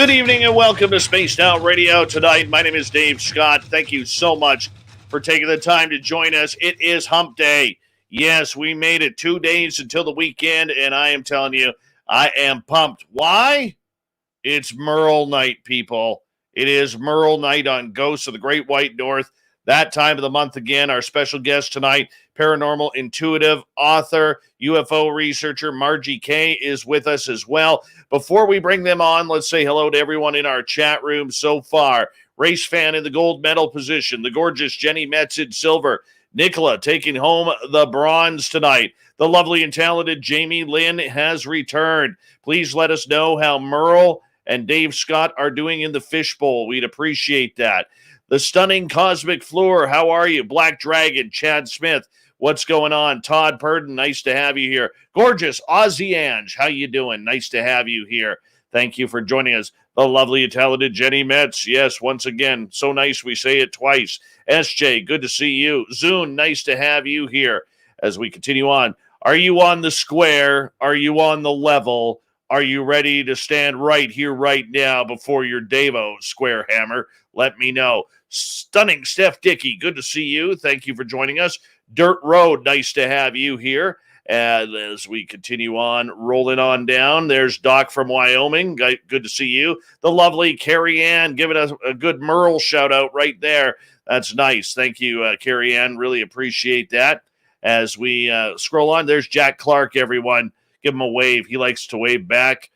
Good evening and welcome to Spaced Out Radio tonight. My name is Dave Scott. Thank you so much for taking the time to join us. It is Hump Day. Yes, we made it 2 days until the weekend, and I am telling you, I am pumped. Why? It's Merle night, people. It is Merle night on Ghosts of the Great White North. That time of the month again. Our special guest tonight, paranormal intuitive, author, UFO researcher Margie Kay is with us as well. Before we bring them on, let's say hello to everyone in our chat room so far. Race fan in the gold medal position, the gorgeous Jenny Metz in silver. Nicola taking home the bronze tonight. The lovely and talented Jamie Lynn has returned. Please let us know how Merle and Dave Scott are doing in the fishbowl. We'd appreciate that. The stunning Cosmic Floor, how are you? Black Dragon, Chad Smith, what's going on? Todd Purdon, nice to have you here. Gorgeous Aussie Ange, how you doing? Nice to have you here. Thank you for joining us. The lovely and talented Jenny Metz, yes, once again, so nice we say it twice. SJ, good to see you. Zune, nice to have you here as we continue on. Are you on the square? Are you on the level? Are you ready to stand right here, right now before your Davo square hammer? Let me know. Stunning Steph Dickey, good to see you. Thank you for joining us. Dirt Road, nice to have you here. And as we continue on, rolling on down, there's Doc from Wyoming. Good to see you. The lovely Carrie Ann giving us a good Merle shout out right there. That's nice. Thank you, Carrie Ann. Really appreciate that. As we scroll on, there's Jack Clark, everyone. Give him a wave. He likes to wave back.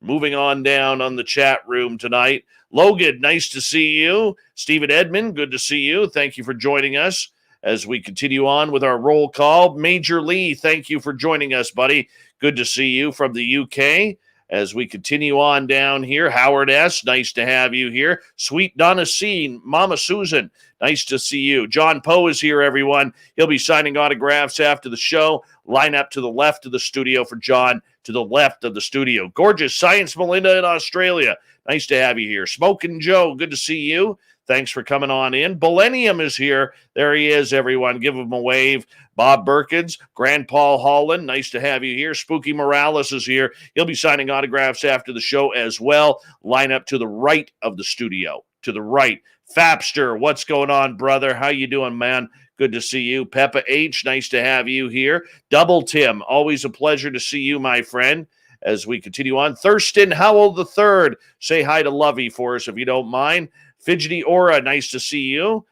Moving on down on the chat room tonight. Logan, nice to see you. Stephen Edmond, good to see you. Thank you for joining us as we continue on with our roll call. Major Lee, thank you for joining us, buddy. Good to see you from the UK. As we continue on down here, Howard S., nice to have you here. Sweet Donna C., Mama Susan, nice to see you. John Poe is here, everyone. He'll be signing autographs after the show. Line up to the left of the studio for John, to the left of the studio. Gorgeous Science Melinda in Australia. Nice to have you here. Smokin' Joe, good to see you. Thanks for coming on in. Millennium is here. There he is, everyone. Give him a wave. Bob Berkins, Grand Paul Holland, nice to have you here. Spooky Morales is here. He'll be signing autographs after the show as well. Line up to the right of the studio. To the right. Fapster, what's going on, brother? How you doing, man? Good to see you. Peppa H, nice to have you here. Double Tim, always a pleasure to see you, my friend. As we continue on, Thurston Howell III, say hi to Lovey for us if you don't mind. Fidgety Aura, nice to see you.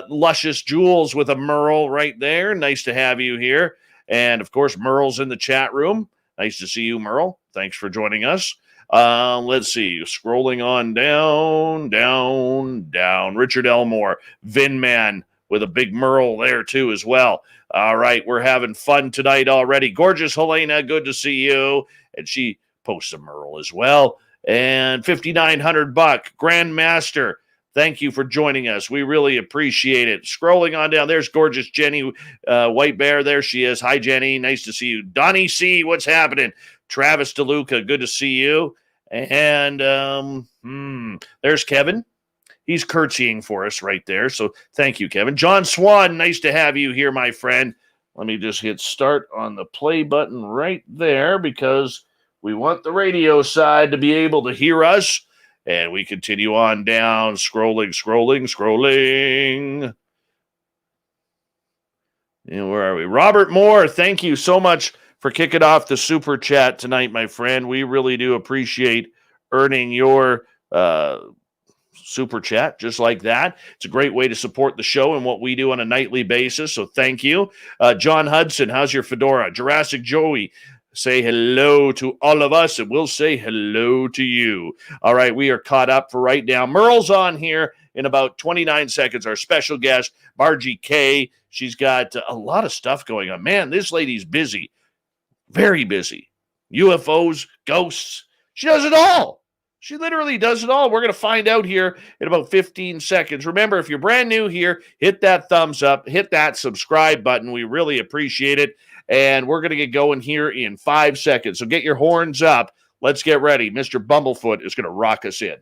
Luscious Jules with a Merle right there. Nice to have you here. And, of course, Merle's in the chat room. Nice to see you, Merle. Thanks for joining us. Let's see. Scrolling on down. Richard Elmore, Vinman with a big Merle there, too, as well. All right, we're having fun tonight already. Gorgeous Helena, good to see you. And she posts a Merle as well. And $5,900 Grandmaster. Thank you for joining us. We really appreciate it. Scrolling on down, there's gorgeous Jenny White Bear. There she is. Hi, Jenny. Nice to see you. Donnie C., what's happening? Travis DeLuca, good to see you. And there's Kevin. He's curtsying for us right there. So thank you, Kevin. John Swan, nice to have you here, my friend. Let me just hit start on the play button right there because we want the radio side to be able to hear us. And we continue on down, scrolling. And where are we? Robert Moore, thank you so much for kicking off the super chat tonight, my friend. We really do appreciate earning your super chat just like that. It's a great way to support the show and what we do on a nightly basis. So thank you. John Hudson, how's your fedora? Jurassic Joey, say hello to all of us, and we'll say hello to you. All right, we are caught up for right now. Merle's on here in about 29 seconds. Our special guest, Margie Kay. She's got a lot of stuff going on. Man, this lady's busy. Very busy. UFOs, ghosts. She does it all. She literally does it all. We're going to find out here in about 15 seconds. Remember, if you're brand new here, hit that thumbs up, hit that subscribe button. We really appreciate it. And we're going to get going here in 5 seconds. So get your horns up. Let's get ready. Mr. Bumblefoot is going to rock us in.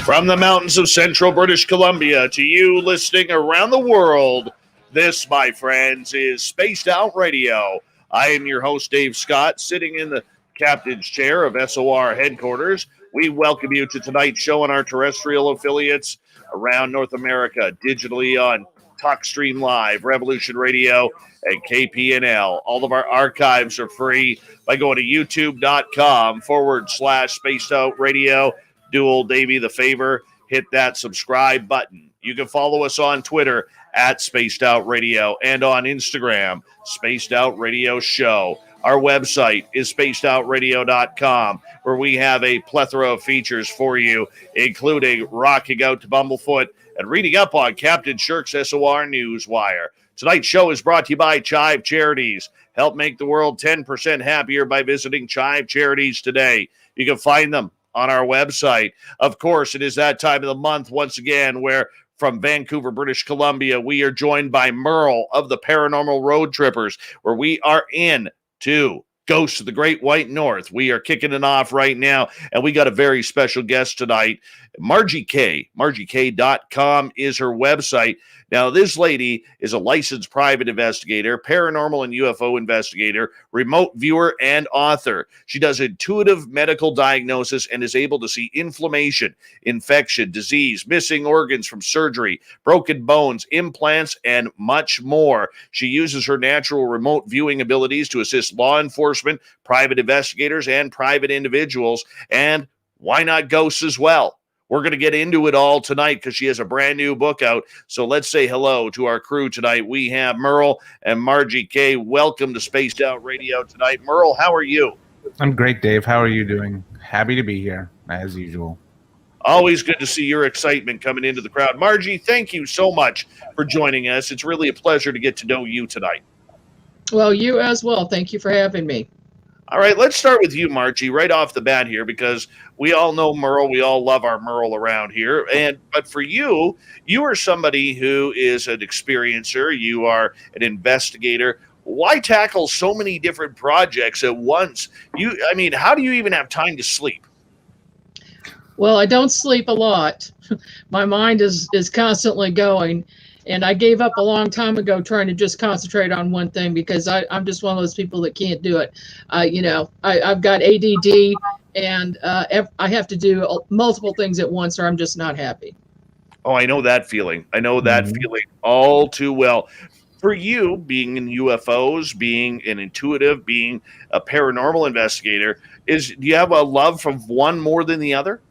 From the mountains of central British Columbia to you listening around the world, this, my friends, is Spaced Out Radio. I am your host, Dave Scott, sitting in the captain's chair of SOR headquarters. We welcome you to tonight's show on our terrestrial affiliates around North America, digitally on TalkStream Live, Revolution Radio, and KPNL. All of our archives are free by going to youtube.com/Spaced Out Radio. Do old Davey the favor, hit that subscribe button. You can follow us on Twitter at Spaced Out Radio and on Instagram, Spaced Out Radio Show. Our website is spacedoutradio.com, where we have a plethora of features for you, including rocking out to Bumblefoot and reading up on Captain Shirk's SOR Newswire. Tonight's show is brought to you by Chive Charities. Help make the world 10% happier by visiting Chive Charities today. You can find them on our website. Of course, it is that time of the month once again where from Vancouver, British Columbia, we are joined by Merle of the Paranormal Road Trippers, where we are in to Ghosts of the Great White North. We are kicking it off right now, and we got a very special guest tonight, Margie Kay. MargieKay.com is her website. Now, this lady is a licensed private investigator, paranormal and UFO investigator, remote viewer, and author. She does intuitive medical diagnosis and is able to see inflammation, infection, disease, missing organs from surgery, broken bones, implants, and much more. She uses her natural remote viewing abilities to assist law enforcement, private investigators, and private individuals, and why not ghosts as well? We're going to get into it all tonight because she has a brand new book out. So let's say hello to our crew tonight. We have Merle and Margie Kay. Welcome to Spaced Out Radio tonight. Merle, how are you? I'm great, Dave. How are you doing? Happy to be here, as usual. Always good to see your excitement coming into the crowd. Margie, thank you so much for joining us. It's really a pleasure to get to know you tonight. Well, you as well. Thank you for having me. All right, let's start with you, Margie, right off the bat here, because we all know Merle. We all love our Merle around here. But for you, you are somebody who is an experiencer. You are an investigator. Why tackle so many different projects at once? How do you even have time to sleep? Well, I don't sleep a lot. My mind is constantly going. And I gave up a long time ago trying to just concentrate on one thing because I'm just one of those people that can't do it. I've got ADD and I have to do multiple things at once or I'm just not happy. Oh, I know that feeling. I know that feeling all too well. For you, being in UFOs, being an intuitive, being a paranormal investigator, do you have a love for one more than the other?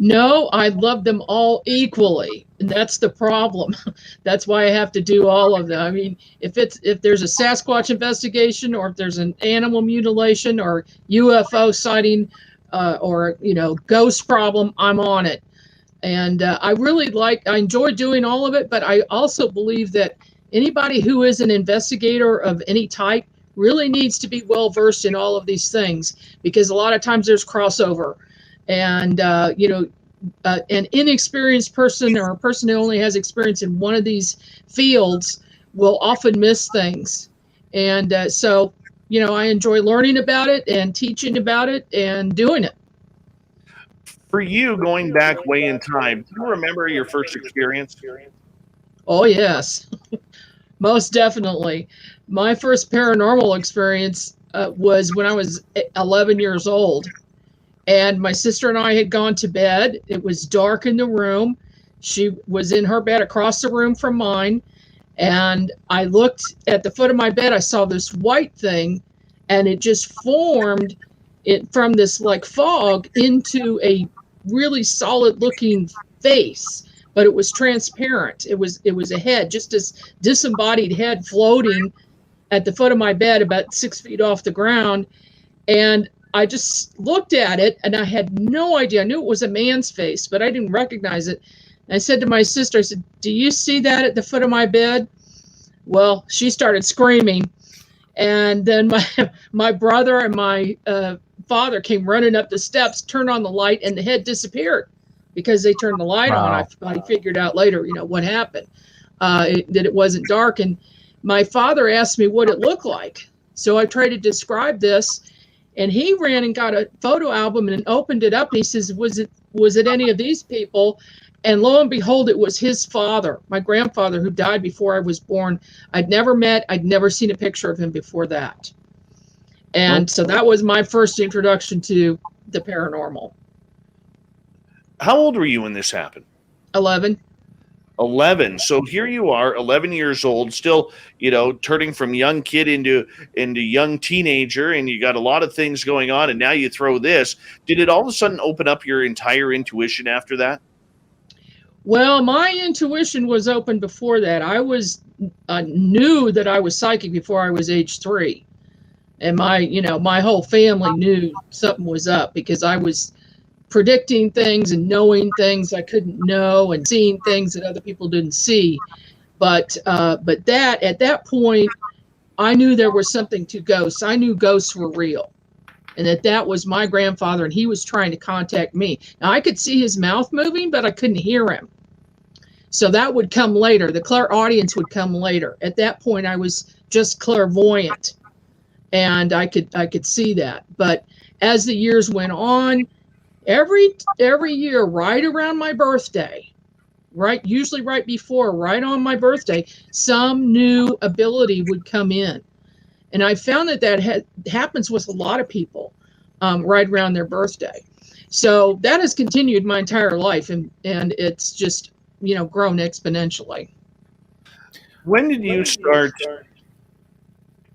No, I love them all equally. And that's the problem. That's why I have to do all of them. I mean, if there's a Sasquatch investigation or if there's an animal mutilation or UFO sighting or ghost problem, I'm on it. And I enjoy doing all of it, but I also believe that anybody who is an investigator of any type really needs to be well versed in all of these things because a lot of times there's crossover. And, an inexperienced person or a person who only has experience in one of these fields will often miss things. And so I enjoy learning about it and teaching about it and doing it. For you, going back way in time, do you remember your first experience? Oh, yes, most definitely. My first paranormal experience was when I was 11 years old. And my sister and I had gone to bed. It was dark in the room. She was in her bed across the room from mine. And I looked at the foot of my bed. I saw this white thing, and it just formed it from this like fog into a really solid looking face, but it was transparent. It was a head, just this disembodied head floating at the foot of my bed about 6 feet off the ground. And I just looked at it and I had no idea. I knew it was a man's face, but I didn't recognize it. And I said to my sister, I said, "Do you see that at the foot of my bed?" Well, she started screaming. And then my brother and my father came running up the steps, turned on the light, and the head disappeared because they turned the light on. I figured out later, what happened, that it wasn't dark. And my father asked me what it looked like. So I tried to describe this, and he ran and got a photo album and opened it up. And he says, was it any of these people? And lo and behold, it was his father, my grandfather, who died before I was born. I'd never seen a picture of him before that. And so that was my first introduction to the paranormal. How old were you when this happened? 11. 11. So here you are, 11 years old, still, turning from young kid into young teenager, and you got a lot of things going on, and now you throw this. Did it all of a sudden open up your entire intuition after that? Well, my intuition was open before that. I knew that I was psychic before I was age 3. And my whole family knew something was up, because I was predicting things and knowing things I couldn't know and seeing things that other people didn't see. But at that point, I knew there was something to ghosts. I knew ghosts were real, and that was my grandfather, and he was trying to contact me. Now, I could see his mouth moving, but I couldn't hear him. So that would come later. The clairaudience would come later. At that point, I was just clairvoyant, and I could see that. But as the years went on, every year, right around my birthday, usually right before, right on my birthday, some new ability would come in. And I found that happens with a lot of people right around their birthday. So that has continued my entire life, and it's just, grown exponentially. When did you start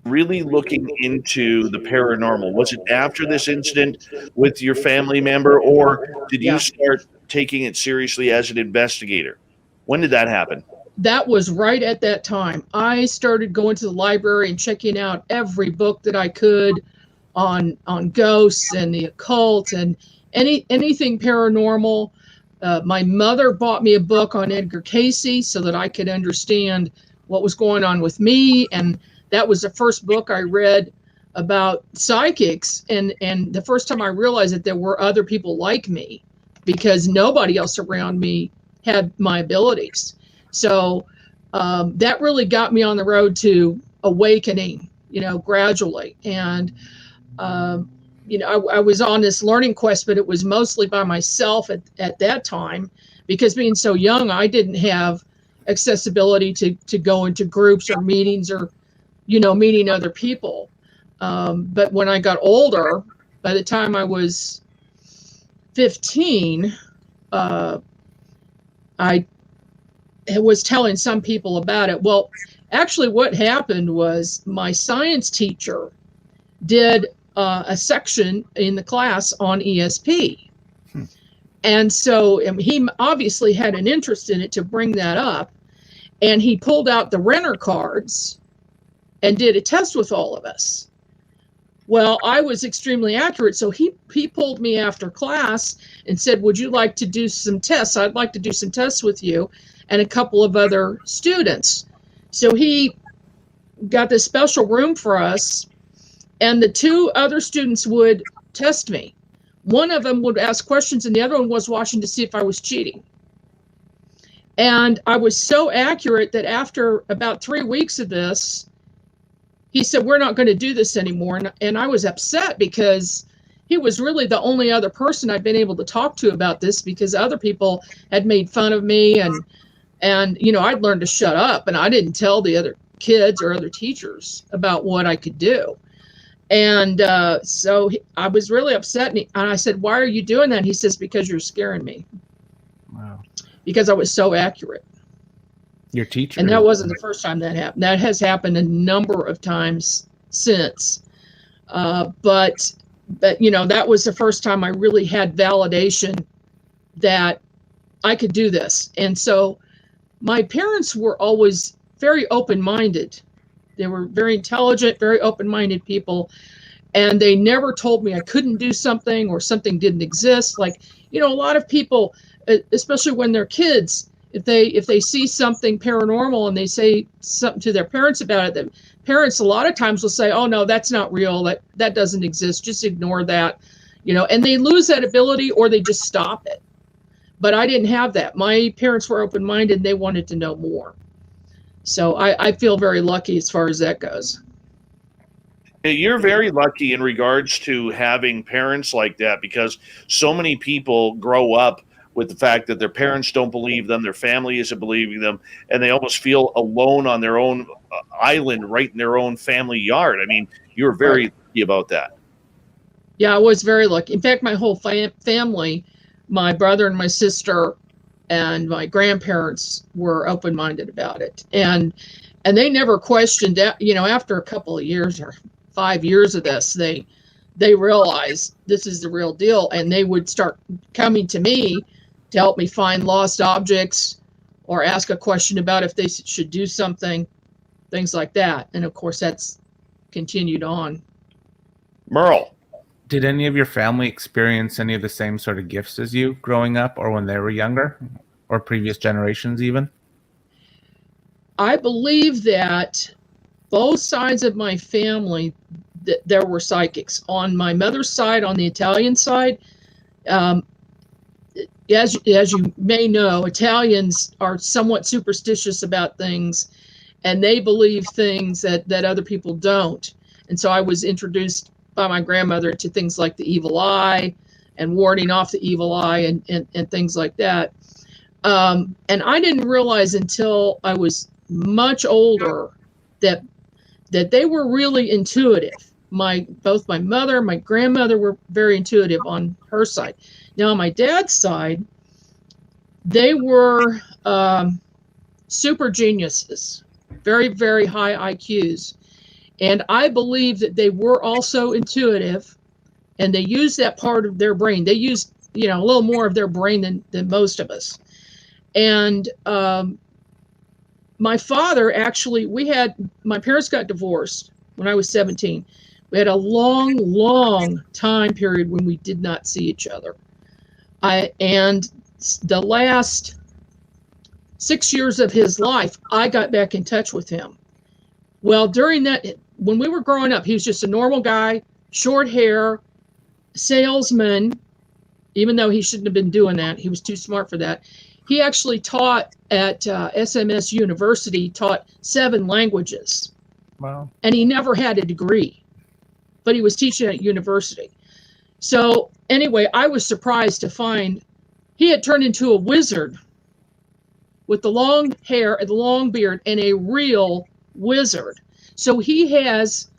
really looking into the paranormal? Was it after this incident with your family member, or did you start taking it seriously as an investigator? When did that happen? That was right at that time. I started going to the library and checking out every book that I could on ghosts and the occult and anything paranormal. My mother bought me a book on Edgar Cayce so that I could understand what was going on with me, and that was the first book I read about psychics, and the first time I realized that there were other people like me, because nobody else around me had my abilities. So that really got me on the road to awakening, gradually. And I was on this learning quest, but it was mostly by myself at that time, because being so young, I didn't have accessibility to go into groups or meetings or, meeting other people. But when I got older, by the time I was 15, I was telling some people about it. Well, actually what happened was my science teacher did a section in the class on ESP. And so he obviously had an interest in it to bring that up. And he pulled out the Renner cards and did a test with all of us. Well, I was extremely accurate. So he pulled me after class and said, would you like to do some tests? I'd like to do some tests with you and a couple of other students. So he got this special room for us, and the 2 other students would test me. One of them would ask questions, and the other one was watching to see if I was cheating. And I was so accurate that after about 3 weeks of this, he said, we're not going to do this anymore. And I was upset, because he was really the only other person I'd been able to talk to about this, because other people had made fun of me, and I'd learned to shut up, and I didn't tell the other kids or other teachers about what I could do. And so I was really upset, and I said, why are you doing that? He says, because you're scaring me. Wow. Because I was so accurate. Your teacher. And that wasn't the first time that happened. That has happened a number of times since. But that was the first time I really had validation that I could do this. And so my parents were always very open-minded. They were very intelligent, very open-minded people. And they never told me I couldn't do something or something didn't exist. Like, a lot of people, especially when they're kids, if they see something paranormal and they say something to their parents about it, the parents a lot of times will say, oh no, that's not real. That doesn't exist. Just ignore that, and they lose that ability, or they just stop it. But I didn't have that. My parents were open-minded. They wanted to know more. So I feel very lucky as far as that goes. You're very lucky in regards to having parents like that, because so many people grow up with the fact that their parents don't believe them, their family isn't believing them, and they almost feel alone on their own island, right in their own family yard. I mean, you're very lucky about that. Yeah, I was very lucky. In fact, my whole family, my brother and my sister and my grandparents were open-minded about it. And they never questioned that. You know, after a couple of years or 5 years of this, they realized this is the real deal, and they would start coming to me to help me find lost objects or ask a question about if they should do something, things like that. And of course, that's continued on. Merle. Did any of your family experience any of the same sort of gifts as you growing up or when they were younger, or previous generations even? I believe that both sides of my family, there were psychics. On my mother's side, on the Italian side, as you may know, Italians are somewhat superstitious about things, and they believe things that other people don't. And so I was introduced by my grandmother to things like the evil eye and warding off the evil eye and things like that. And I didn't realize until I was much older that they were really intuitive. Both my mother and my grandmother were very intuitive on her side. Now on my dad's side, they were super geniuses, very, very high IQs. And I believe that they were also intuitive, and they used that part of their brain. They used, a little more of their brain than most of us. And my father, actually, my parents got divorced when I was 17. We had a long, long time period when we did not see each other. And the last 6 years of his life, I got back in touch with him. Well, during that, when we were growing up, he was just a normal guy, short hair, salesman, even though he shouldn't have been doing that. He was too smart for that. He actually taught at SMS University, taught 7 languages. Wow. And he never had a degree, but he was teaching at university. So anyway, I was surprised to find he had turned into a wizard with the long hair and the long beard, and a real wizard. So he has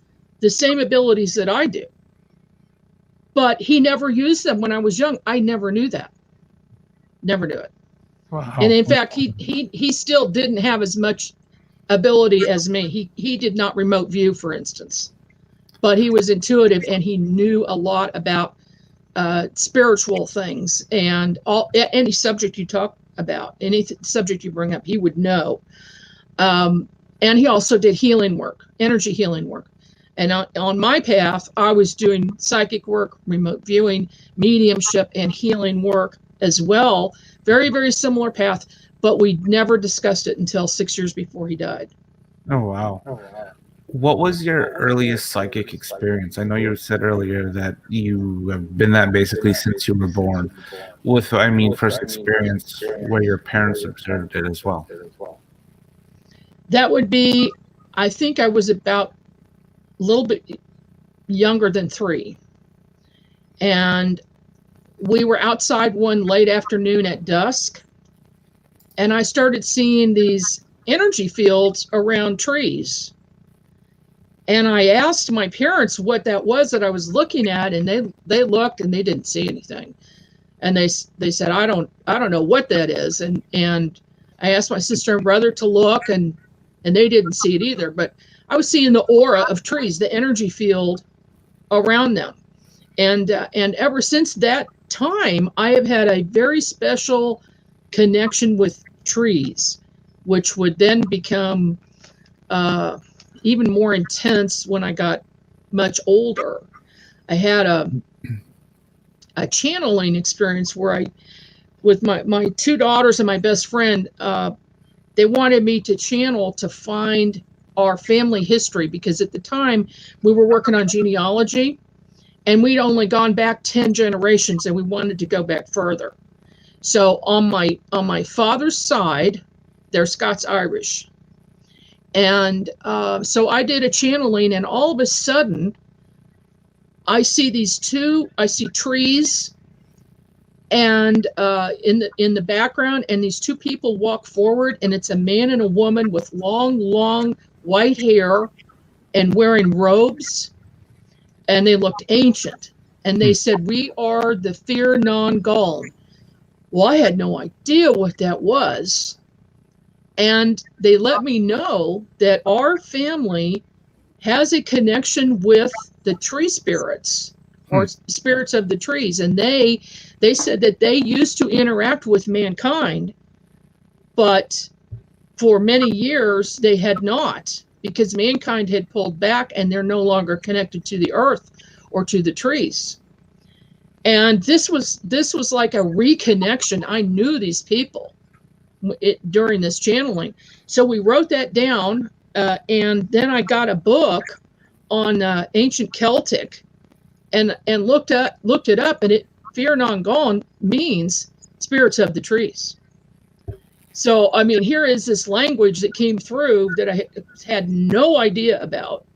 the same abilities that I do, but he never used them when I was young. I never knew that. Never knew it. Wow. And in fact, he still didn't have as much ability as me. He did not remote view, for instance, but he was intuitive, and he knew a lot about spiritual things, and any subject you talk about, any subject you bring up, he would know. And he also did healing work, energy healing work. And on my path, I was doing psychic work, remote viewing, mediumship, and healing work as well. Very, very similar path, but we never discussed it until 6 years before he died. Oh, wow. What was your earliest psychic experience? I know you said earlier that you have been that basically since you were born. First experience where your parents observed it as well. That would be, I think I was about a little bit younger than 3. And we were outside one late afternoon at dusk, and I started seeing these energy fields around trees. And I asked my parents what that was that I was looking at, and they looked and they didn't see anything. And they said, I don't know what that is. And I asked my sister and brother to look, and they didn't see it either. But I was seeing the aura of trees, the energy field around them. And ever since that time, I have had a very special connection with trees, which would then become even more intense when I got much older. I had a channeling experience where with my 2 daughters and my best friend, they wanted me to channel to find our family history, because at the time we were working on genealogy, and we'd only gone back 10 generations, and we wanted to go back further. So on my father's side, they're Scots Irish, And so I did a channeling, and all of a sudden, I see trees, and in the background, and these two people walk forward, and it's a man and a woman with long white hair and wearing robes, and they looked ancient, and they said, "We are the Fear Non Guln." Well, I had no idea what that was, and they let me know that our family has a connection with the tree spirits, or spirits of the trees, and they said that they used to interact with mankind, but for many years they had not, because mankind had pulled back and they're no longer connected to the earth or to the trees. And this was like a reconnection. I knew these people during this channeling, so we wrote that down, and then I got a book on ancient Celtic, and looked it up, and Fear Non Guln means spirits of the trees. So, I mean, here is this language that came through that I had no idea about.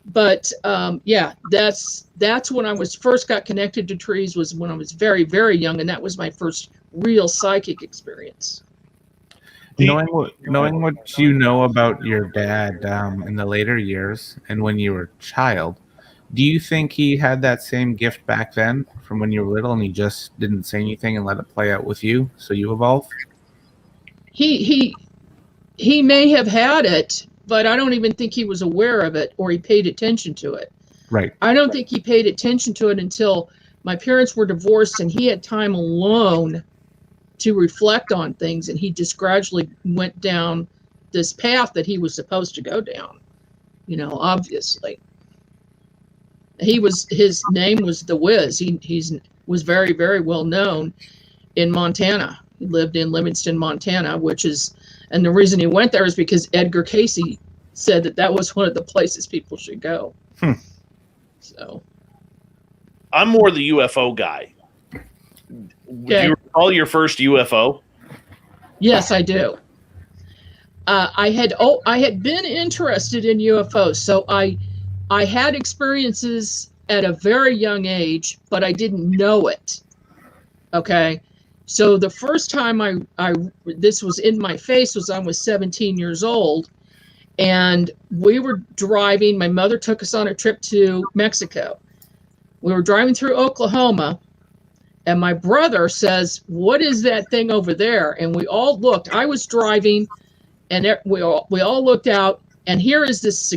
But yeah, that's when I was first got connected to trees, was when I was very, very young, and that was my first real psychic experience. Knowing what you know about your dad in the later years and when you were a child, do you think he had that same gift back then from when you were little, and he just didn't say anything and let it play out with you, so you evolved? He may have had it, but I don't even think he was aware of it, or he paid attention to it. Right. I don't think he paid attention to it until my parents were divorced and he had time alone to reflect on things, and he just gradually went down this path that he was supposed to go down. Obviously. His name was The Wiz. He was very, very well known in Montana. He lived in Livingston, Montana, and the reason he went there is because Edgar Cayce said that was one of the places people should go. So, I'm more the UFO guy. Do you recall your first UFO? Yes, I do. I had been interested in UFOs, so I had experiences at a very young age, but I didn't know it. Okay. So the first time this was in my face was I was 17 years old, and we were driving. My mother took us on a trip to Mexico. We were driving through Oklahoma, and my brother says, "What is that thing over there?" And we all looked. I was driving, and we all looked out, and here is this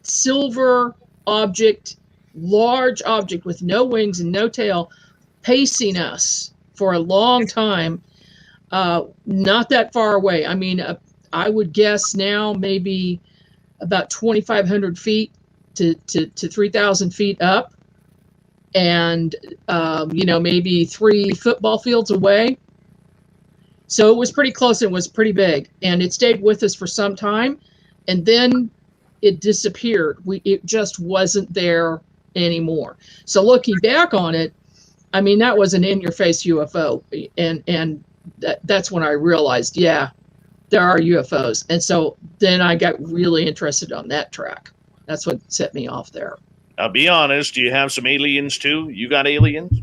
silver object, large object with no wings and no tail, pacing us for a long time, not that far away. I mean, I would guess now maybe about 2,500 feet to 3,000 feet up, and maybe 3 football fields away. So it was pretty close. It was pretty big, and it stayed with us for some time, and then it disappeared. It just wasn't there anymore. So looking back on it, I mean, that was an in-your-face UFO, and that's when I realized, yeah, there are UFOs. And so then I got really interested on that track. That's what set me off there. Now, be honest, do you have some aliens too? You got aliens?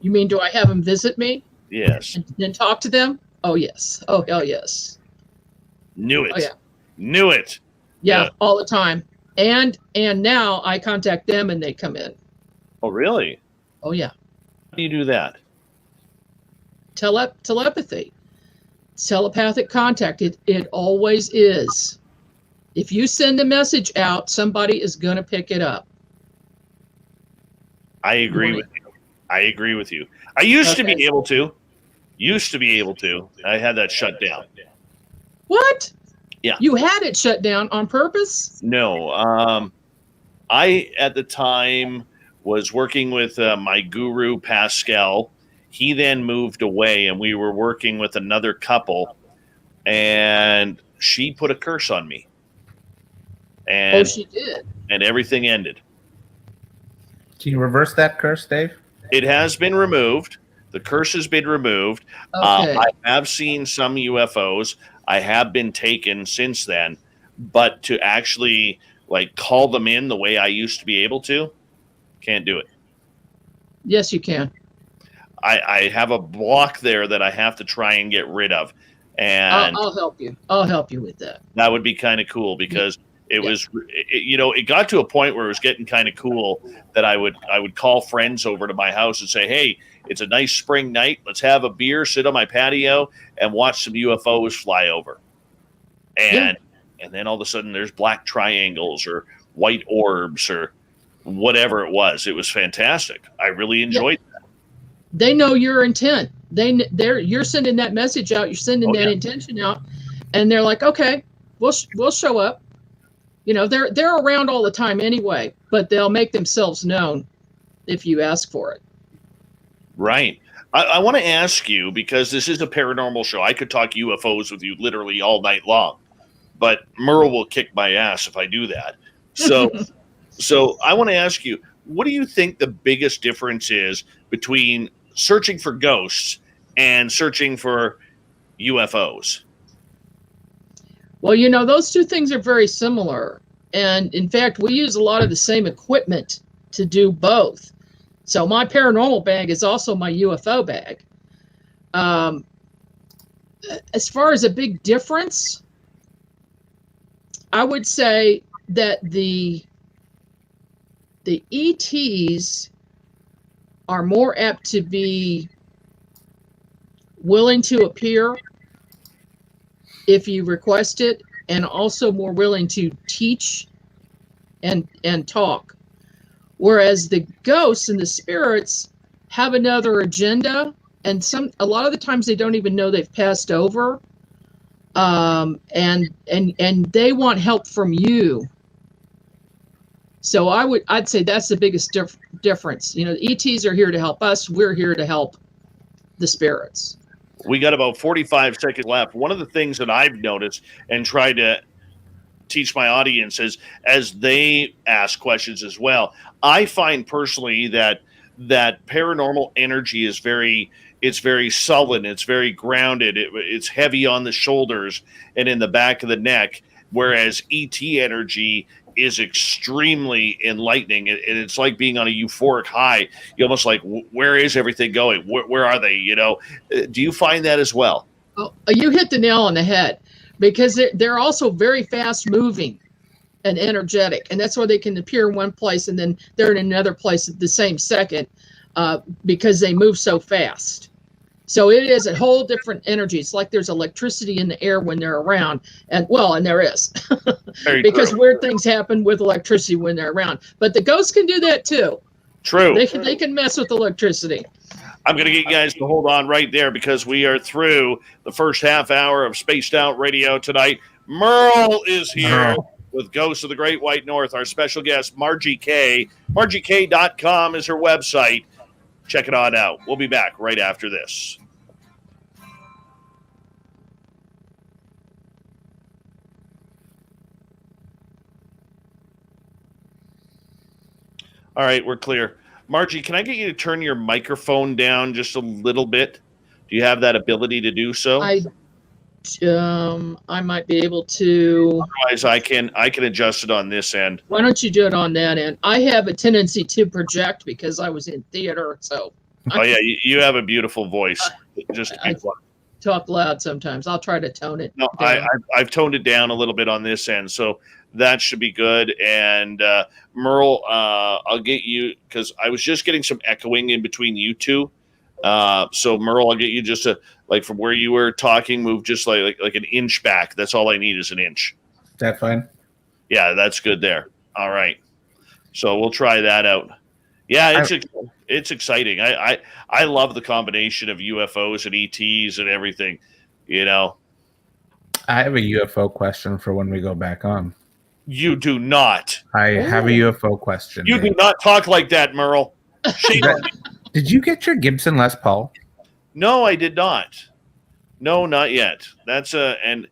You mean, do I have them visit me? Yes. And talk to them? Oh, yes. Oh, hell yes. Knew it. Oh, yeah. Knew it. Yeah, all the time. And now I contact them and they come in. Oh, really? Oh, yeah. How do you do that? Telepathy. Telepathic contact. It always is. If you send a message out, somebody is going to pick it up. I agree with you. I used to be able to. I had that shut down. What? Yeah. You had it shut down on purpose? No. I, at the time, was working with my guru, Pascal. He then moved away, and we were working with another couple, and she put a curse on me. And, she did. And everything ended. Can you reverse that curse, Dave? It has been removed. The curse has been removed. Okay. I have seen some UFOs. I have been taken since then, but to actually like call them in the way I used to be able to, can't do it. Yes, you can. I have a block there that I have to try and get rid of, and I'll help you. I'll help you with that. that would be kind of cool because it got to a point where it was getting kind of cool that I would call friends over to my house and say, hey, it's a nice spring night. Let's have a beer, sit on my patio, and watch some UFOs fly over. And then all of a sudden there's black triangles or white orbs or whatever it was. It was fantastic. I really enjoyed that. They know your intent. You're sending that message out. You're sending that intention out, and they're like, okay, we'll show up. You know, they're around all the time anyway, but they'll make themselves known if you ask for it. Right. I want to ask you, because this is a paranormal show. I could talk UFOs with you literally all night long, but Merle will kick my ass if I do that. So, so I want to ask you, what do you think the biggest difference is between searching for ghosts and searching for UFOs? Well, you know, those two things are very similar. And in fact, we use a lot of the same equipment to do both. So my paranormal bag is also my UFO bag. As far as a big difference, I would say that the ETs are more apt to be willing to appear if you request it, and also more willing to teach and talk. Whereas the ghosts and the spirits have another agenda, and a lot of the times they don't even know they've passed over, and they want help from you. So I'd say that's the biggest difference. You know, the ETs are here to help us. We're here to help the spirits. We got about 45 seconds left. One of the things that I've noticed and tried to teach my audience is, as they ask questions as well, I find personally that paranormal energy is very sullen. It's very grounded. It's heavy on the shoulders and in the back of the neck, whereas ET energy is extremely enlightening, and it's like being on a euphoric high. You almost like, where is everything going? Where are they? You know, do you find that as well? Oh, you hit the nail on the head, because they're also very fast moving and energetic, and that's why they can appear in one place and then they're in another place at the same second, because they move so fast. So it is a whole different energy. It's like there's electricity in the air when they're around, and there is, because true. Weird things happen with electricity when they're around. But the ghosts can do that too. True. They can mess with electricity. I'm going to get you guys to hold on right there, because we are through the first half hour of Spaced Out Radio tonight. Merle is here with Ghosts of the Great White North. Our special guest, Margie Kay. MargieKay.com is her website. Check it on out. We'll be back right after this. All right, we're clear. Margie, can I get you to turn your microphone down just a little bit? Do you have that ability to do so? I might be able to. Otherwise, I can adjust it on this end. Why don't you do it on that end? I have a tendency to project because I was in theater, so. Oh yeah, you have a beautiful voice. Just I talk loud sometimes. I'll try to tone it. No, I've toned it down a little bit on this end, so that should be good. And Merle, I'll get you, because I was just getting some echoing in between you two. So Merle, I'll get you just from where you were talking, move just like an inch back. That's all I need is an inch. Is that fine? Yeah, that's good there. All right. So we'll try that out. Yeah, it's exciting. I love the combination of UFOs and ETs and everything, you know. I have a UFO question for when we go back on. You do not. I have a UFO question. You do not talk like that, Merle. Did you get your Gibson Les Paul? No, I did not. No, not yet. That's Maz.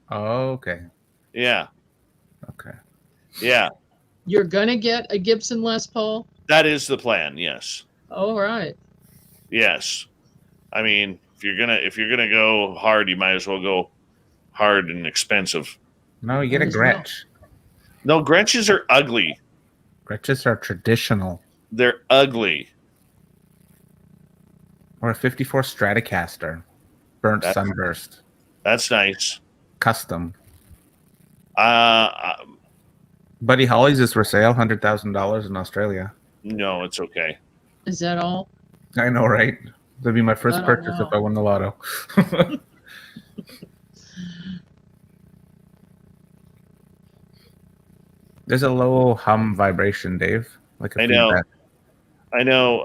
Oh, okay. Yeah. Okay. Yeah. You're gonna get a Gibson Les Paul? That is the plan, yes. All right. Yes. I mean, if you're gonna go hard, you might as well go hard and expensive. No, you get a Gretsch. No, Gretches are ugly. Gretches are traditional. They're ugly. Or a 54 Stratocaster. Burnt sunburst. That's nice. Custom. Buddy Holly's is for sale, $100,000 in Australia. No, it's okay. Is that all? I know, right? That'd be my first purchase if I won the lotto. There's a low hum vibration, Dave. Like I know.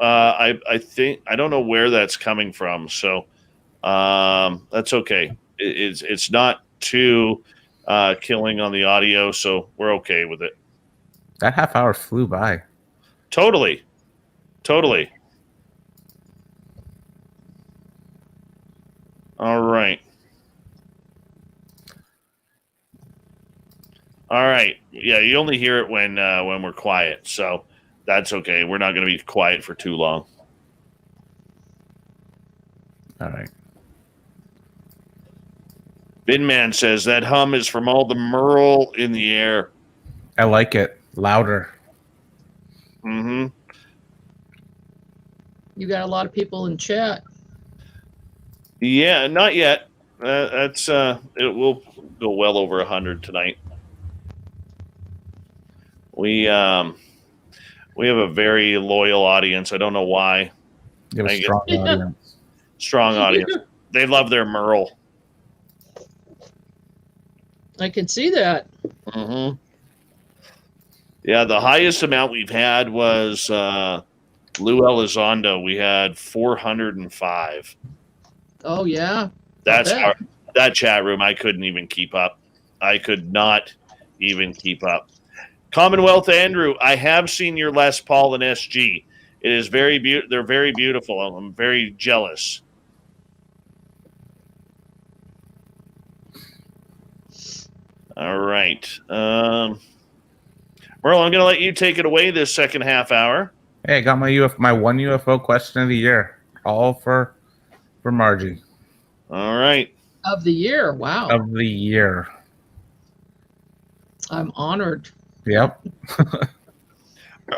I think I don't know where that's coming from, so that's okay. It's not too killing on the audio, so we're okay with it. That half hour flew by. Totally. All right. Yeah, you only hear it when we're quiet, so that's okay. We're not going to be quiet for too long. All right. Binman says that hum is from all the Merle in the air. I like it. Louder. Mm-hmm. You got a lot of people in chat. Yeah, not yet. It will go well over 100 tonight. We have a very loyal audience. I don't know why. You have a strong audience. Strong audience. They love their Merle. I can see that. Mm-hmm. Yeah, the highest amount we've had was Lou Elizondo. We had 405. Oh, yeah. That chat room, I couldn't even keep up. I could not even keep up. Commonwealth Andrew, I have seen your Les Paul and SG. It is very beautiful. They're very beautiful. I'm very jealous. All right. Merle, I'm going to let you take it away this second half hour. Hey, I got my one UFO question of the year. All for Margie. All right. Of the year. Wow. Of the year. I'm honored. Yep.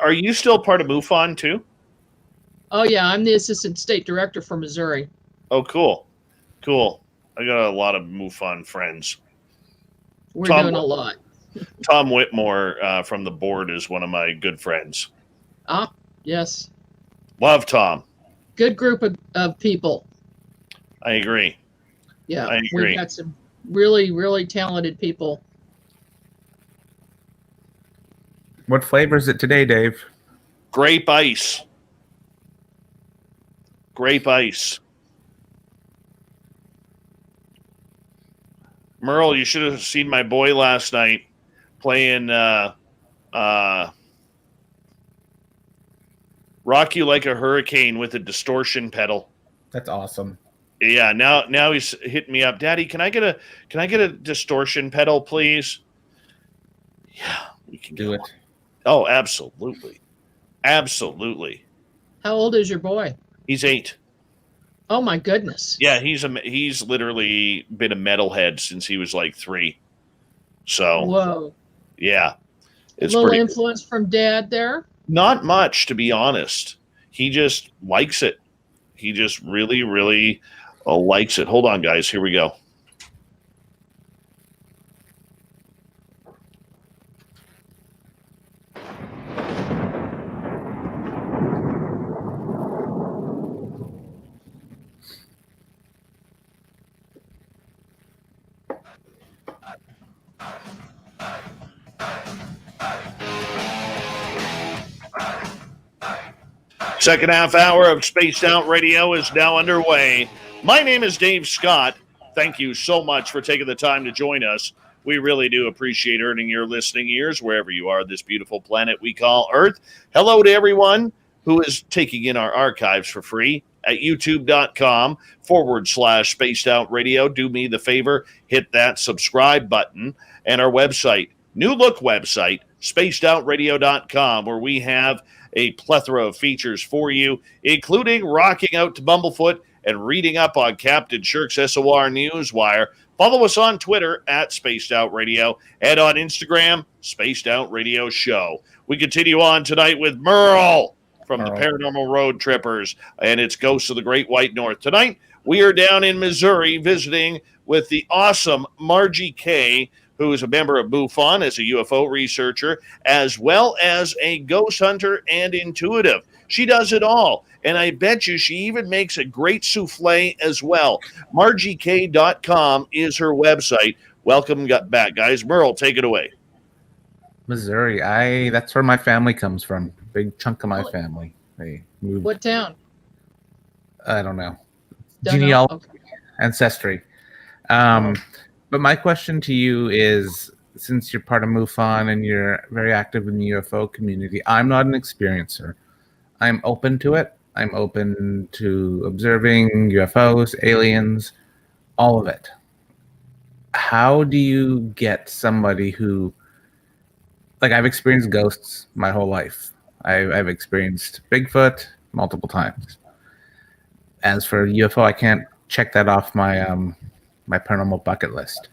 Are you still part of MUFON too? Oh, yeah. I'm the assistant state director for Missouri. Oh, cool. I got a lot of MUFON friends. We're doing a lot. Tom Whitmore from the board is one of my good friends. Ah, yes. Love Tom. Good group of people. I agree. Yeah, I agree. We've got some really, really talented people. What flavor is it today, Dave? Grape ice. Merle, you should have seen my boy last night playing Rock You Like a Hurricane with a distortion pedal. That's awesome. Yeah, now he's hitting me up. Daddy, can I get a distortion pedal, please? Yeah, we can do it. Oh, absolutely. Absolutely. How old is your boy? He's 8. Oh my goodness. Yeah, he's literally been a metalhead since he was like 3. So whoa. Yeah. It's a little pretty influence from Dad there? Not much, to be honest. He just likes it. He just really, really likes it. Hold on, guys. Here we go. Second half hour of Spaced Out Radio is now underway. My name is Dave Scott. Thank you so much for taking the time to join us. We really do appreciate earning your listening ears wherever you are on this beautiful planet we call Earth. Hello to everyone who is taking in our archives for free at youtube.com/Spaced Out Radio. Do me the favor, hit that subscribe button, and our website, new look website, spacedoutradio.com, where we have a plethora of features for you, including rocking out to Bumblefoot and reading up on Captain Shirk's SOR Newswire. Follow us on Twitter at Spaced Out Radio and on Instagram, Spaced Out Radio Show. We continue on tonight with Merle from the Paranormal Road Trippers, and it's Ghosts of the Great White North. Tonight, we are down in Missouri visiting with the awesome Margie Kay, who is a member of MUFON as a UFO researcher, as well as a ghost hunter and intuitive. She does it all, and I bet you she even makes a great souffle as well. MargieK.com is her website. Welcome back, guys. Merle, take it away. Missouri. That's where my family comes from. Big chunk of my family. They moved. What town? I don't know. Don't Genealogy, know? Okay. ancestry. But my question to you is, since you're part of MUFON and you're very active in the UFO community, I'm not an experiencer. I'm open to it. I'm open to observing UFOs, aliens, all of it. How do you get somebody who, like, I've experienced ghosts my whole life. I've experienced Bigfoot multiple times. As for UFO, I can't check that off my my paranormal bucket list.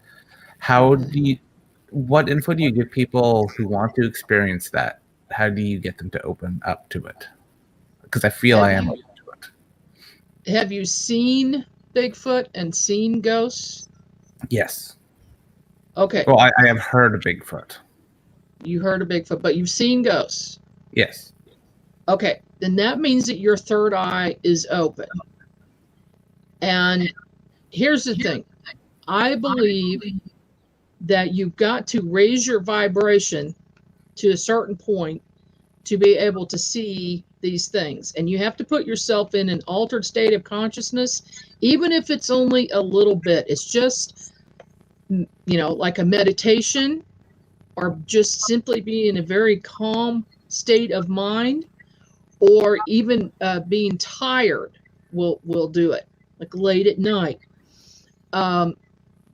What info do you give people who want to experience that? How do you get them to open up to it? Because I feel I am open to it. Have you seen Bigfoot and seen ghosts? Yes. Okay. Well, I have heard of Bigfoot. You heard of Bigfoot, but you've seen ghosts. Yes. Okay. Then that means that your third eye is open. And here's the thing. I believe that you've got to raise your vibration to a certain point to be able to see these things. And you have to put yourself in an altered state of consciousness, even if it's only a little bit. It's just, like a meditation, or just simply be in a very calm state of mind, or even being tired will do it, like late at night.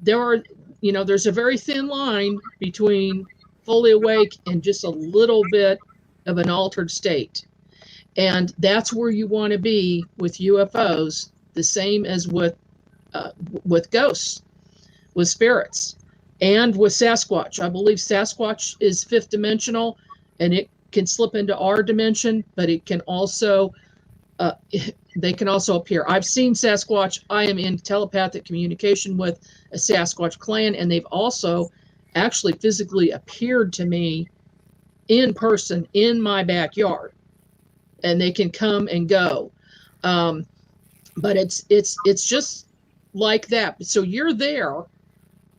There's a very thin line between fully awake and just a little bit of an altered state. And that's where you want to be with UFOs, the same as with ghosts, with spirits, and with Sasquatch. I believe Sasquatch is fifth dimensional, and it can slip into our dimension, but it can also they can also appear. I've seen Sasquatch. I am in telepathic communication with a Sasquatch clan, and they've also actually physically appeared to me in person in my backyard, and they can come and go. But it's just like that. So you're there.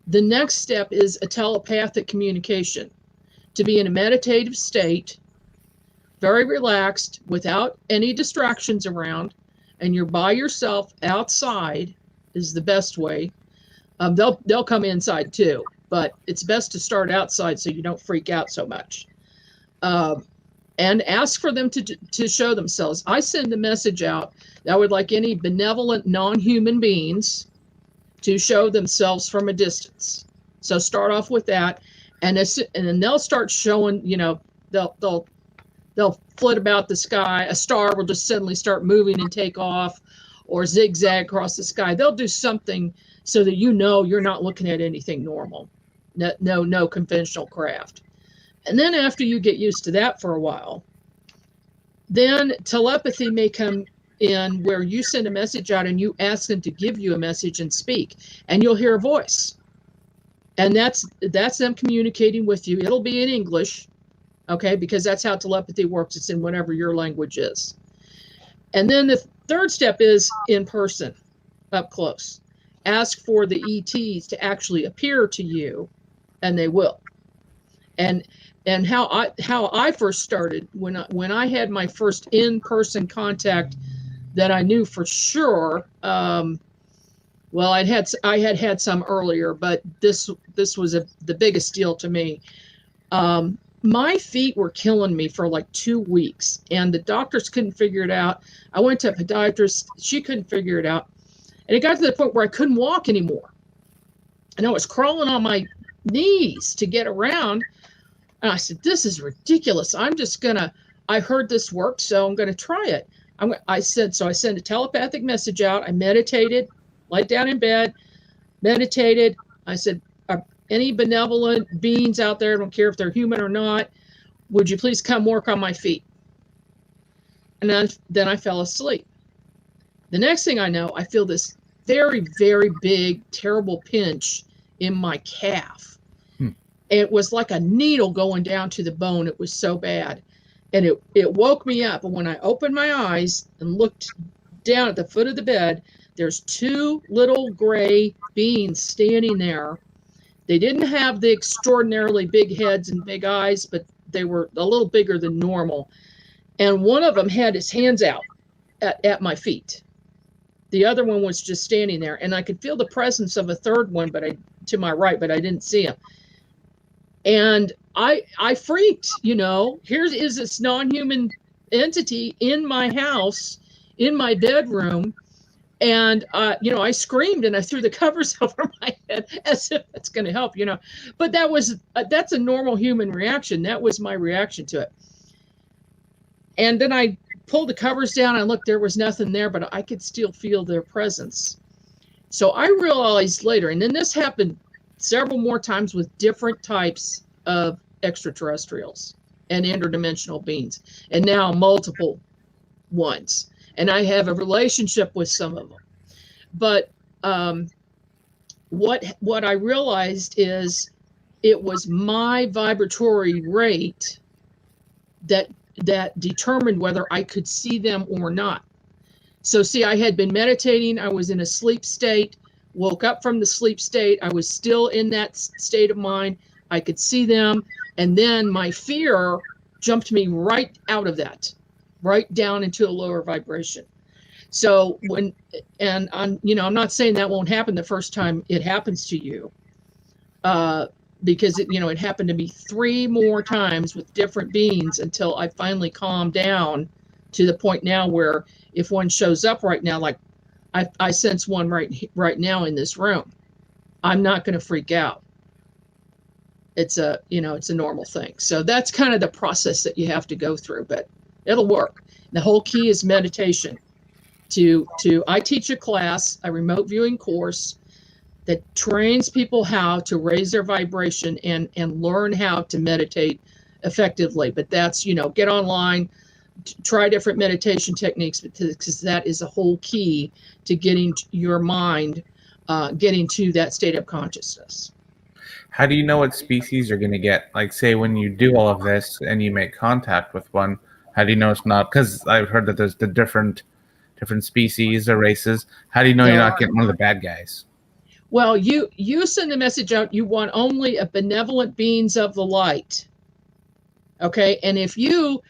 The next step is a telepathic communication, to be in a meditative state, very relaxed, without any distractions around, and you're by yourself outside is the best way. They'll come inside too, but it's best to start outside so you don't freak out so much. And ask for them to show themselves. I send a message out that I would like any benevolent non-human beings to show themselves from a distance. So start off with that, and then they'll start showing. They'll flit about the sky. A star will just suddenly start moving and take off, or zigzag across the sky. They'll do something so that you're not looking at anything normal. No conventional craft. And then after you get used to that for a while, then telepathy may come in, where you send a message out and you ask them to give you a message and speak, and you'll hear a voice. And that's them communicating with you. It'll be in English, okay, because that's how telepathy works. It's in whatever your language is. And then the third step is in person, up close. Ask for the ETs to actually appear to you, and they will. And how I first started, when I had my first in-person contact that I knew for sure. Well, I had some earlier, but this was the biggest deal to me. My feet were killing me for like 2 weeks, and the doctors couldn't figure it out. I went to a podiatrist; she couldn't figure it out, and it got to the point where I couldn't walk anymore, and I was crawling on my knees to get around. And I said, "This is ridiculous. I heard this worked, so I'm gonna try it." I sent a telepathic message out. I meditated, laid down in bed, meditated. I said, are any benevolent beings out there, I don't care if they're human or not, would you please come work on my feet? And then I fell asleep. The next thing I know, I feel this very, very big, terrible pinch in my calf. It was like a needle going down to the bone. It was so bad. And it woke me up. And when I opened my eyes and looked down at the foot of the bed, there's two little gray beings standing there. They didn't have the extraordinarily big heads and big eyes, but they were a little bigger than normal. And one of them had his hands out at my feet. The other one was just standing there. And I could feel the presence of a third one, to my right, but I didn't see him. And I freaked, here is this non-human entity in my house, in my bedroom. And, I screamed and I threw the covers over my head as if that's going to help, But that's a normal human reaction. That was my reaction to it. And then I pulled the covers down and looked, there was nothing there, but I could still feel their presence. So I realized later, and then this happened several more times with different types of extraterrestrials and interdimensional beings, and now multiple ones. And I have a relationship with some of them. But what I realized is it was my vibratory rate that determined whether I could see them or not. So see, I had been meditating. I was in a sleep state, woke up from the sleep state. I was still in that state of mind. I could see them. And then my fear jumped me right out of that, right down into a lower vibration. So I'm not saying that won't happen the first time it happens to you, because it happened to me 3 more times with different beings until I finally calmed down to the point now where if one shows up right now, like I sense one right now in this room, I'm not going to freak out. It's a normal thing. So that's kind of the process that you have to go through, but it'll work. The whole key is meditation. I teach a class, a remote viewing course that trains people how to raise their vibration and learn how to meditate effectively. But that's, get online, try different meditation techniques, because that is a whole key to getting your mind, getting to that state of consciousness. How do you know what species you're going to get? Like, say, when you do all of this and you make contact with one, how do you know it's not? Because I've heard that there's the different species or races. How do you know you're not getting one of the bad guys? Well, you send the message out, you want only a benevolent beings of the light. Okay. And if you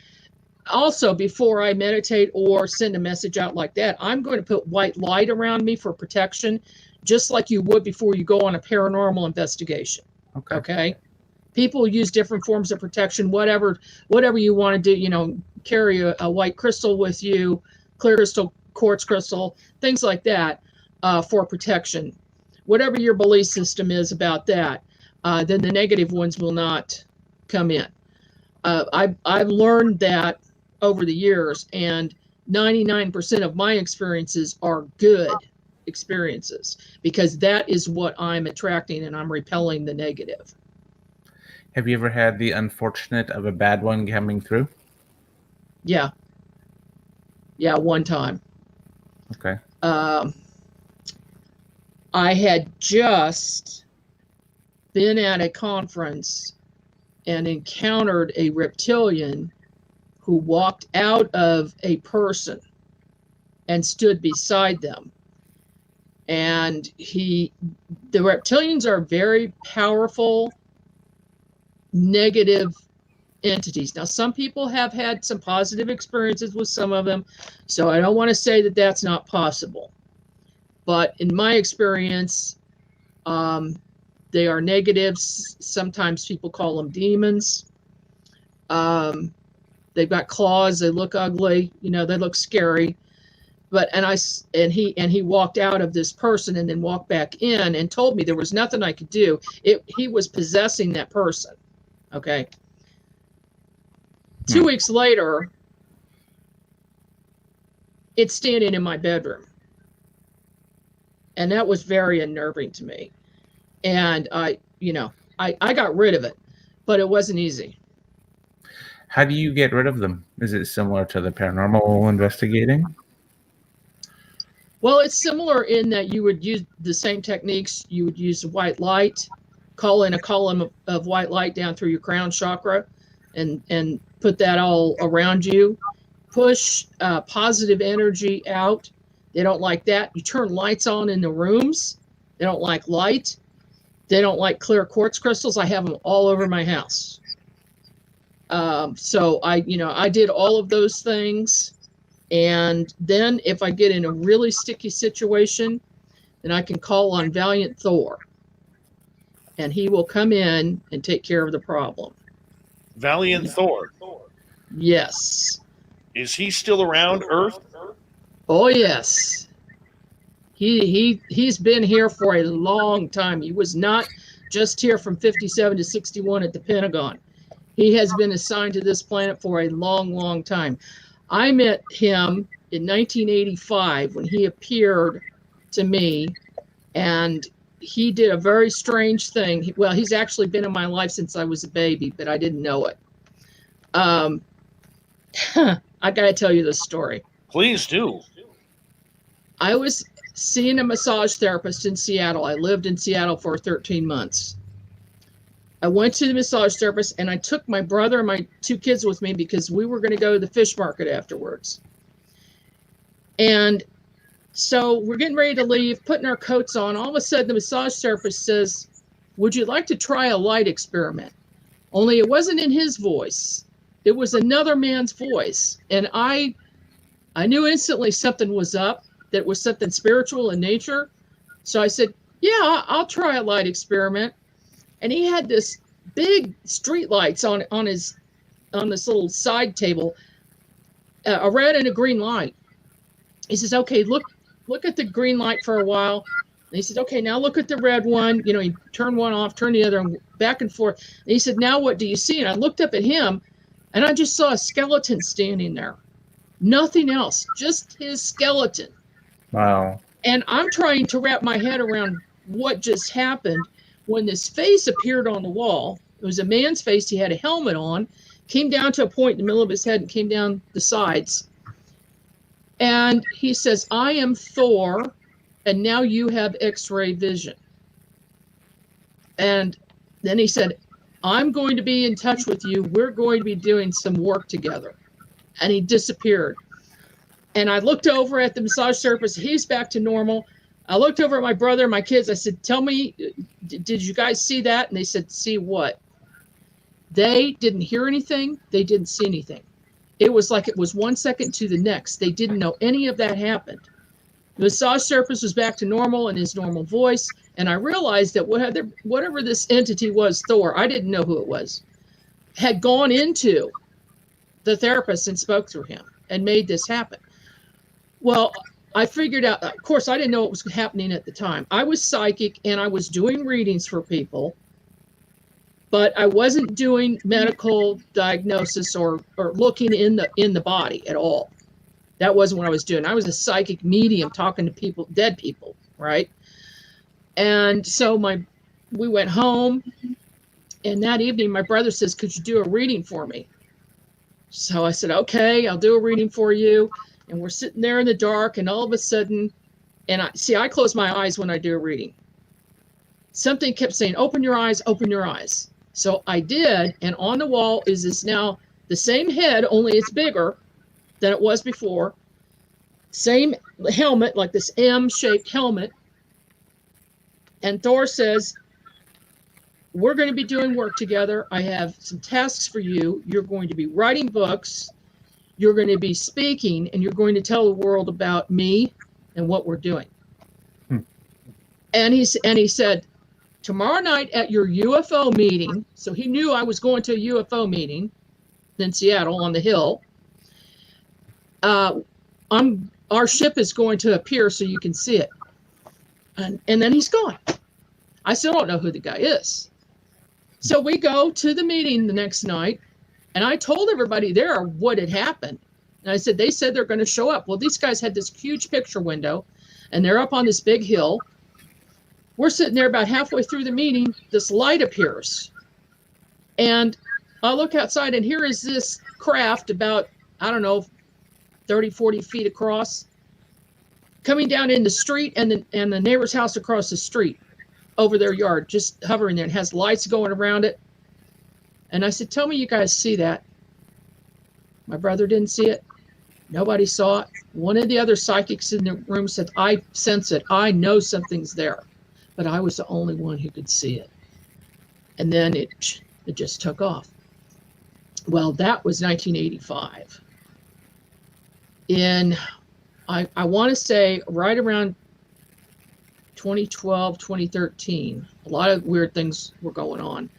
also, before I meditate or send a message out like that, I'm going to put white light around me for protection, just like you would before you go on a paranormal investigation. Okay. People use different forms of protection, whatever you want to do, carry a white crystal with you, clear crystal, quartz crystal, things like that, for protection. Whatever your belief system is about that, then the negative ones will not come in. I've learned that over the years, and 99% of my experiences are good experiences, because that is what I'm attracting, and I'm repelling the negative. Have you ever had the unfortunate of a bad one coming through? Yeah, one time. Okay. I had just been at a conference and encountered a reptilian who walked out of a person and stood beside them. And the reptilians are very powerful, negative entities. Now, some people have had some positive experiences with some of them, so I don't want to say that that's not possible. But in my experience, they are negatives. Sometimes people call them demons. They've got claws. They look ugly. They look scary. But he walked out of this person and then walked back in and told me there was nothing I could do. He was possessing that person. Okay. 2 weeks later, it's standing in my bedroom. And that was very unnerving to me. And I got rid of it, but it wasn't easy. How do you get rid of them? Is it similar to the paranormal investigating? Well, it's similar in that you would use the same techniques. You would use white light, call in a column of white light down through your crown chakra, and put that all around you. Push positive energy out. They don't like that. You turn lights on in the rooms. They don't like light. They don't like clear quartz crystals. I have them all over my house. So I did all of those things. And then if I get in a really sticky situation, then I can call on Valiant Thor. And he will come in and take care of the problem. Valiant Thor. Yes. Is he still around Earth? Oh, yes. He's been here for a long time. He was not just here from 57 to 61 at the Pentagon. He has been assigned to this planet for a long, long time. I met him in 1985 when he appeared to me, and he did a very strange thing. Well, he's actually been in my life since I was a baby, but I didn't know it. I got to tell you this story. Please do. I was seeing a massage therapist in Seattle. I lived in Seattle for 13 months. I went to the massage therapist and I took my brother and my 2 kids with me because we were going to go to the fish market afterwards. And so we're getting ready to leave, putting our coats on. All of a sudden, the massage therapist says, "Would you like to try a light experiment?" Only it wasn't in his voice. It was another man's voice. And I knew instantly something was up, that it was something spiritual in nature. So I said, "Yeah, I'll try a light experiment." And he had this big street lights on this little side table, a red and a green light. He says, "Okay, look at the green light for a while." And he said, "Okay, now look at the red one." He turned one off, turned the other, and back and forth. And he said, "Now what do you see?" And I looked up at him, and I just saw a skeleton standing there. Nothing else, just his skeleton. Wow. And I'm trying to wrap my head around what just happened when this face appeared on the wall. It was a man's face. He had a helmet on, came down to a point in the middle of his head and came down the sides. And he says, "I am Thor, and now you have X-ray vision." And then he said, "I'm going to be in touch with you. We're going to be doing some work together." And he disappeared. And I looked over at the massage therapist. He's back to normal. I looked over at my brother and my kids. I said, "Tell me, did you guys see that?" And they said, "See what?" They didn't hear anything. They didn't see anything. It was like it was 1 second to the next. They didn't know any of that happened. The massage therapist was back to normal in his normal voice. And I realized that whatever this entity was, Thor, I didn't know who it was, had gone into the therapist and spoke through him and made this happen. Well, I figured out, of course, I didn't know what was happening at the time. I was psychic and I was doing readings for people, but I wasn't doing medical diagnosis or looking in the body at all. That wasn't what I was doing. I was a psychic medium talking to people, dead people, right? And so we went home, and that evening my brother says, "Could you do a reading for me?" So I said, "Okay, I'll do a reading for you." And we're sitting there in the dark, and all of a sudden, and I close my eyes when I do a reading. Something kept saying, "Open your eyes, open your eyes." So I did, and on the wall is this now the same head, only it's bigger than it was before. Same helmet, like this M-shaped helmet. And Thor says, "We're going to be doing work together. I have some tasks for you. You're going to be writing books. You're going to be speaking, and you're going to tell the world about me and what we're doing." And he said, "Tomorrow night at your UFO meeting," so he knew I was going to a UFO meeting in Seattle on the hill, "our ship is going to appear so you can see it." And then he's gone. I still don't know who the guy is. So we go to the meeting the next night, and I told everybody there what had happened. And I said, they said they're going to show up. Well, these guys had this huge picture window, and they're up on this big hill. We're sitting there about halfway through the meeting. This light appears. And I look outside, and here is this craft about, I don't know, 30, 40 feet across, coming down in the street and the neighbor's house across the street over their yard, just hovering there. It has lights going around it. And I said, tell me you guys see that. My brother didn't see it. Nobody saw it. One of the other psychics in the room said, I sense it. I know something's there. But I was the only one who could see it. And then it just took off. Well, that was 1985. I want to say right around 2012, 2013, a lot of weird things were going on.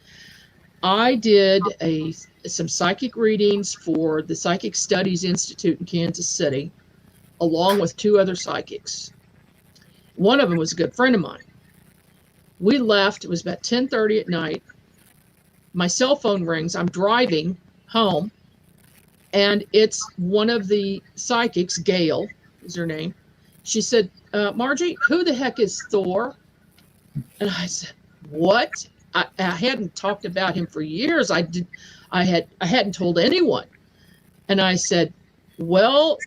I did some psychic readings for the Psychic Studies Institute in Kansas City, along with two other psychics. One of them was a good friend of mine. We left. It was about 10:30 at night. My cell phone rings. I'm driving home, and it's one of the psychics, Gail is her name. She said, Margie, who the heck is Thor? And I said, what? I hadn't talked about him for years. I hadn't told anyone. And I said, well,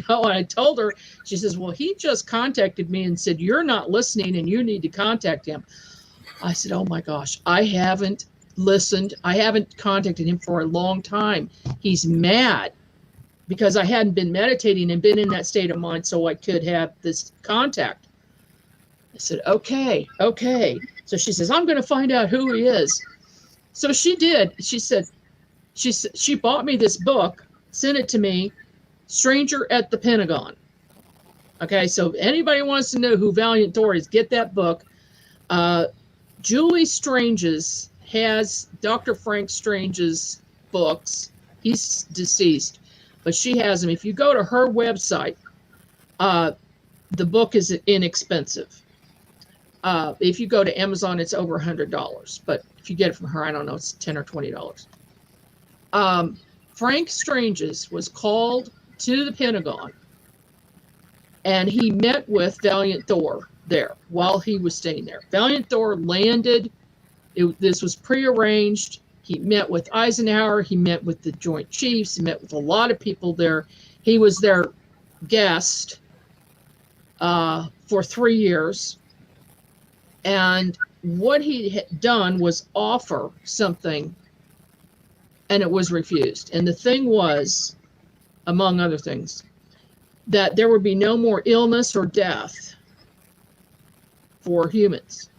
I told her. She says, well, he just contacted me and said, you're not listening and you need to contact him. I said, oh my gosh, I haven't listened. I haven't contacted him for a long time. He's mad because I hadn't been meditating and been in that state of mind so I could have this contact. I said, okay. So she says, I'm going to find out who he is. So she did. She said, she bought me this book, sent it to me, Stranger at the Pentagon. Okay, so if anybody wants to know who Valiant Thor is, get that book. Julie Strange's has Dr. Frank Strange's books. He's deceased, but she has them. If you go to her website, the book is inexpensive. If you go to Amazon, it's over $100. But if you get it from her, I don't know, it's $10 or $20. Frank Strange's was called to the Pentagon, and he met with Valiant Thor there while he was staying there. Valiant Thor landed. This was prearranged. He met with Eisenhower. He met with the Joint Chiefs. He met with a lot of people there. He was their guest for 3 years. And what he had done was offer something, and it was refused. And the thing was, among other things, that there would be no more illness or death for humans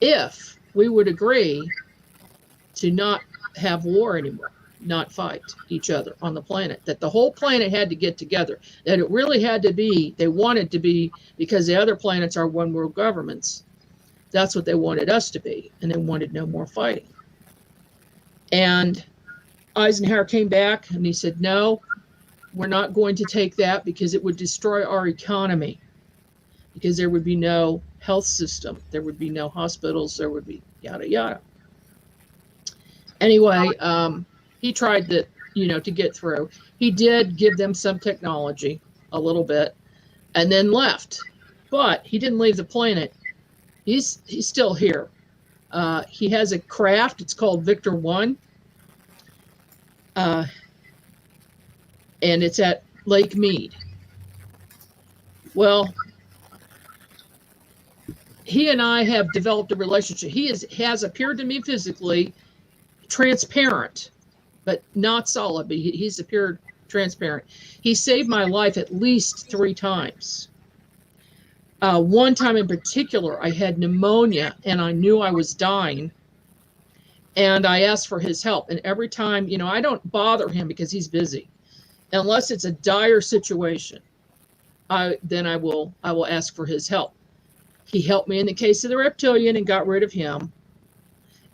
if we would agree to not have war anymore, not fight each other on the planet, that the whole planet had to get together, that it really had to be, they wanted to be, because the other planets are one world governments. That's what they wanted us to be, and they wanted no more fighting. And Eisenhower came back and he said, no, we're not going to take that because it would destroy our economy, because there would be no health system, there would be no hospitals, there would be yada yada. Anyway, he tried to get through. He did give them some technology, a little bit, and then left. But he didn't leave the planet. He's still here. He has a craft. It's called Victor 1. And it's at Lake Mead. Well, he and I have developed a relationship. He has appeared to me physically transparent, but not solid. But he's appeared transparent. He saved my life at least 3 times. One time in particular, I had pneumonia and I knew I was dying. And I asked for his help. And every time, I don't bother him because he's busy. Unless it's a dire situation, then I will ask for his help. He helped me in the case of the reptilian and got rid of him.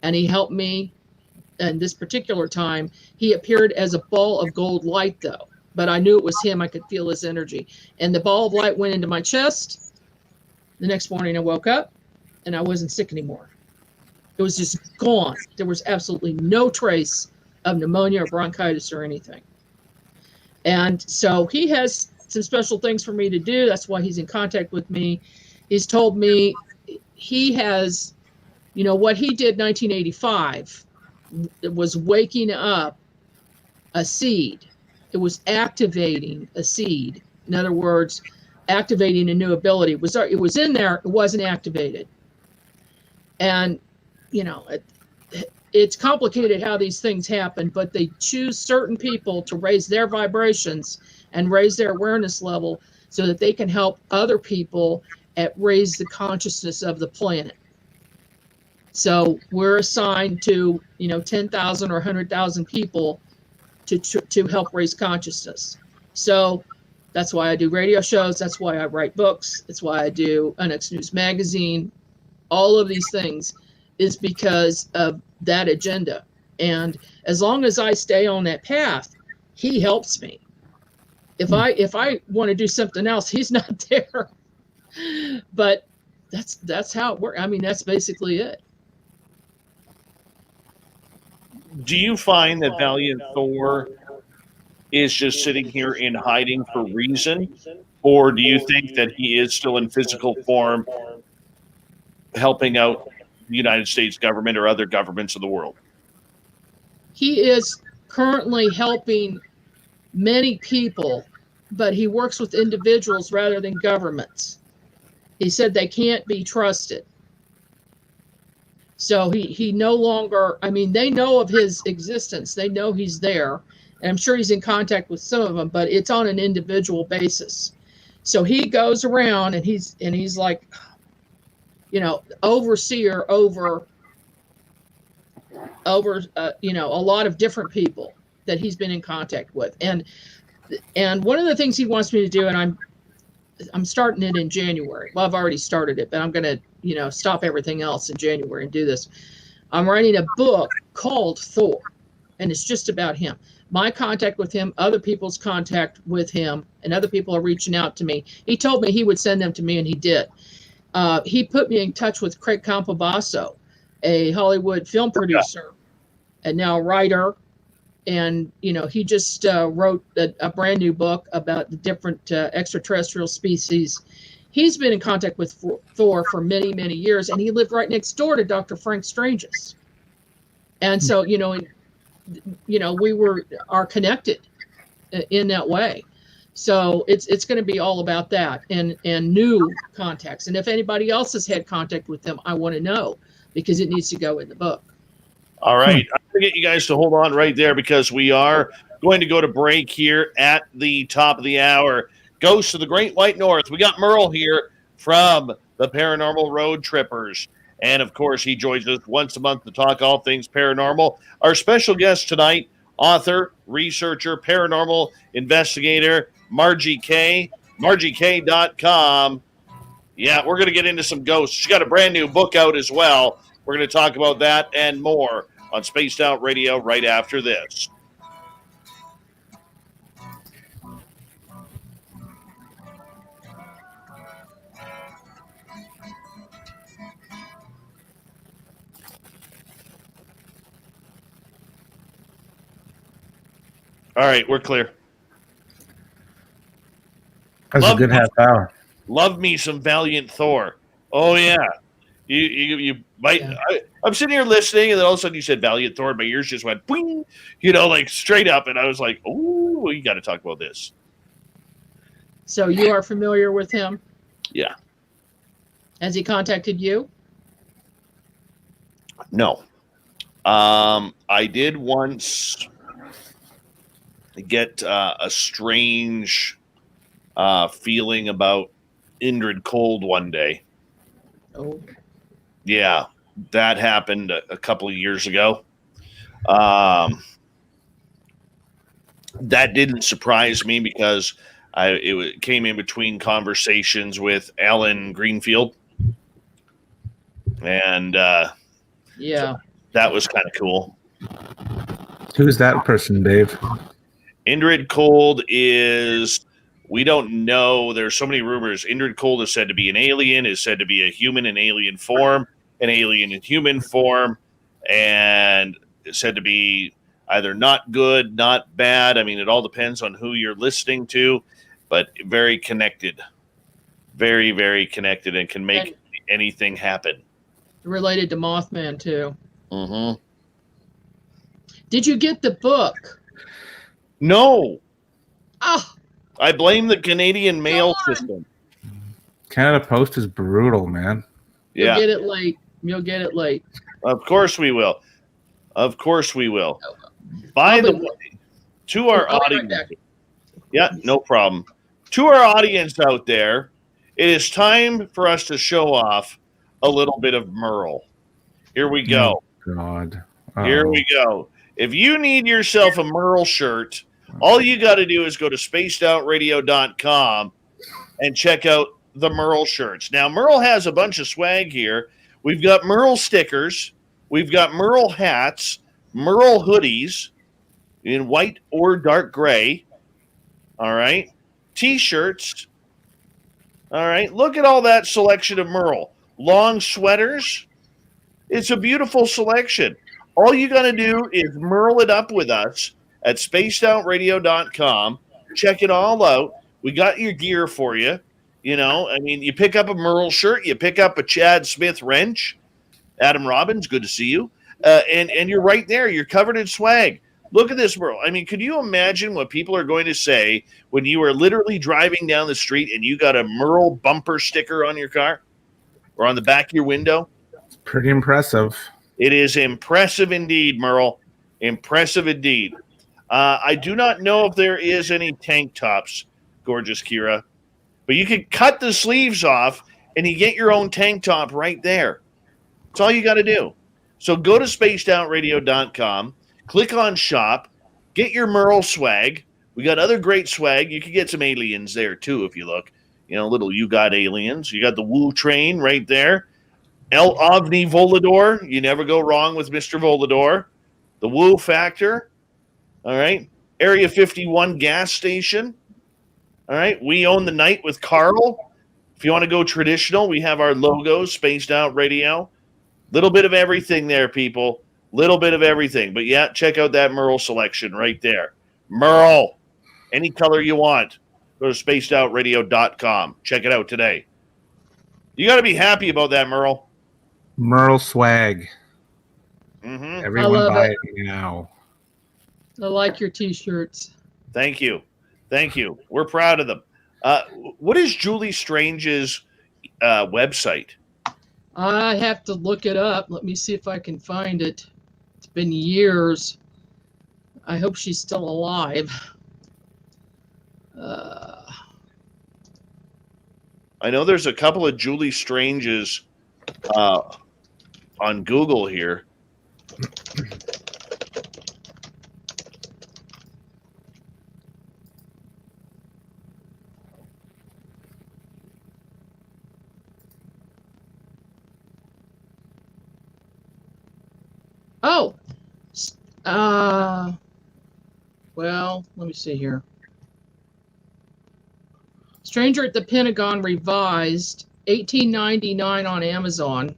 And he helped me. And this particular time, he appeared as a ball of gold light, though. But I knew it was him. I could feel his energy. And the ball of light went into my chest. The next morning, I woke up, and I wasn't sick anymore. It was just gone. There was absolutely no trace of pneumonia or bronchitis or anything. And so he has some special things for me to do. That's why he's in contact with me. He's told me he has, what he did 1985 was waking up a seed. It was activating a seed. In other words, activating a new ability. It was in there, it wasn't activated. And, it's complicated how these things happen, but they choose certain people to raise their vibrations and raise their awareness level so that they can help other people raise the consciousness of the planet. So we're assigned to, 10,000 or 100,000 people to help raise consciousness. So that's why I do radio shows. That's why I write books. That's why I do NX News Magazine. All of these things is because of that agenda. And as long as I stay on that path, he helps me. If I want to do something else, he's not there. But that's how it works. I mean, that's basically it. Do you find that Valiant Thor is just sitting here in hiding for reason? Or do you think that he is still in physical form helping out the United States government or other governments of the world? He is currently helping many people, but he works with individuals rather than governments. He said they can't be trusted. So he no longer, they know of his existence. They know he's there. And I'm sure he's in contact with some of them, but it's on an individual basis. So he goes around and he's like, overseer over a lot of different people that he's been in contact with. And one of the things he wants me to do, and I'm starting it in January. Well, I've already started it, but I'm going to, stop everything else in January and do this. I'm writing a book called Thor, and it's just about him. My contact with him, other people's contact with him, and other people are reaching out to me. He told me he would send them to me, and he did. He put me in touch with Craig Campobasso, a Hollywood film producer and now writer. And, he just wrote a brand new book about the different extraterrestrial species. He's been in contact with Thor for many, many years, and he lived right next door to Dr. Frank Strange's. And so, we are connected in that way. So it's going to be all about that and new contacts. And if anybody else has had contact with them, I want to know, because it needs to go in the book. All right. I'm going to get you guys to hold on right there, because we are going to go to break here at the top of the hour. Ghosts of the Great White North. We got Merle here from the Paranormal Road Trippers. And, of course, he joins us once a month to talk all things paranormal. Our special guest tonight, author, researcher, paranormal investigator, Margie Kay, margiekay.com. Yeah, we're going to get into some ghosts. She's got a brand new book out as well. We're going to talk about that and more on Spaced Out Radio right after this. All right, we're clear. That's a good half hour. Love me some Valiant Thor. Oh, yeah. You might. Yeah. I'm sitting here listening, and then all of a sudden you said Valiant Thor, and my ears just went boing, like straight up, and I was like, "Oh, you got to talk about this." So you are familiar with him? Yeah. Has he contacted you? No. I did once get a strange feeling about Indrid Cold one day. Oh. Yeah, that happened a couple of years ago. That didn't surprise me, because it came in between conversations with Alan Greenfield. And yeah, so that was kind of cool. Who's that person, Dave? Indrid Cold is... We don't know. There's so many rumors. Indrid Cold is said to be an alien, is said to be a human in alien form, an alien in human form, and is said to be either not good, not bad. I mean, it all depends on who you're listening to, but very connected. Very, very connected and can make anything happen. Related to Mothman, too. Mm-hmm. Did you get the book? No. Oh, I blame the Canadian mail system. Canada Post is brutal, man. You'll get it late. You'll get it late. Of course we will. Of course we will. By the way, to our audience. Yeah, no problem. To our audience out there, it is time for us to show off a little bit of Merle. Here we go. Oh, God. Here we go. If you need yourself a Merle shirt, all you got to do is go to spacedoutradio.com and check out the Merle shirts. Now, Merle has a bunch of swag here. We've got Merle stickers. We've got Merle hats, Merle hoodies in white or dark gray. All right. T-shirts. All right. Look at all that selection of Merle. Long sweaters. It's a beautiful selection. All you got to do is Merle it up with us at spacedoutradio.com. Check it all out. We got your gear for you. You know, I mean, you pick up a Merle shirt, you pick up a Chad Smith wrench. Adam Robbins, good to see you. And you're right there. You're covered in swag. Look at this, Merle. I mean, could you imagine what people are going to say when you are literally driving down the street and you got a Merle bumper sticker on your car or on the back of your window? It's pretty impressive. It is impressive indeed, Merle. Impressive indeed. I do not know if there is any tank tops, gorgeous Kira, but you can cut the sleeves off and you get your own tank top right there. That's all you got to do. So go to spacedoutradio.com, click on shop, get your Merle swag. We got other great swag. You can get some aliens there too if you look. You know, little You Got Aliens. You got the Woo Train right there. El Ovni Volador. You never go wrong with Mr. Volador. The Woo Factor. All right. Area 51 gas station. All right. We Own the Night with Carl. If you want to go traditional, we have our logos, Spaced Out Radio. Little bit of everything there, people. Little bit of everything. But yeah, check out that Merle selection right there. Merle. Any color you want. Go to spacedoutradio.com. Check it out today. You got to be happy about that, Merle. Merle swag. Mm-hmm. Everyone buy it now. I like your T-shirts. Thank you. Thank you. We're proud of them. What is Julie Strange's website? I have to look it up. Let me see if I can find it. It's been years. I hope she's still alive. I know there's a couple of Julie Strange's on Google here. Oh, well, let me see here. Stranger at the Pentagon Revised, $18.99 on Amazon.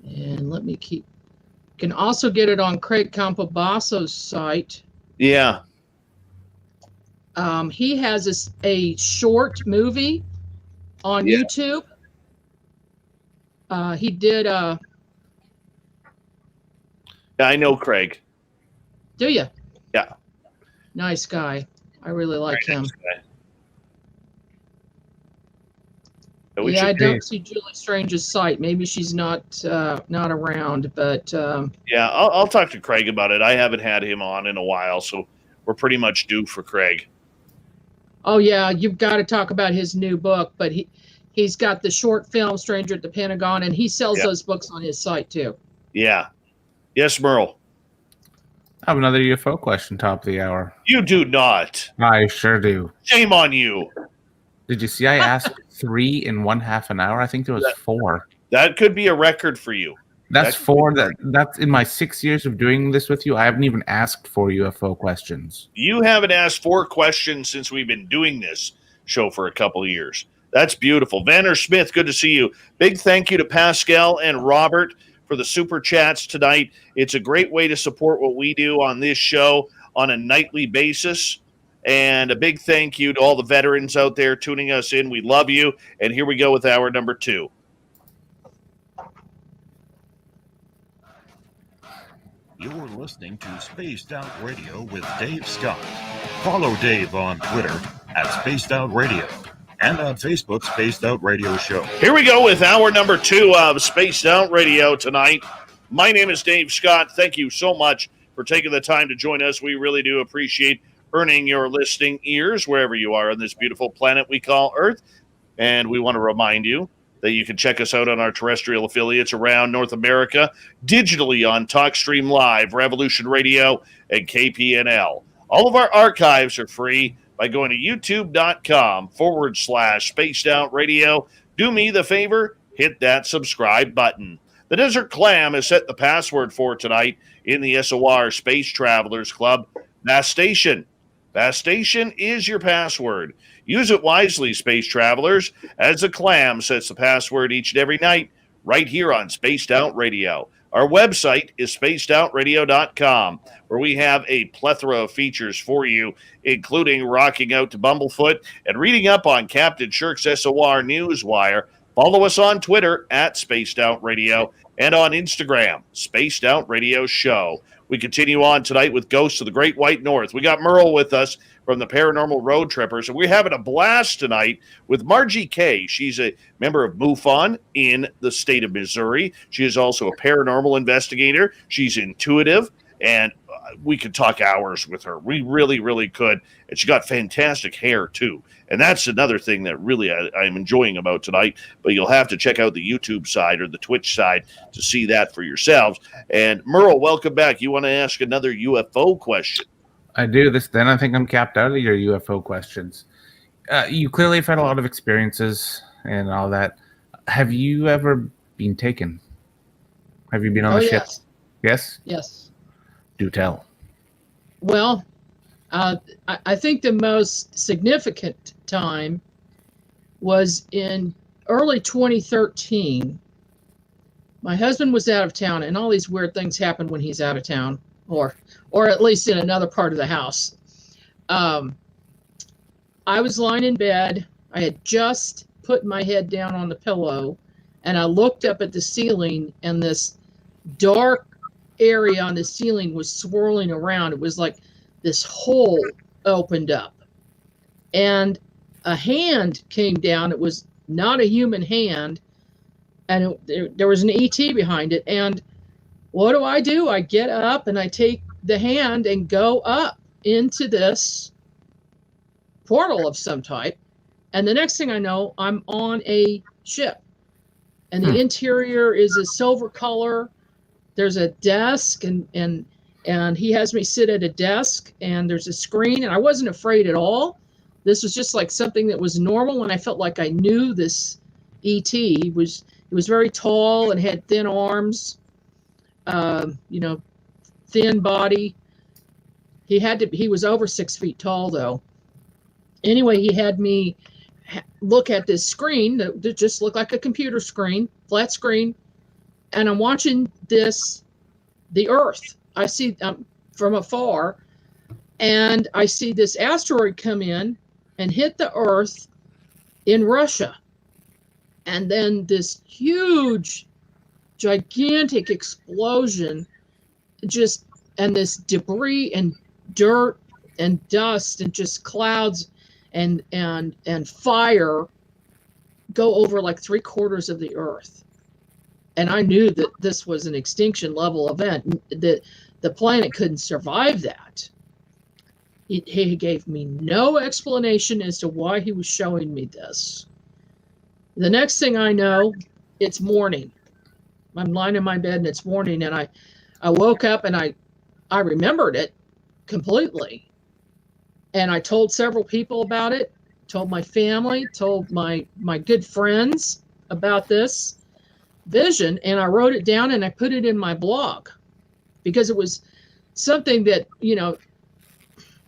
And let me keep. You can also get it on Craig Campobasso's site. Yeah. He has a short movie on YouTube. He did. Yeah, I know Craig. Do you? Yeah. Nice guy. I really like him. Nice guy. Yeah, I don't see Julie Strange's site. Maybe she's not around, but yeah, I'll talk to Craig about it. I haven't had him on in a while, so we're pretty much due for Craig. Oh yeah, you've got to talk about his new book. But he's got the short film Stranger at the Pentagon, and he sells those books on his site too. Yeah. Yes, Merle. I have another UFO question, top of the hour. You do not. I sure do. Shame on you. Did you see I asked 3 in 1/2 an hour? I think there was 4. That could be a record for you. That's 4. That's in my 6 years of doing this with you. I haven't even asked for UFO questions. You haven't asked 4 questions since we've been doing this show for a couple of years. That's beautiful. Vanner Smith, good to see you. Big thank you to Pascal and Robert for the super chats tonight. It's a great way to support what we do on this show on a nightly basis. And a big thank you to all the veterans out there tuning us in. We love you. And here we go with hour number 2. You're listening to Spaced Out Radio with Dave Scott. Follow Dave on Twitter at Spaced Out Radio and on Facebook, Spaced Out Radio Show. Here we go with hour number 2 of Spaced Out Radio tonight. My name is Dave Scott. Thank you so much for taking the time to join us. We really do appreciate earning your listening ears wherever you are on this beautiful planet we call Earth. And we want to remind you that you can check us out on our terrestrial affiliates around North America, digitally on TalkStream Live, Revolution Radio, and KPNL. All of our archives are free by going to youtube.com/Spaced Out Radio. Do me the favor, hit that subscribe button. The Desert Clam has set the password for tonight in the SOR Space Travelers Club. Vast Station. Vast Station is your password. Use it wisely, space travelers, as the Clam sets the password each and every night right here on Spaced Out Radio. Our website is spacedoutradio.com, where we have a plethora of features for you, including rocking out to Bumblefoot and reading up on Captain Shirk's SOR Newswire. Follow us on Twitter at Spaced Out Radio and on Instagram, Spaced Out Radio Show. We continue on tonight with Ghosts of the Great White North. We got Merle with us from the Paranormal Road Trippers, and we're having a blast tonight with Margie Kay. She's a member of MUFON in the state of Missouri. She is also a paranormal investigator. She's intuitive, and we could talk hours with her. We really, really could. And she got fantastic hair, too. And that's another thing that really I'm enjoying about tonight. But you'll have to check out the YouTube side or the Twitch side to see that for yourselves. And Merle, welcome back. You want to ask another UFO question? I do. Then I think I'm capped out of your UFO questions. You clearly have had a lot of experiences and all that. Have you ever been taken? Have you been on the ship? Yes? Yes. Do tell. Well, I think the most significant time was in early 2013. My husband was out of town, and all these weird things happen when he's out of town, or at least in another part of the house. I was lying in bed. I had just put my head down on the pillow, and I looked up at the ceiling, and this dark area on the ceiling was swirling around. It was like this hole opened up, and a hand came down. It was not a human hand, and there was an ET behind it. And what do? I get up and I take the hand and go up into this portal of some type. And the next thing I know, I'm on a ship, and the interior is a silver color. There's a desk, and he has me sit at a desk, and there's a screen, and I wasn't afraid at all. This was just like something that was normal, and I felt like I knew this ET. He was very tall and had thin arms, thin body. He was over 6 feet tall, though. Anyway, he had me look at this screen that just looked like a computer screen, flat screen, and I'm watching the Earth. I see from afar, and I see this asteroid come in and hit the Earth in Russia. And then this huge, gigantic explosion, and this debris and dirt and dust and just clouds and fire go over like 3/4 of the Earth. And I knew that this was an extinction level event, that the planet couldn't survive that. He gave me no explanation as to why he was showing me this. The next thing I know, it's morning. I'm lying in my bed and it's morning, and I woke up and I remembered it completely. And I told several people about it, told my family, told my good friends about this vision, and I wrote it down and I put it in my blog because it was something that,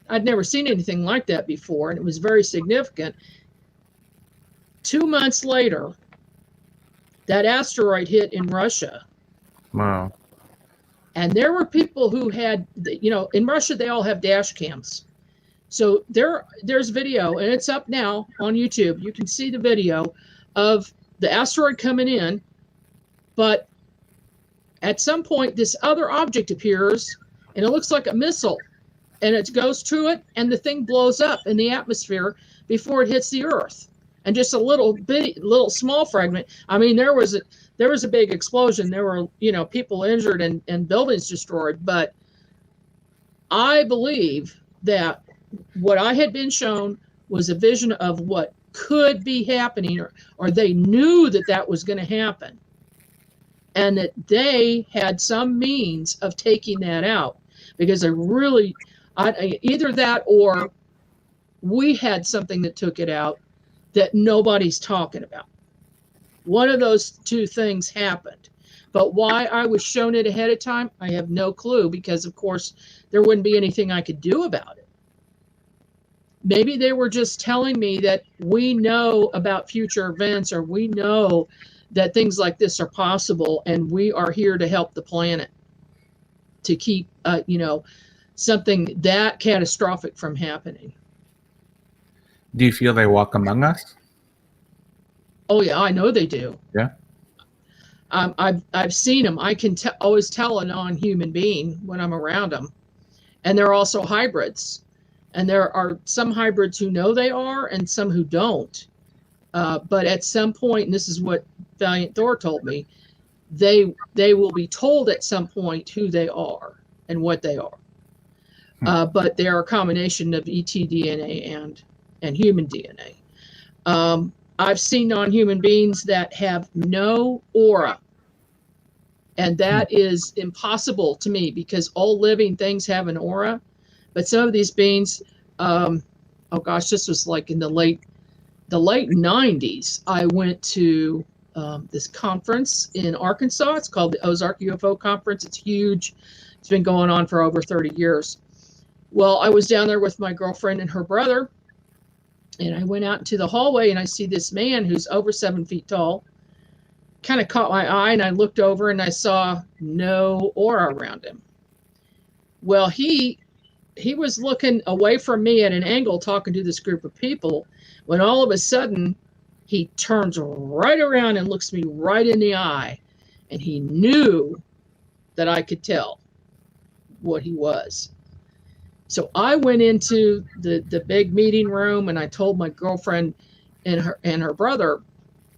I'd never seen anything like that before, and it was very significant 2 months later, that asteroid hit in Russia. Wow. And there were people who had, in Russia, they all have dash cams. So there's video, and it's up now on YouTube. You can see the video of the asteroid coming in, but at some point, this other object appears, and it looks like a missile, and it goes to it, and the thing blows up in the atmosphere before it hits the Earth. And just a little small fragment. I mean, there was a big explosion. There were, people injured and buildings destroyed. But I believe that what I had been shown was a vision of what could be happening, or they knew that was going to happen, and that they had some means of taking that out, because either that or we had something that took it out that nobody's talking about. One of those two things happened. But why I was shown it ahead of time, I have no clue, because of course there wouldn't be anything I could do about it. Maybe they were just telling me that we know about future events, or we know that things like this are possible, and we are here to help the planet to keep, something that catastrophic from happening. Do you feel they walk among us? Oh yeah, I know they do. Yeah. I've seen them. I can always tell a non-human being when I'm around them, and they're also hybrids. And there are some hybrids who know they are, and some who don't. But at some point, and this is what Valiant Thor told me, they will be told at some point who they are and what they are. But they are a combination of ET DNA and human DNA. I've seen non-human beings that have no aura. And that is impossible to me, because all living things have an aura. But some of these beings, this was like in the late 90s. I went to this conference in Arkansas. It's called the Ozark UFO Conference. It's huge. It's been going on for over 30 years. Well, I was down there with my girlfriend and her brother, and I went out into the hallway, and I see this man who's over 7 feet tall. Kind of caught my eye, and I looked over, and I saw no aura around him. Well, he was looking away from me at an angle, talking to this group of people, when all of a sudden he turns right around and looks me right in the eye, and he knew that I could tell what he was. So I went into the big meeting room, and I told my girlfriend and her brother,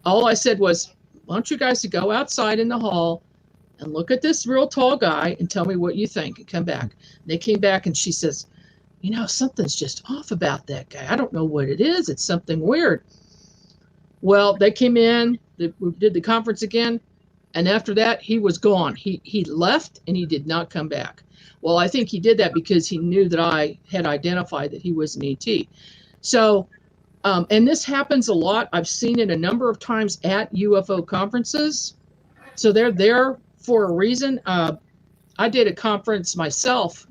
all I said was, I want you guys to go outside in the hall and look at this real tall guy and tell me what you think, and come back. They came back, and she says, something's just off about that guy. I don't know what it is. It's something weird. Well, they came in, we did the conference again, and after that, he was gone. He left, and he did not come back. Well, I think he did that because he knew that I had identified that he was an ET. So, and this happens a lot. I've seen it a number of times at UFO conferences. So they're there for a reason. I did a conference myself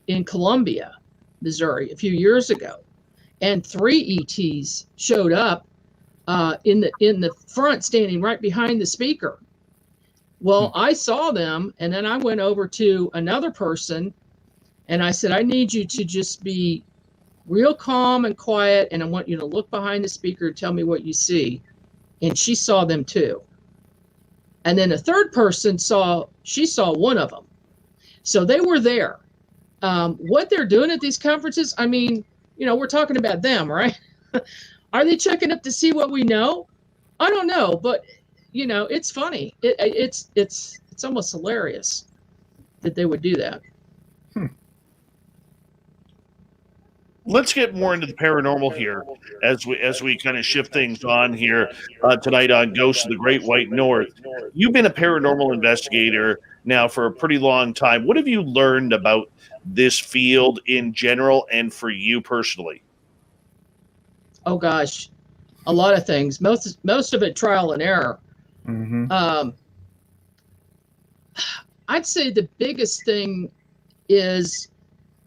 in Columbia, Missouri, a few years ago, and 3 ETs showed up in the front, standing right behind the speaker. Well, I saw them, and then I went over to another person, and I said, I need you to just be real calm and quiet, and I want you to look behind the speaker and tell me what you see. And she saw them too. And then a third person saw one of them. So they were there. What they're doing at these conferences, I mean, we're talking about them, right? Are they checking up to see what we know? I don't know, but it's funny. It's almost hilarious that they would do that. Let's get more into the paranormal here as we kind of shift things on here tonight on Ghosts of the Great White North. You've been a paranormal investigator now for a pretty long time. What have you learned about this field in general and for you personally? Oh gosh, a lot of things. Most of it trial and error. Mm-hmm. I'd say the biggest thing is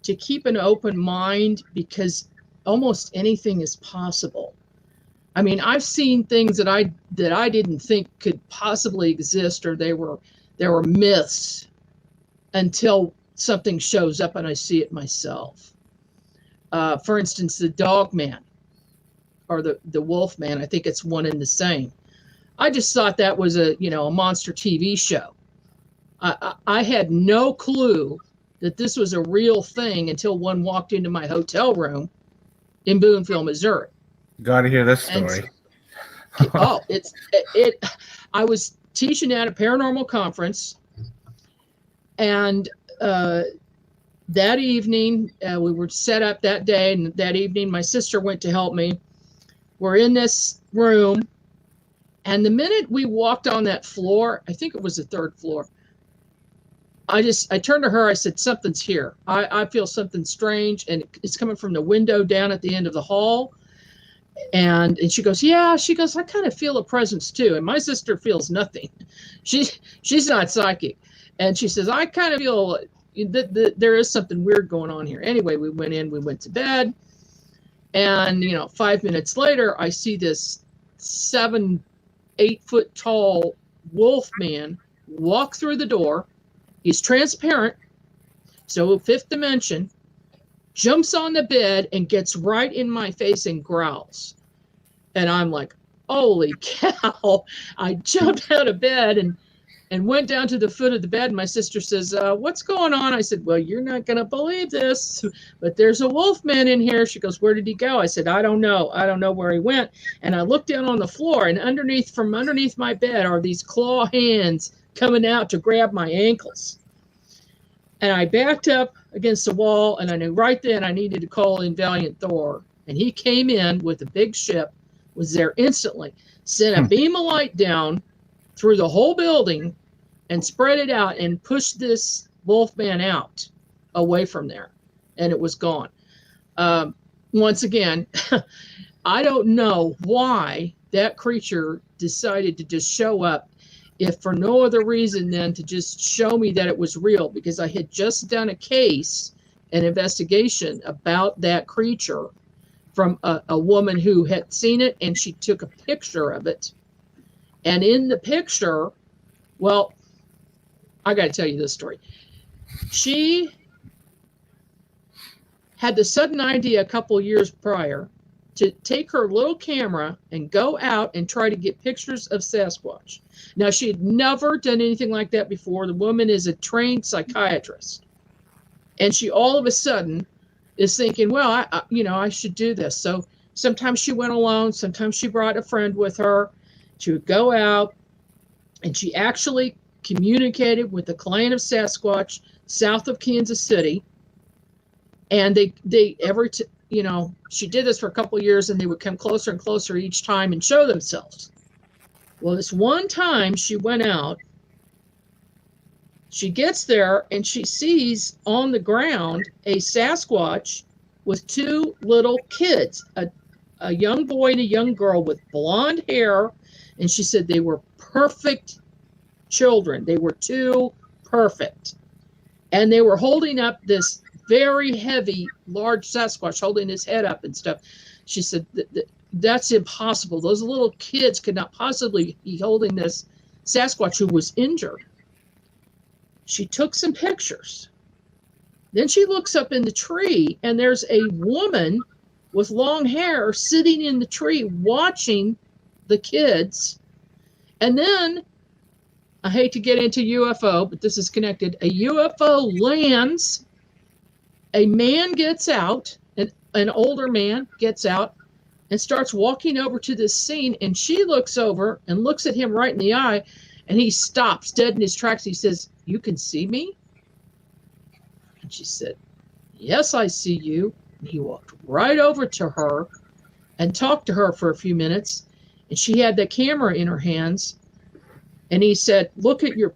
to keep an open mind, because almost anything is possible. I mean, I've seen things that I didn't think could possibly exist, or they were myths, until something shows up and I see it myself. For instance, the dog man or the wolf man. I think it's one and the same. I just thought that was a monster TV show. I had no clue that this was a real thing until one walked into my hotel room in Boonville, Missouri. Got to hear this story. I was teaching at a paranormal conference, and that evening we were set up that day, and that evening my sister went to help me. We're in this room, and the minute we walked on that floor, I think it was the third floor, I turned to her, I said, something's here. I feel something strange, and it's coming from the window down at the end of the hall. And she goes, yeah, I kind of feel a presence too. And my sister feels nothing. She's not psychic. And she says, I kind of feel that there is something weird going on here. Anyway, we went to bed. And, 5 minutes later, I see this 7-8 foot tall wolf man walk through the door. He's transparent, so fifth dimension, jumps on the bed and gets right in my face and growls. And I'm like, holy cow. I jumped out of bed and went down to the foot of the bed. And my sister says, what's going on? I said, well, you're not going to believe this, but there's a wolf man in here. She goes, where did he go? I said, I don't know. I don't know where he went. And I looked down on the floor, and from underneath my bed are these claw hands coming out to grab my ankles. And I backed up against the wall, and I knew right then I needed to call in Valiant Thor. And he came in with a big ship, was there instantly, sent a beam of light down through the whole building and spread it out and pushed this wolf man out away from there. And it was gone. Once again, I don't know why that creature decided to just show up, if for no other reason than to just show me that it was real, because I had just done an investigation about that creature from a woman who had seen it, and she took a picture of it. And in the picture, well, I got to tell you this story. She had the sudden idea a couple years prior to take her little camera and go out and try to get pictures of Sasquatch. Now, she had never done anything like that before. The woman is a trained psychiatrist. And she all of a sudden is thinking, well, I should do this. So sometimes she went alone. Sometimes she brought a friend with her. She would go out, and she actually communicated with the clan of Sasquatch south of Kansas City. And she did this for a couple of years, and they would come closer and closer each time and show themselves. Well, this one time she went out, she gets there, and she sees on the ground a Sasquatch with two little kids, a young boy and a young girl with blonde hair. And she said they were perfect children. They were too perfect. And they were holding up this very heavy, large Sasquatch, holding his head up and stuff. She said, that's impossible. Those little kids could not possibly be holding this Sasquatch who was injured. She took some pictures. Then she looks up in the tree, and there's a woman with long hair sitting in the tree watching the kids. And then, I hate to get into UFO, but this is connected. A UFO lands. A man gets out, an older man gets out and starts walking over to this scene, and she looks over and looks at him right in the eye, and he stops dead in his tracks. He says, you can see me? And she said, yes, I see you. And he walked right over to her and talked to her for a few minutes, and she had the camera in her hands, and he said, look at your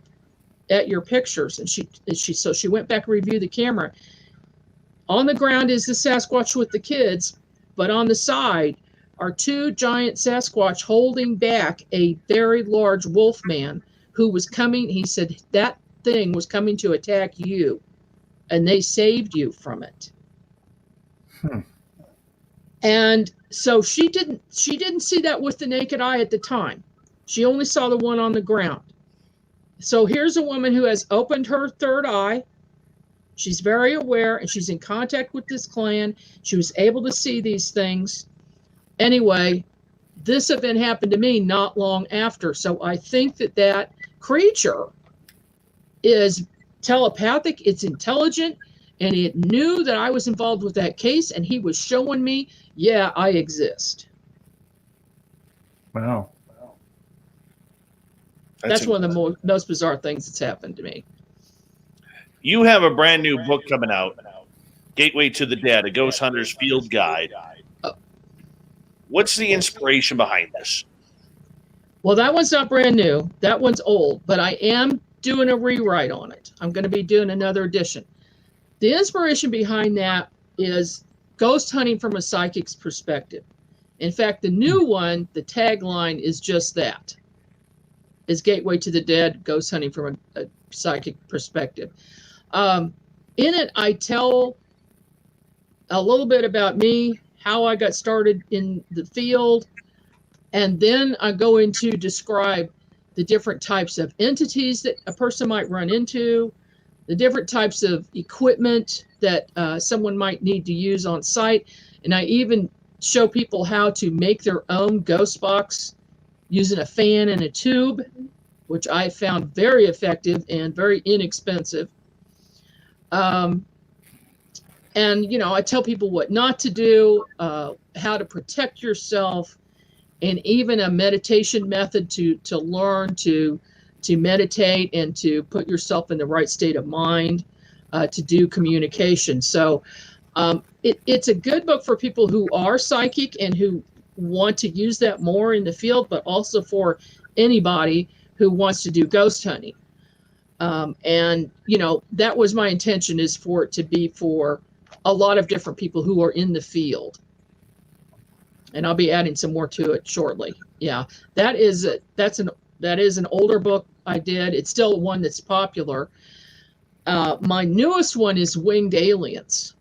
pictures. And she went back and reviewed the camera. On the ground is the Sasquatch with the kids, but on the side are two giant Sasquatch holding back a very large wolf man who was coming. He said that thing was coming to attack you, and they saved you from it. And so she didn't see that with the naked eye at the time. She only saw the one on the ground. So here's a woman who has opened her third eye. She's very aware, and she's in contact with this clan. She was able to see these things. Anyway, this event happened to me not long after. So I think that creature is telepathic, it's intelligent, and it knew that I was involved with that case, and he was showing me, yeah, I exist. Wow. That's one of the most bizarre things that's happened to me. You have a brand new book coming out, Gateway to the Dead, a Ghost Hunter's Field Guide. What's the inspiration behind this? Well, that one's not brand new. That one's old, but I am doing a rewrite on it. I'm going to be doing another edition. The inspiration behind that is ghost hunting from a psychic's perspective. In fact, the new one, the tagline is just that. Is Gateway to the Dead, ghost hunting from a psychic perspective. In it, I tell a little bit about me, how I got started in the field, and then I go into describe the different types of entities that a person might run into, the different types of equipment that someone might need to use on site, and I even show people how to make their own ghost box using a fan and a tube, which I found very effective and very inexpensive. And, you know, I tell people what not to do, how to protect yourself, and even a meditation method to learn to meditate and to put yourself in the right state of mind to do communication. So it's a good book for people who are psychic and who want to use that more in the field, but also for anybody who wants to do ghost hunting. And, you know, that was my intention, is for it to be for a lot of different people who are in the field. And I'll be adding some more to it shortly. Yeah, that is an older book I did. It's still one that's popular. My newest one is Winged Aliens.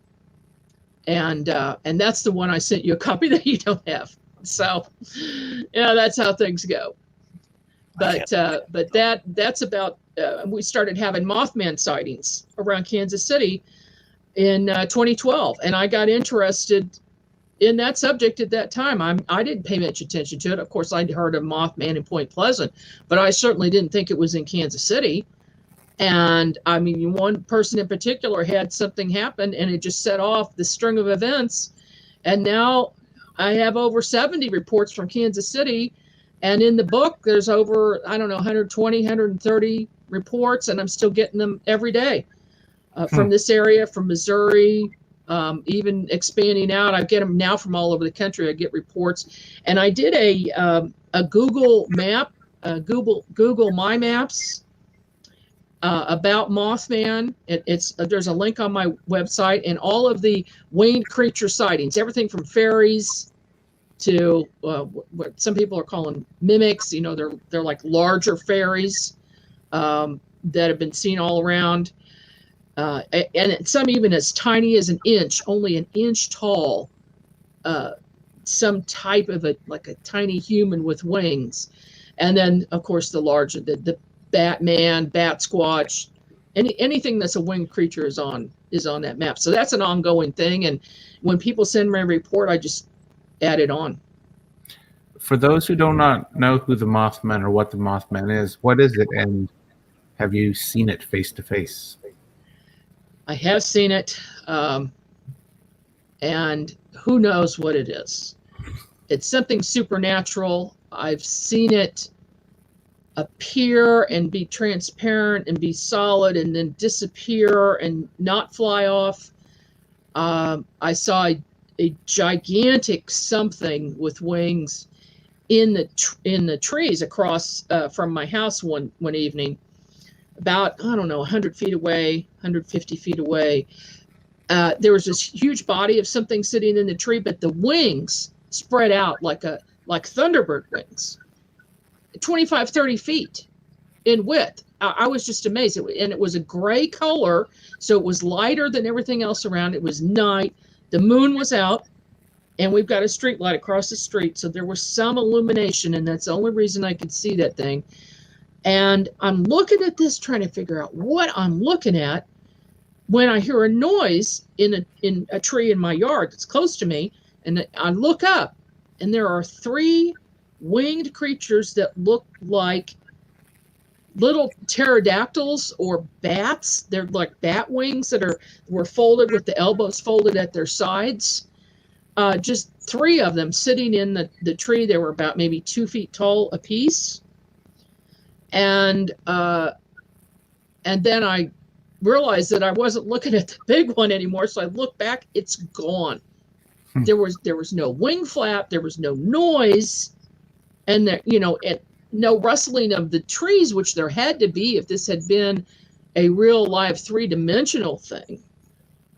And that's the one I sent you a copy that you don't have. So, yeah, that's how things go. But that's about, we started having Mothman sightings around Kansas City in 2012. And I got interested in that subject at that time. I didn't pay much attention to it. Of course, I'd heard of Mothman in Point Pleasant, but I certainly didn't think it was in Kansas City. And I mean, one person in particular had something happen, and it just set off the string of events. And now I have over 70 reports from Kansas City. And in the book, there's over, 120, 130 reports, and I'm still getting them every day from this area, from Missouri, even expanding out. I get them now from all over the country. I get reports. And I did a Google map, Google My Maps about Mothman. There's a link on my website, and all of the winged creature sightings, everything from fairies to what some people are calling mimics. You know, they're like larger fairies that have been seen all around, and some even as tiny as an inch, only an inch tall. Some type of a tiny human with wings, and then of course the larger, the Batman, Bat Squatch, anything that's a winged creature is on that map. So that's an ongoing thing, and when people send me a report, I just add it on. For those who do not know who the Mothman or what the Mothman is, what is it, and have you seen it face to face? I have seen it, and who knows what it is. It's something supernatural. I've seen it appear and be transparent and be solid and then disappear and not fly off. I saw a gigantic something with wings in the trees across from my house one evening, about 100 feet away, 150 feet away. There was this huge body of something sitting in the tree, but the wings spread out like Thunderbird wings, 25, 30 feet in width. I was just amazed. And it was a gray color, so it was lighter than everything else around. It was night. The moon was out, and we've got a street light across the street, so there was some illumination, and that's the only reason I could see that thing. And I'm looking at this, trying to figure out what I'm looking at, when I hear a noise in a tree in my yard that's close to me, and I look up, and there are 3 winged creatures that look like little pterodactyls or bats. They're like bat wings that were folded with the elbows folded at their sides. Just 3 of them sitting in the tree. They were about maybe 2 feet tall apiece. And then I realized that I wasn't looking at the big one anymore. So I looked back, it's gone. There was no wing flap, there was no noise, and there, no rustling of the trees, which there had to be if this had been a real live 3-dimensional thing.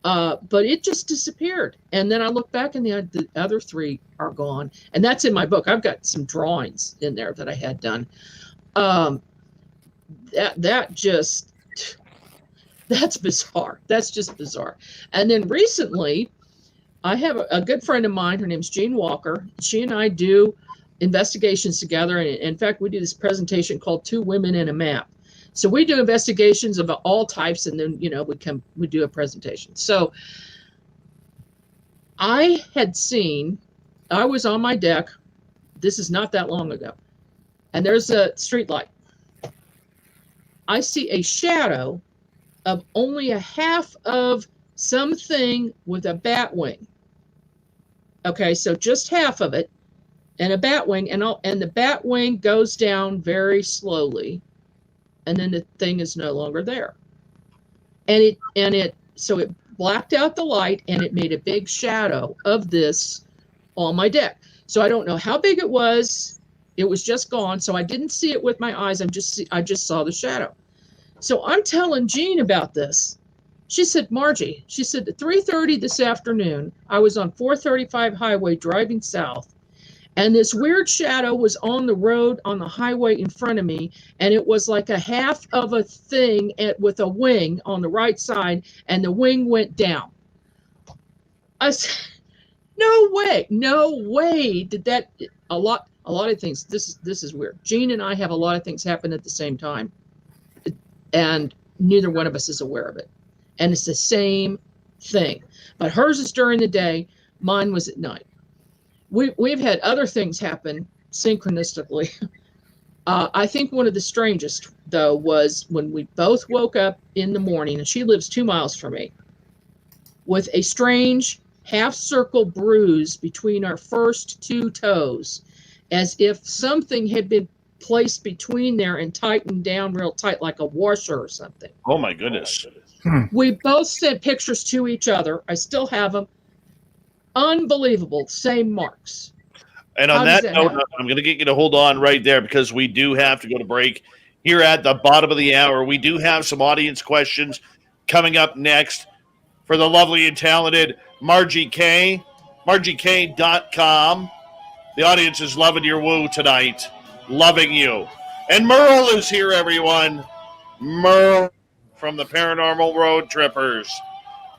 But it just disappeared. And then I look back and the other 3 are gone. And that's in my book. I've got some drawings in there that I had done. That's bizarre. That's just bizarre. And then recently, I have a good friend of mine. Her name's Jean Walker. She and I do investigations together. And in fact, we do this presentation called 2 Women and a Map. So we do investigations of all types, and then, we do a presentation. So I was on my deck. This is not that long ago. And there's a street light. I see a shadow of only a half of something with a bat wing. Okay, so just half of it, and a bat wing, and the bat wing goes down very slowly, and then the thing is no longer there. So it blacked out the light, and it made a big shadow of this on my deck. So I don't know how big it was. It was just gone, so I didn't see it with my eyes. I just saw the shadow. So I'm telling Jean about this. She said, Margie, she said, at 3:30 this afternoon, I was on 435 highway driving south, and this weird shadow was on the road on the highway in front of me, and it was like a half of a thing with a wing on the right side, and the wing went down. I said, no way did that. A lot of things. This is weird. Jean and I have a lot of things happen at the same time, and neither one of us is aware of it. And it's the same thing. But hers is during the day. Mine was at night. We've had other things happen synchronistically. I think one of the strangest, though, was when we both woke up in the morning, and she lives 2 miles from me, with a strange half-circle bruise between our first 2 toes, as if something had been placed between there and tightened down real tight, like a washer or something. Oh, my goodness. We both sent pictures to each other. I still have them. Unbelievable. Same marks. And on that note, I'm going to get you to hold on right there, because we do have to go to break here at the bottom of the hour. We do have some audience questions coming up next for the lovely and talented Margie Kay, MargieKay.com. The audience is loving your woo tonight. Loving you. And Merle is here, everyone. Merle from the Paranormal Road Trippers.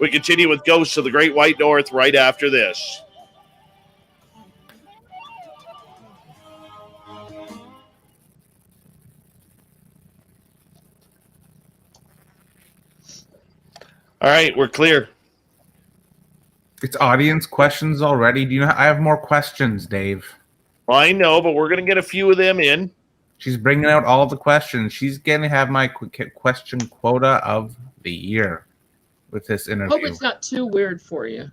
We continue with Ghosts of the Great White North right after this. All right, we're clear. It's audience questions already. Do you know? I have more questions, Dave. Well, I know, but we're going to get a few of them in. She's bringing out all the questions. She's going to have my question quota of the year with this interview. Hope it's not too weird for you.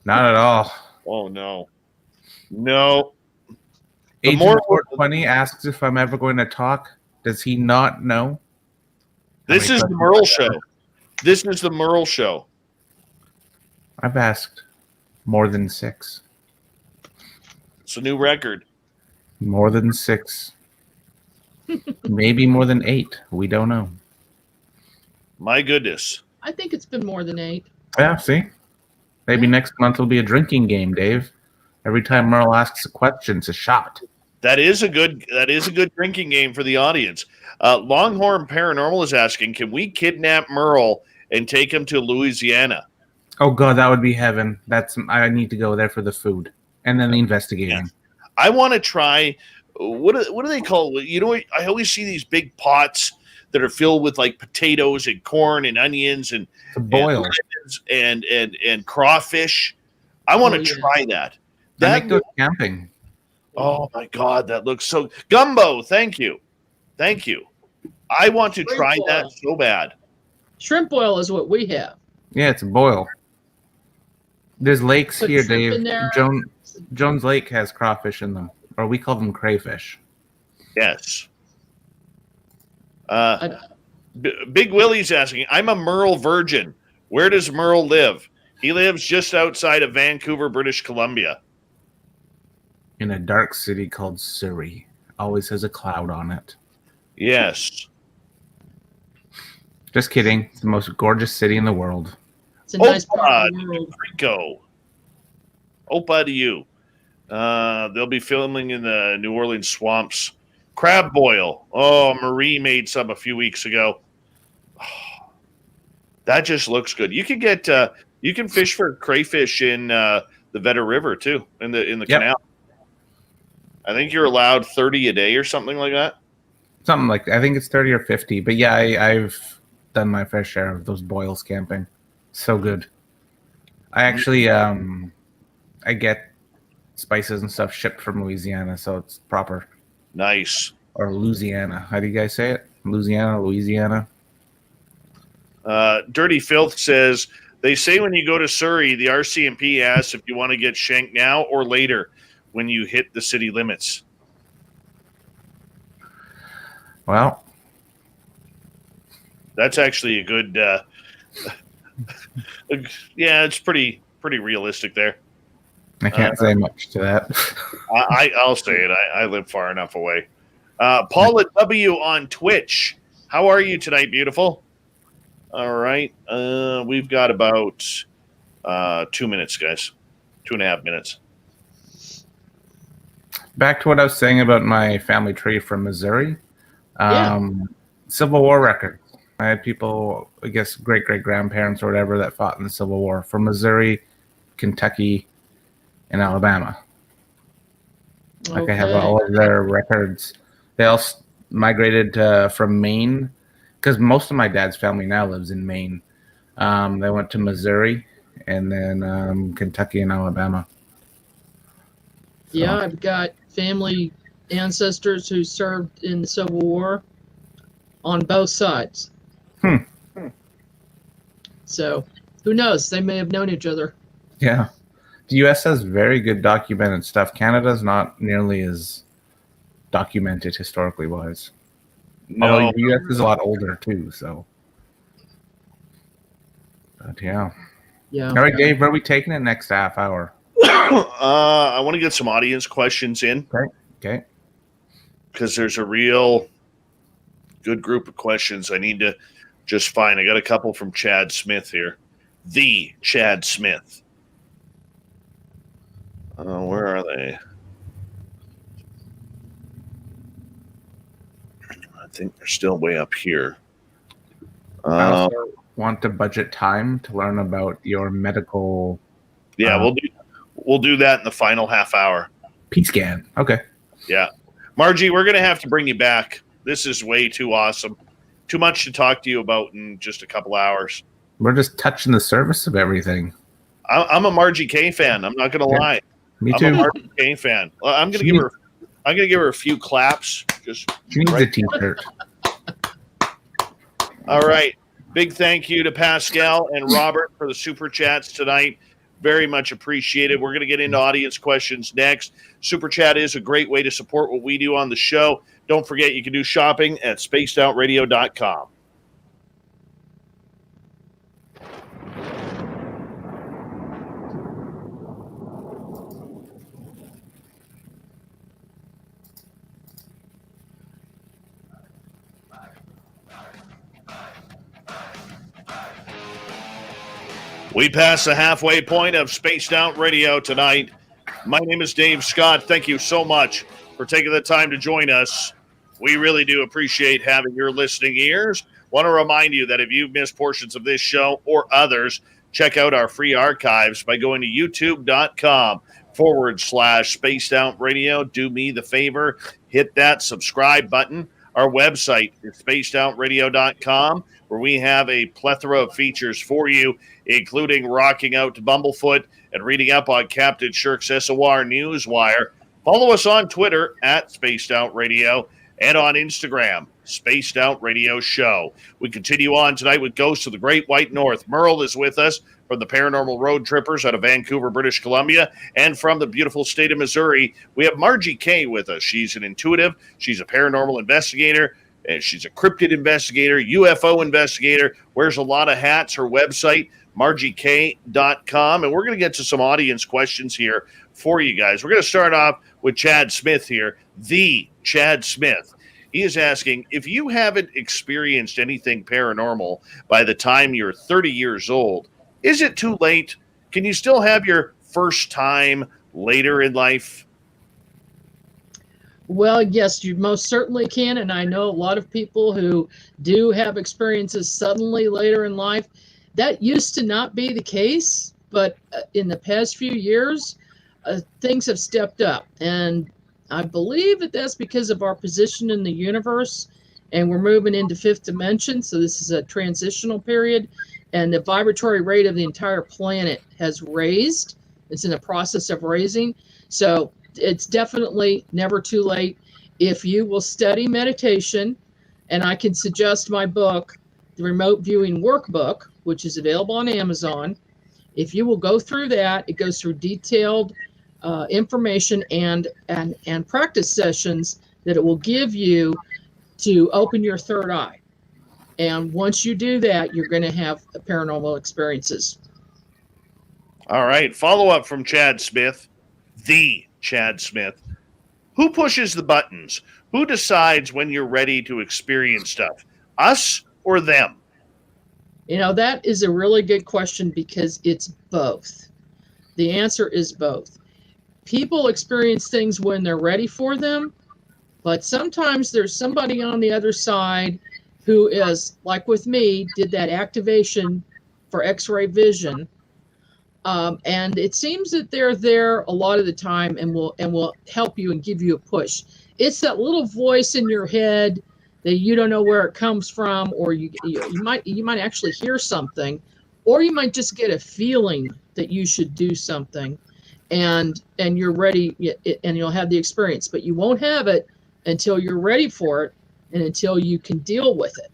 Not at all. Oh, no. No. Agent 420 asks if I'm ever going to talk. Does he not know? This is the Merle Show. This is the Merle Show. I've asked more than 6. It's a new record. More than 6. Maybe more than 8. We don't know. My goodness. I think it's been more than 8. Yeah, see? Maybe next month will be a drinking game, Dave. Every time Merle asks a question, it's a shot. That is a good drinking game for the audience. Longhorn Paranormal is asking, can we kidnap Merle and take him to Louisiana? Oh, God, that would be heaven. I need to go there for the food. And then the investigating. I want to try. What do they call it? You know, I always see these big pots that are filled with like potatoes and corn and onions and boil and crawfish. I want to try that. That make those camping. Oh my God, that looks so gumbo. Thank you. I want to try that so bad. Shrimp boil is what we have. Yeah, it's a boil. There's lakes here, Dave. Jones Lake has crawfish in them, or we call them crayfish. Yes. Big Willie's asking, I'm a Merle virgin. Where does Merle live? He lives just outside of Vancouver, British Columbia. In a dark city called Surrey. Always has a cloud on it. Yes. Just kidding. It's the most gorgeous city in the world. It's a nice part of the world. Rico. Opa to you. They'll be filming in the New Orleans swamps. Crab boil. Oh, Marie made some a few weeks ago. Oh, that just looks good. You can get you can fish for crayfish in the Vedder River too, in the canal. I think you're allowed 30 a day or something like that. Something like I think it's 30 or 50. But yeah, I've done my fair share of those boils camping. So good. I actually I get spices and stuff shipped from Louisiana, so it's proper. Nice. Or Louisiana. How do you guys say it? Louisiana? Dirty Filth says, they say when you go to Surrey, the RCMP asks if you want to get shanked now or later when you hit the city limits. Well, that's actually a good yeah, it's pretty realistic there. I can't say much to that. I'll say it. I live far enough away. Paula W on Twitch. How are you tonight, beautiful? All right. We've got about 2 minutes, guys. 2.5 minutes. Back to what I was saying about my family tree from Missouri. Civil War records. I had people, I guess, great-great-grandparents or whatever that fought in the Civil War from Missouri, Kentucky, and Alabama. Like I have all of their records. They all migrated from Maine, because most of my dad's family now lives in Maine. They went to Missouri and then Kentucky and Alabama. So. Yeah, I've got family ancestors who served in the Civil War on both sides. So, who knows? They may have known each other. Yeah. The U.S. has very good documented stuff. Canada's not nearly as documented historically wise. No. Although the U.S. is a lot older too, so. But yeah. Yeah. All right, Dave, where are we taking it next half hour? I want to get some audience questions in. Okay. Because there's a real good group of questions I need to just find. I got a couple from Chad Smith here. The Chad Smith. Where are they? I think they're still way up here. I also want to budget time to learn about your medical. Yeah, we'll do that in the final half hour. P-scan. Okay. Yeah. Margie, we're going to have to bring you back. This is way too awesome. Too much to talk to you about in just a couple hours. We're just touching the surface of everything. I'm a Margie Kay fan. I'm not going to lie. Me too. I'm a Margie Kay fan. I'm going to give her a few claps. Just she needs a t-shirt. All right. Big thank you to Pascal and Robert for the super chats tonight. Very much appreciated. We're going to get into audience questions next. Super Chat is a great way to support what we do on the show. Don't forget, you can do shopping at spacedoutradio.com. We pass the halfway point of Spaced Out Radio tonight. My name is Dave Scott. Thank you so much for taking the time to join us. We really do appreciate having your listening ears. Want to remind you that if you've missed portions of this show or others, check out our free archives by going to youtube.com Spaced Out Radio. Do me the favor, hit that subscribe button. Our website is spacedoutradio.com, where we have a plethora of features for you, including rocking out to Bumblefoot and reading up on Captain Shirk's SOR Newswire. Follow us on Twitter at Spaced Out Radio and on Instagram, Spaced Out Radio Show. We continue on tonight with Ghosts of the Great White North. Merle is with us from the Paranormal Road Trippers out of Vancouver, British Columbia, and from the beautiful state of Missouri, we have Margie Kay with us. She's an intuitive, she's a paranormal investigator, and she's a cryptid investigator, UFO investigator, wears a lot of hats. Her website, margiekay.com, and we're going to get to some audience questions here for you guys. We're going to start off with Chad Smith here, the Chad Smith. He is asking, if you haven't experienced anything paranormal by the time you're 30 years old, is it too late? Can you still have your first time later in life? Well, yes, you most certainly can. And I know a lot of people who do have experiences suddenly later in life. That used to not be the case, but in the past few years, things have stepped up. And I believe that that's because of our position in the universe, and we're moving into fifth dimension. So this is a transitional period. And the vibratory rate of the entire planet has raised. It's in the process of raising. So it's definitely never too late. If you will study meditation, and I can suggest my book, The Remote Viewing Workbook, which is available on Amazon. If you will go through that, it goes through detailed information and practice sessions that it will give you to open your third eye. And once you do that, you're going to have paranormal experiences. All right. Follow up from Chad Smith, the Chad Smith. Who pushes the buttons? Who decides when you're ready to experience stuff? Us or them? You know, that is a really good question because it's both. The answer is both. People experience things when they're ready for them, but sometimes there's somebody on the other side who is, like with me, did that activation for X-ray vision. And it seems that they're there a lot of the time and will help you and give you a push. It's that little voice in your head that you don't know where it comes from, or you might actually hear something, or you might just get a feeling that you should do something, and you're ready, and you'll have the experience, but you won't have it until you're ready for it and until you can deal with it.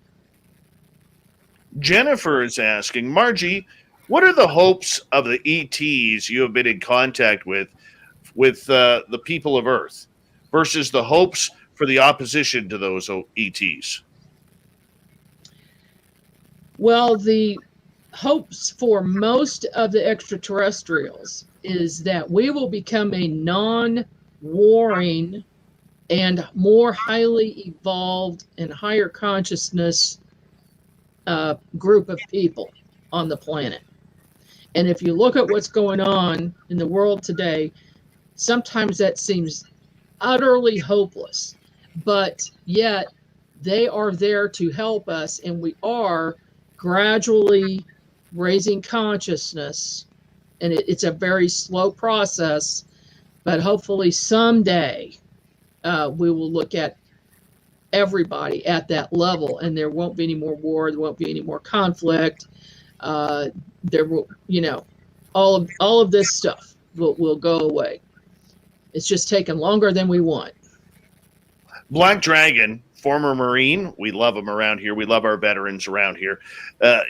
Jennifer is asking, Margie, what are the hopes of the ETs you have been in contact with the people of Earth versus the hopes for the opposition to those ETs? Well, the hopes for most of the extraterrestrials is that we will become a non-warring and more highly evolved and higher consciousness group of people on the planet. And if you look at what's going on in the world today, sometimes that seems utterly hopeless, but yet they are there to help us, and we are gradually raising consciousness, and it's a very slow process, but hopefully someday we will look at everybody at that level, and there won't be any more war, there won't be any more conflict. There will, all of this stuff will go away. It's just taken longer than we want. Black Dragon, former Marine, we love him around here. We love our veterans around here,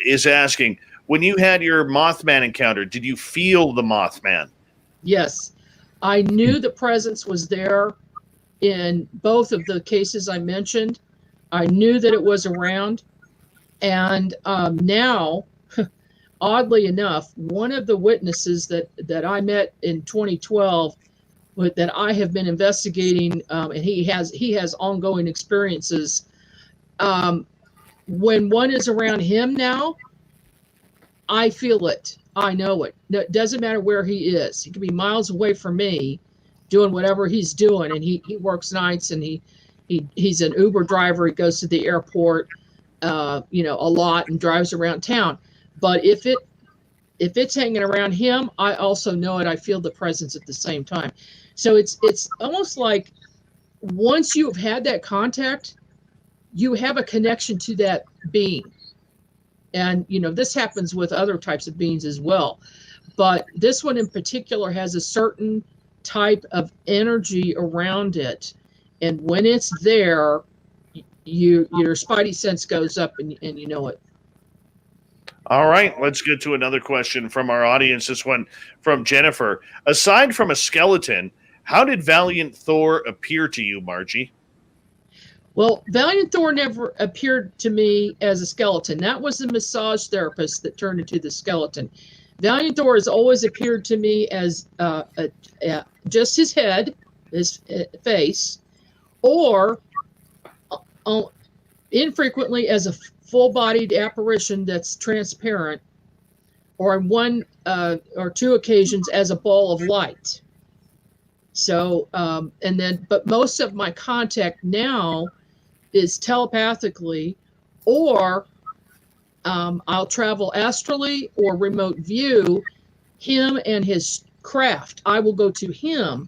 is asking, when you had your Mothman encounter, did you feel the Mothman? Yes. I knew the presence was there in both of the cases I mentioned. I knew that it was around. And now, oddly enough, one of the witnesses that I met in 2012 that I have been investigating, and he has ongoing experiences. When one is around him now, I feel it. I know it. It doesn't matter where he is. He could be miles away from me doing whatever he's doing. And he works nights, and he's an Uber driver. He goes to the airport, a lot, and drives around town. But if if it's hanging around him, I also know it. I feel the presence at the same time. So it's almost like once you've had that contact, you have a connection to that being. And, this happens with other types of beings as well. But this one in particular has a certain type of energy around it. And when it's there, your spidey sense goes up and you know it. All right, let's get to another question from our audience. This one from Jennifer. Aside from a skeleton, how did Valiant Thor appear to you, Margie? Well, Valiant Thor never appeared to me as a skeleton. That was the massage therapist that turned into the skeleton. Valiant Thor has always appeared to me as just his head, his face, or infrequently as a full-bodied apparition that's transparent, or on one or two occasions as a ball of light. So, but most of my contact now is telepathically, or I'll travel astrally or remote view him and his craft. I will go to him,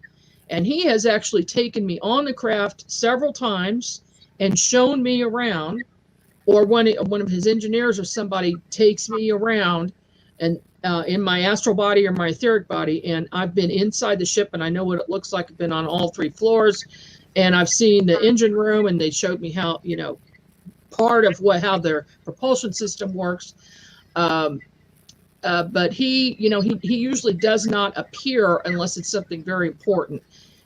and he has actually taken me on the craft several times and shown me around, or one of his engineers or somebody takes me around and in my astral body or my etheric body, and I've been inside the ship and I know what it looks like. I've been on all 3 floors, and I've seen the engine room, and they showed me how, part of how their propulsion system works. But he usually does not appear unless it's something very important.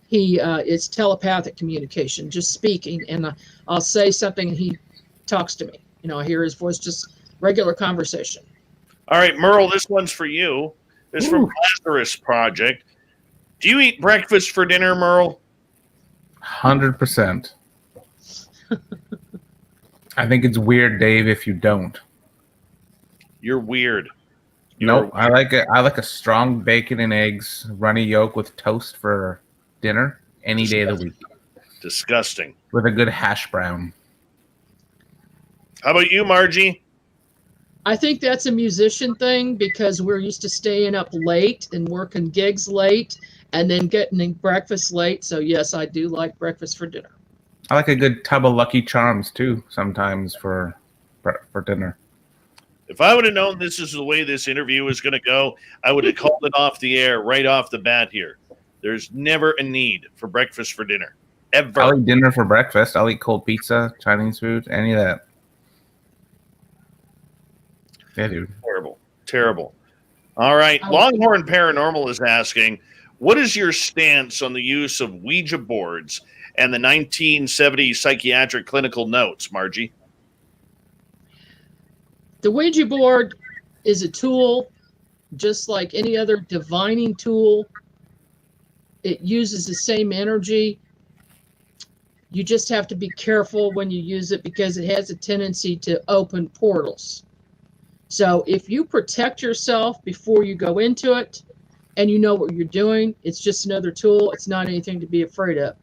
It's telepathic communication, just speaking, and I'll say something and he talks to me. I hear his voice, just regular conversation. All right, Merle, this one's for you. This is from Lazarus Project. Do you eat breakfast for dinner, Merle? 100%. I think it's weird, Dave, if you don't. You're weird. Nope. I like a strong bacon and eggs, runny yolk with toast for dinner any day of the week. Disgusting. With a good hash brown. How about you, Margie? I think that's a musician thing because we're used to staying up late and working gigs late and then getting breakfast late. So, yes, I do like breakfast for dinner. I like a good tub of Lucky Charms, too, sometimes for dinner. If I would have known this is the way this interview was going to go, I would have called it off the air right off the bat here. There's never a need for breakfast for dinner. Ever. I'll eat dinner for breakfast. I'll eat cold pizza, Chinese food, any of that. Yeah, dude. Terrible. All right. Longhorn Paranormal is asking, what is your stance on the use of Ouija boards and the 1970 psychiatric clinical notes, Margie? The Ouija board is a tool just like any other divining tool. It uses the same energy. You just have to be careful when you use it because it has a tendency to open portals. So if you protect yourself before you go into it and you know what you're doing, it's just another tool. It's not anything to be afraid of.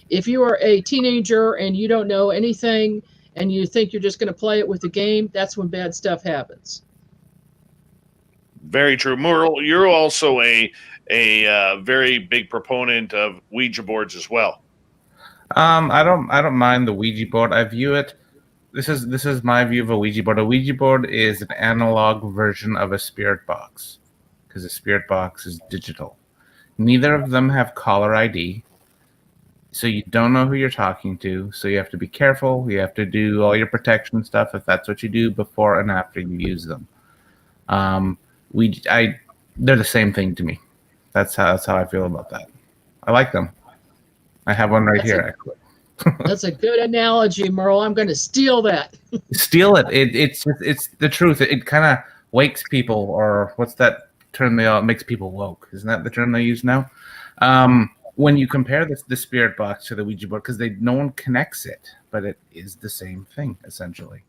If you are a teenager and you don't know anything and you think you're just going to play it with the game, that's when bad stuff happens. Very true. Merle, you're also a very big proponent of Ouija boards as well. I don't mind the Ouija board. I view it. This is my view of a Ouija board. A Ouija board is an analog version of a spirit box because a spirit box is digital. Neither of them have caller ID, so you don't know who you're talking to. So you have to be careful. You have to do all your protection stuff if that's what you do before and after you use them. They're the same thing to me. That's how I feel about that. I like them. I have one right here, actually. That's a good analogy, Merle. I'm going to steal that. Steal it. It's the truth. It kind of wakes people, or what's that term makes people woke? Isn't that the term they use now? When you compare the spirit box to the Ouija board, because no one connects it, but it is the same thing essentially.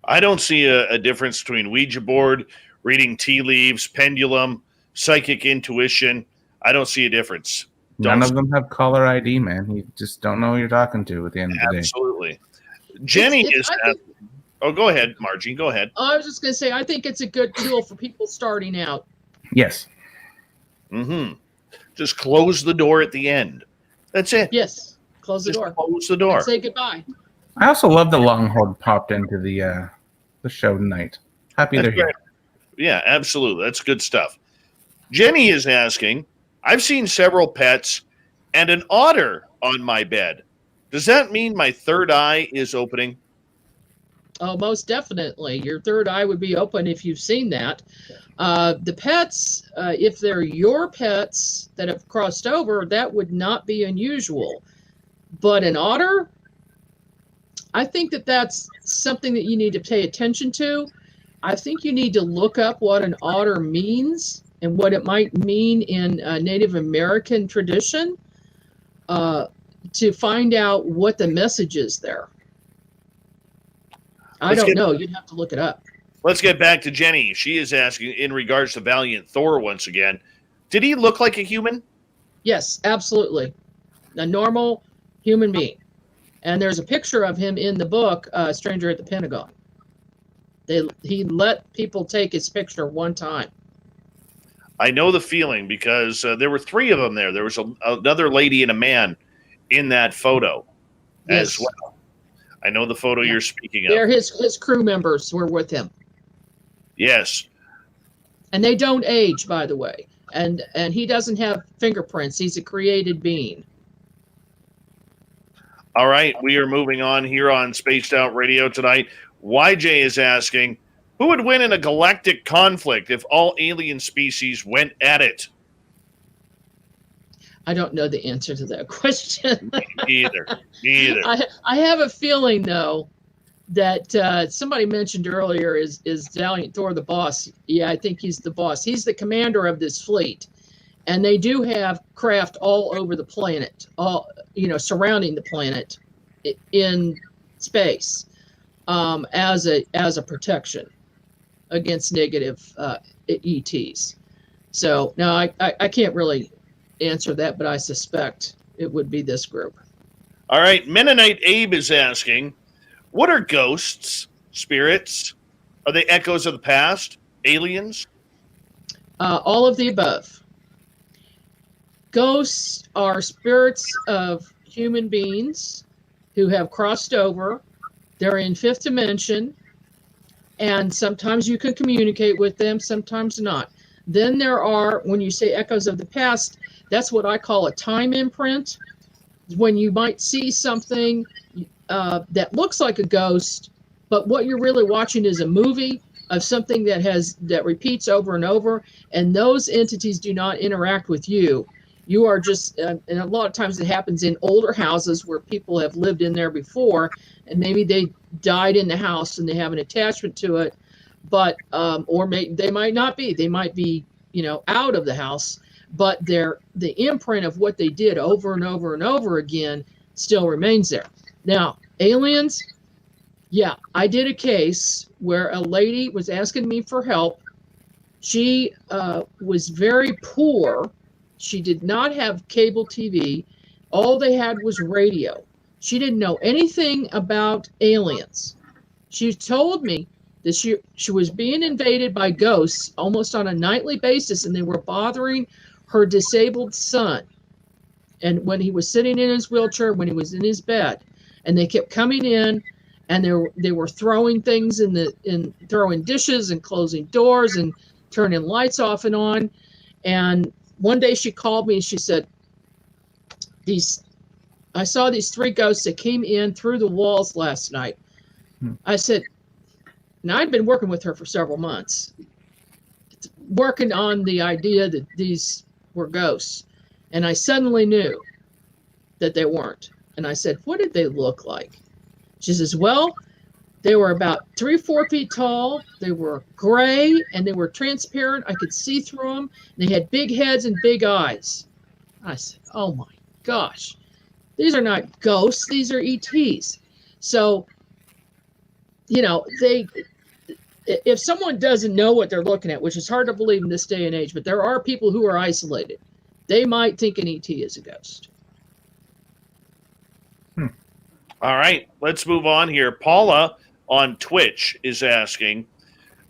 I don't see a difference between Ouija board, reading tea leaves, pendulum, psychic intuition. I don't see a difference. None of them have caller ID, man. You just don't know who you're talking to at the end of the day. Absolutely. Jenny is asking. Oh, go ahead, Margie. Go ahead. I was just going to say, I think it's a good tool for people starting out. Yes. Mm-hmm. Just close the door at the end. That's it. Yes. Close the Just door. close the door. And say goodbye. I also love the Longhorn popped into the show tonight. Happy they're here. Yeah, absolutely. That's good stuff. Jenny is asking, I've seen several pets and an otter on my bed. Does that mean my third eye is opening? Oh, most definitely. Your third eye would be open if you've seen that. The pets, if they're your pets that have crossed over, that would not be unusual. But an otter, I think that that's something that you need to pay attention to. I think you need to look up what an otter means and what it might mean in Native American tradition to find out what the message is there. I don't know. You'd have to look it up. Let's get back to Jenny. She is asking in regards to Valiant Thor once again. Did he look like a human? Yes, absolutely. A normal human being. And there's a picture of him in the book, Stranger at the Pentagon. He let people take his picture one time. I know the feeling because there were three of them there. There was another lady and a man in that photo as well. I know the photo you're speaking of. They're his crew members were with him. Yes. And they don't age, by the way. And he doesn't have fingerprints. He's a created being. All right, we are moving on here on Spaced Out Radio tonight. YJ is asking, who would win in a galactic conflict if all alien species went at it? I don't know the answer to that question. Me either. I have a feeling, though, that somebody mentioned earlier is Valiant Thor the boss. Yeah, I think he's the boss. He's the commander of this fleet. And they do have craft all over the planet, surrounding the planet in space as a protection against negative ETs. So now I can't really answer that, but I suspect it would be this group. All right, Mennonite Abe is asking, what are ghosts, spirits? Are they echoes of the past? Aliens? All of the above. Ghosts are spirits of human beings who have crossed over. They're in fifth dimension, and sometimes you can communicate with them, sometimes not. Then there are, when you say echoes of the past, that's what I call a time imprint. When you might see something that looks like a ghost, but what you're really watching is a movie of something that repeats over and over, and those entities do not interact with you. You are just, and a lot of times it happens in older houses where people have lived in there before, and maybe they died in the house and they have an attachment to it, but they might not be. They might be, out of the house, but the imprint of what they did over and over and over again still remains there. Now, aliens, yeah, I did a case where a lady was asking me for help. She was very poor. She did not have cable TV. All they had was radio. She didn't know anything about aliens. She told me that she was being invaded by ghosts almost on a nightly basis, and they were bothering her disabled son. And when he was sitting in his wheelchair, when he was in his bed, and they kept coming in, and they were throwing things throwing dishes and closing doors and turning lights off and on. And one day she called me and she said, I saw these three ghosts that came in through the walls last night. I said, and I'd been working with her for several months, working on the idea that these were ghosts. And I suddenly knew that they weren't. And I said, what did they look like? She says, well, they were about 3 or 4 feet tall. They were gray and they were transparent. I could see through them. They had big heads and big eyes. I said, oh my gosh, these are not ghosts. These are ETs. So, if someone doesn't know what they're looking at, which is hard to believe in this day and age, but there are people who are isolated, they might think an ET is a ghost. All right, let's move on here. Paula on Twitch is asking,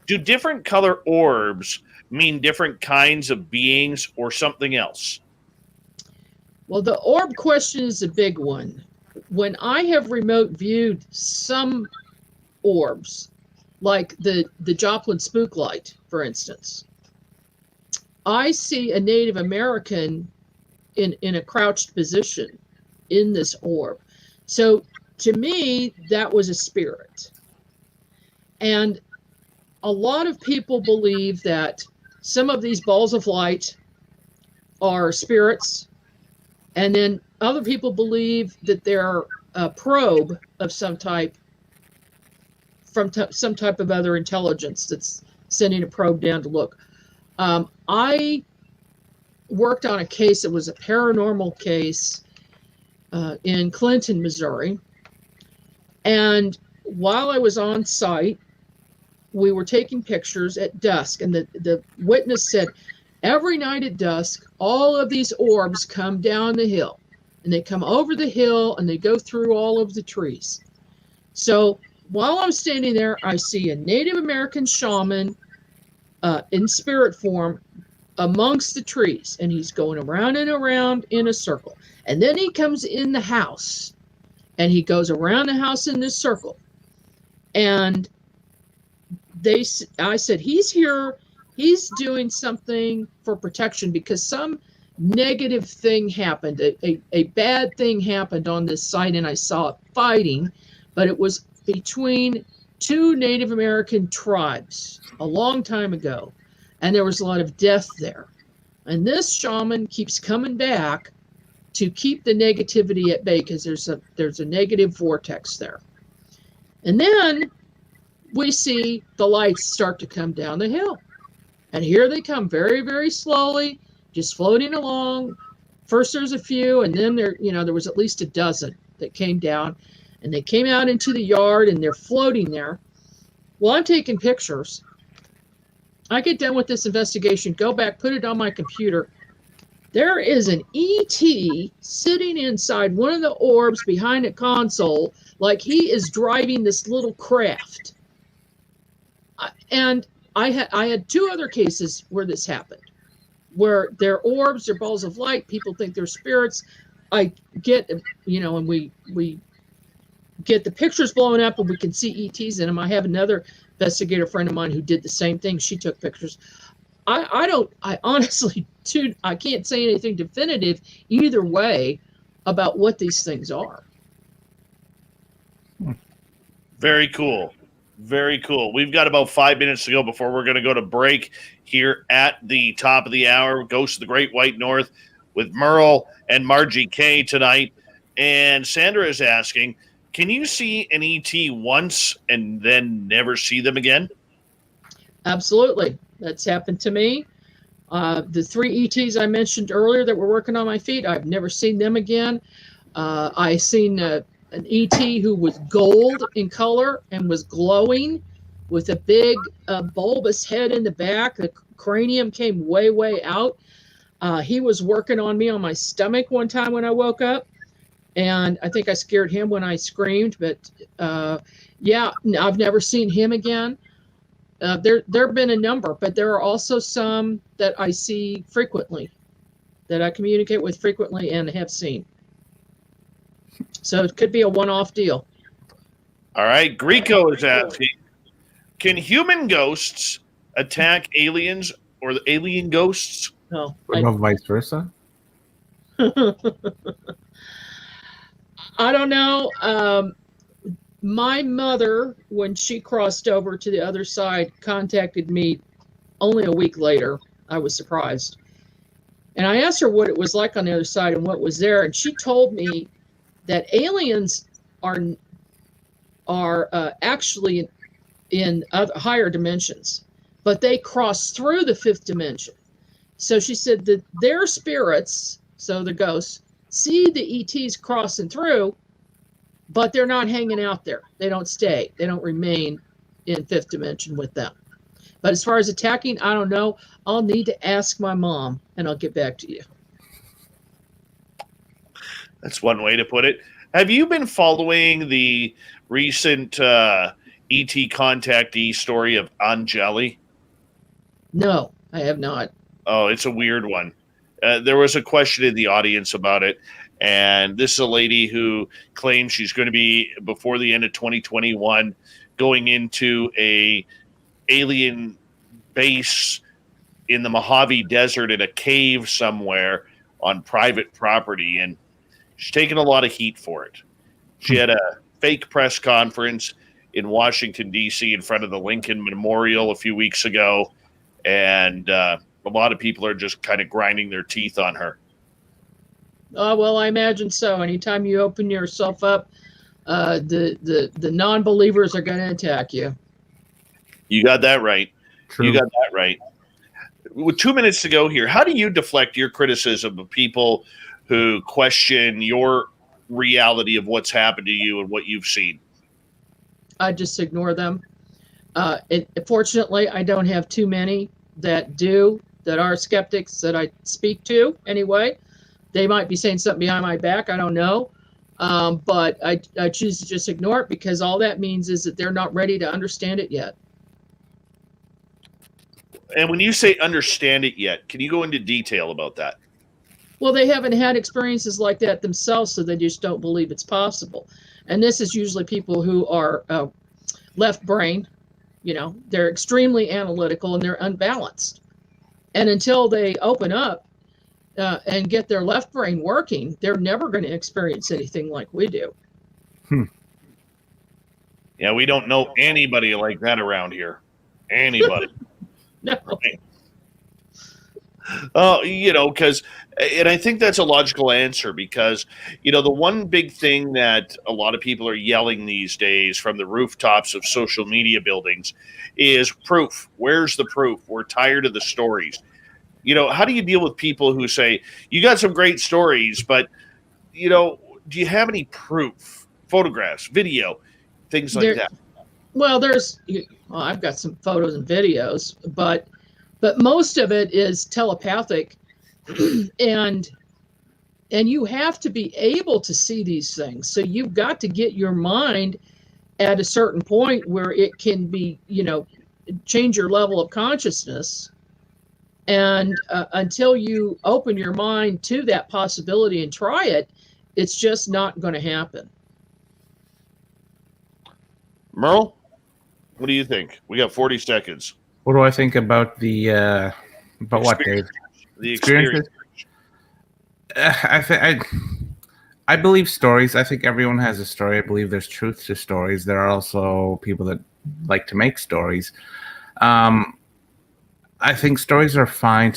Do different color orbs mean different kinds of beings or something else? Well, the orb question is a big one. When I have remote viewed some orbs, like the Joplin spook light, for instance, I see a Native American in a crouched position in this orb. So to me, that was a spirit. And a lot of people believe that some of these balls of light are spirits, and then other people believe that they're a probe of some type from some type of other intelligence that's sending a probe down to look. I worked on a case that was a paranormal case in Clinton, Missouri, and while I was on site, we were taking pictures at dusk, and the witness said, every night at dusk, all of these orbs come down the hill, and they come over the hill, and they go through all of the trees. So while I'm standing there, I see a Native American shaman in spirit form amongst the trees, and he's going around and around in a circle. And then he comes in the house, and he goes around the house in this circle. And I said, he's here, he's doing something for protection because some negative thing happened. A bad thing happened on this site, and I saw it fighting, but it was between two Native American tribes a long time ago, and there was a lot of death there. And this shaman keeps coming back to keep the negativity at bay because there's a negative vortex there. And then we see the lights start to come down the hill. And here they come very, very slowly, just floating along. First there's a few, and then there was at least a dozen that came down, and they came out into the yard, and they're floating there. Well, I'm taking pictures. I get done with this investigation, go back, put it on my computer. There is an ET sitting inside one of the orbs behind a console like he is driving this little craft. And I had two other cases where this happened, where they're orbs, they're balls of light. People think they're spirits. I get, and we get the pictures blown up and we can see ETs in them. I have another investigator friend of mine who did the same thing. She took pictures. I honestly, dude, I can't say anything definitive either way about what these things are. Very cool. Very cool. We've got about 5 minutes to go before we're going to go to break here at the top of the hour. Ghost of the Great White North with Merle and Margie Kay tonight. And Sandra is asking, can you see an ET once and then never see them again? Absolutely. That's happened to me. The three ETs I mentioned earlier that were working on my feet, I've never seen them again. I seen an ET who was gold in color and was glowing with a big bulbous head in the back. The cranium came way, way out. He was working on me on my stomach one time when I woke up, and I think I scared him when I screamed. But yeah, I've never seen him again. There have been a number, but there are also some that I see frequently, that I communicate with frequently and have seen. So it could be a one-off deal. All right. Greco is asking, can human ghosts attack aliens or the alien ghosts? No. Or vice versa? I don't know. My mother, when she crossed over to the other side, contacted me only a week later. I was surprised. And I asked her what it was like on the other side and what was there. And she told me that aliens are actually in other higher dimensions, but they cross through the fifth dimension. So she said that their spirits, so the ghosts, see the ETs crossing through, but they're not hanging out there. They don't stay. They don't remain in fifth dimension with them. But as far as attacking, I don't know. I'll need to ask my mom, and I'll get back to you. That's one way to put it. Have you been following the recent ET contactee story of Angeli? No, I have not. Oh, it's a weird one. There was a question in the audience about it, and this is a lady who claims she's going to be, before the end of 2021, going into a alien base in the Mojave Desert in a cave somewhere on private property, and she's taken a lot of heat for it. She had a fake press conference in Washington, D.C. in front of the Lincoln Memorial a few weeks ago, and a lot of people are just kind of grinding their teeth on her. Well, I imagine so. Anytime you open yourself up, the non-believers are going to attack you. You got that right. True. You got that right. With 2 minutes to go here, how do you deflect your criticism of people who question your reality of what's happened to you and what you've seen? I just ignore them. Fortunately, I don't have too many that are skeptics that I speak to anyway. They might be saying something behind my back. I don't know. But I choose to just ignore it, because all that means is that they're not ready to understand it yet. And when you say understand it yet, can you go into detail about that? Well, they haven't had experiences like that themselves, so they just don't believe it's possible. And this is usually people who are left brain. They're extremely analytical and they're unbalanced. And until they open up and get their left brain working, they're never going to experience anything like we do. Yeah, we don't know anybody like that around here. Anybody. No. Right. Because, and I think that's a logical answer, because, the one big thing that a lot of people are yelling these days from the rooftops of social media buildings is proof. Where's the proof? We're tired of the stories. How do you deal with people who say, you got some great stories, but, do you have any proof? Photographs, video, things like that? Well, I've got some photos and videos, but most of it is telepathic, and you have to be able to see these things. So you've got to get your mind at a certain point where it can be, change your level of consciousness. And until you open your mind to that possibility and try it, it's just not going to happen. Merle, what do you think? We got 40 seconds. What do I think about about what, Dave? The experience. I believe stories. I think everyone has a story. I believe there's truth to stories. There are also people that like to make stories. I think stories are fine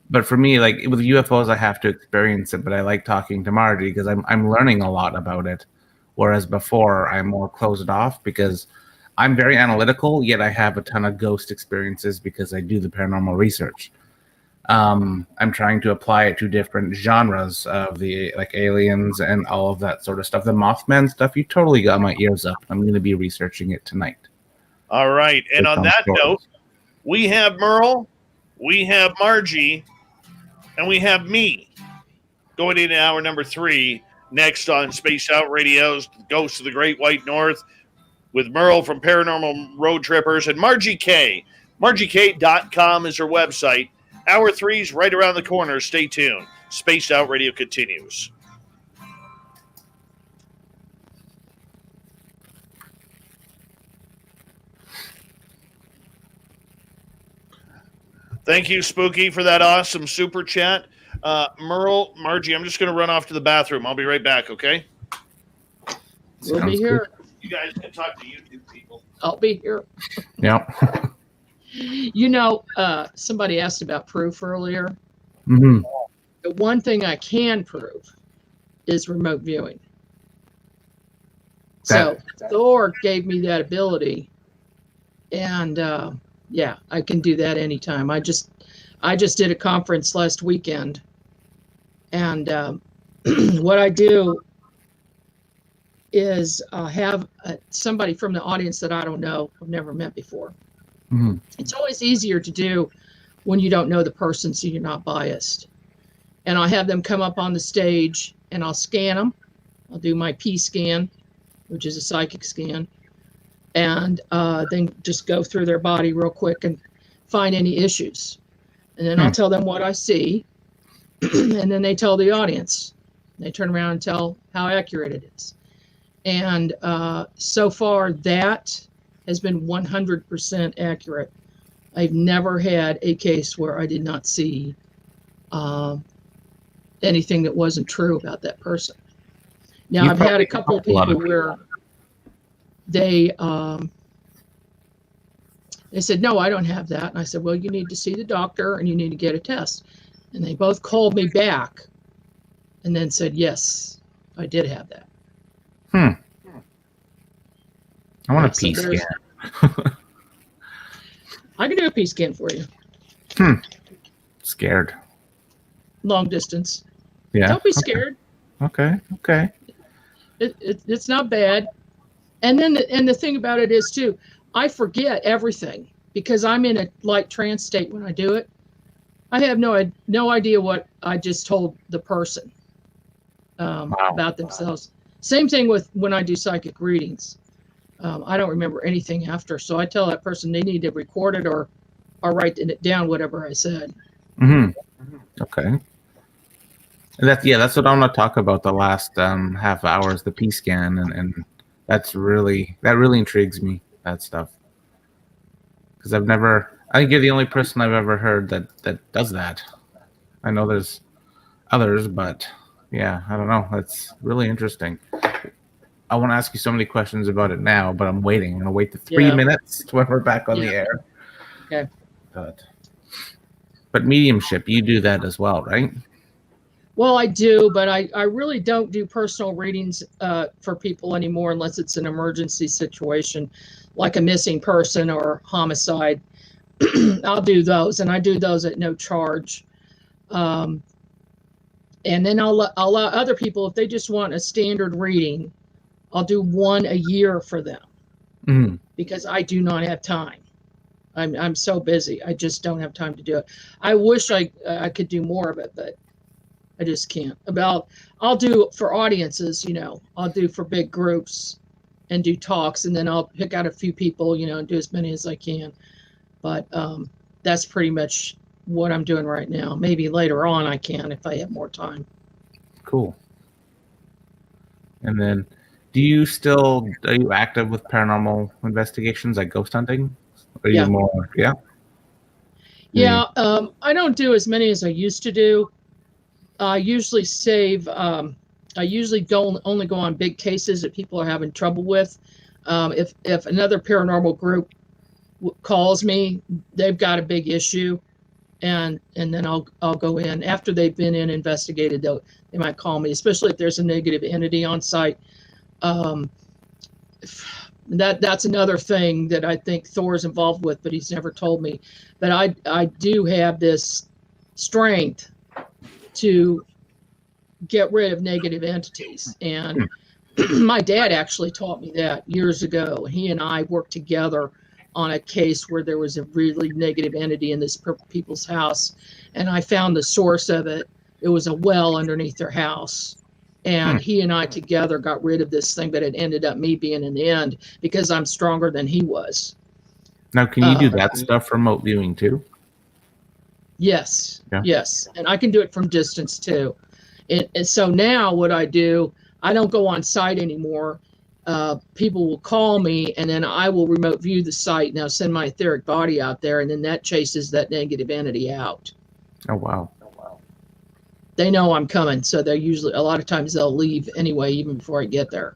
but for me, like with UFOs, I have to experience it. But I like talking to Margie because I'm learning a lot about it. Whereas before, I'm more closed off because I'm very analytical, yet I have a ton of ghost experiences because I do the paranormal research. I'm trying to apply it to different genres of the aliens and all of that sort of stuff. The Mothman stuff, you totally got my ears up. I'm going to be researching it tonight. All right. And on that note, we have Merle, we have Margie, and we have me going into hour number 3 next on Spaced Out Radio's Ghosts of the Great White North with Merle from Paranormal Road Trippers and Margie Kay. MargieK.com is her website. Hour 3's right around the corner. Stay tuned. Spaced Out Radio continues. Thank you, Spooky, for that awesome super chat. Merle, Margie, I'm just going to run off to the bathroom. I'll be right back, okay? We'll be here. You guys can talk to YouTube people. I'll be here. Yep. Somebody asked about proof earlier. Mm-hmm. The one thing I can prove is remote viewing. So Thor gave me that ability, and I can do that anytime. I just did a conference last weekend, and what I do is have somebody from the audience that I don't know, I've never met before. Mm-hmm. It's always easier to do when you don't know the person, so you're not biased. And I'll have them come up on the stage, and I'll scan them. I'll do my P scan, which is a psychic scan. and then just go through their body real quick and find any issues. And then I'll tell them what I see, and then they tell the audience. They turn around and tell how accurate it is. And so far, that has been 100% accurate. I've never had a case where I did not see anything that wasn't true about that person. Now, I've had a couple of people where they said, no, I don't have that. And I said, well, you need to see the doctor and you need to get a test. And they both called me back and then said, yes, I did have that. I want a P scan. I can do a P scan for you. Scared. Long distance. Yeah. Don't be scared. Okay. It's not bad. And then the thing about it is too, I forget everything because I'm in a light trance state when I do it. I have no idea what I just told the person about themselves. Same thing with when I do psychic readings. I don't remember anything after, so I tell that person they need to record it or write it down, whatever I said. Okay. That's what I'm going to talk about the last half hour is the P scan, and that really intrigues me, that stuff. Because I think you're the only person I've ever heard that does that. I know there's others, but yeah, I don't know. That's really interesting. I want to ask you so many questions about it now, but I'm waiting. I'm going to wait the 3 minutes when we're back on the air. Okay. But mediumship, you do that as well, right? Well, I do, but I really don't do personal readings for people anymore unless it's an emergency situation, like a missing person or homicide. I'll do those, and I do those at no charge. And then I'll allow other people, if they just want a standard reading, I'll do one a year for them because I do not have time. I'm so busy. I just don't have time to do it. I wish I could do more of it, but I just can't. I'll do for audiences, I'll do for big groups and do talks, and then I'll pick out a few people, and do as many as I can. But that's pretty much what I'm doing right now. Maybe later on I can if I have more time. Cool. And then are you active with paranormal investigations, like ghost hunting? Are you more, yeah? Yeah, I don't do as many as I used to do. I usually save, I usually only go on big cases that people are having trouble with. If another paranormal group calls me, they've got a big issue, and then I'll go in. After they've been investigated, they might call me, especially if there's a negative entity on site. That's another thing that I think Thor's involved with, but he's never told me. But I do have this strength to get rid of negative entities. And my dad actually taught me that years ago. He and I worked together on a case where there was a really negative entity in this people's house. And I found the source of it. It was a well underneath their house. And he and I together got rid of this thing, but it ended up me being in the end because I'm stronger than he was. Now, can you do that stuff remote viewing too? Yes. Yeah. Yes. And I can do it from distance too. And so now what I do, I don't go on site anymore. People will call me and then I will remote view the site and I'll send my etheric body out there, and then that chases that negative entity out. Oh, wow. They know I'm coming, so they're usually, a lot of times they'll leave anyway, even before I get there.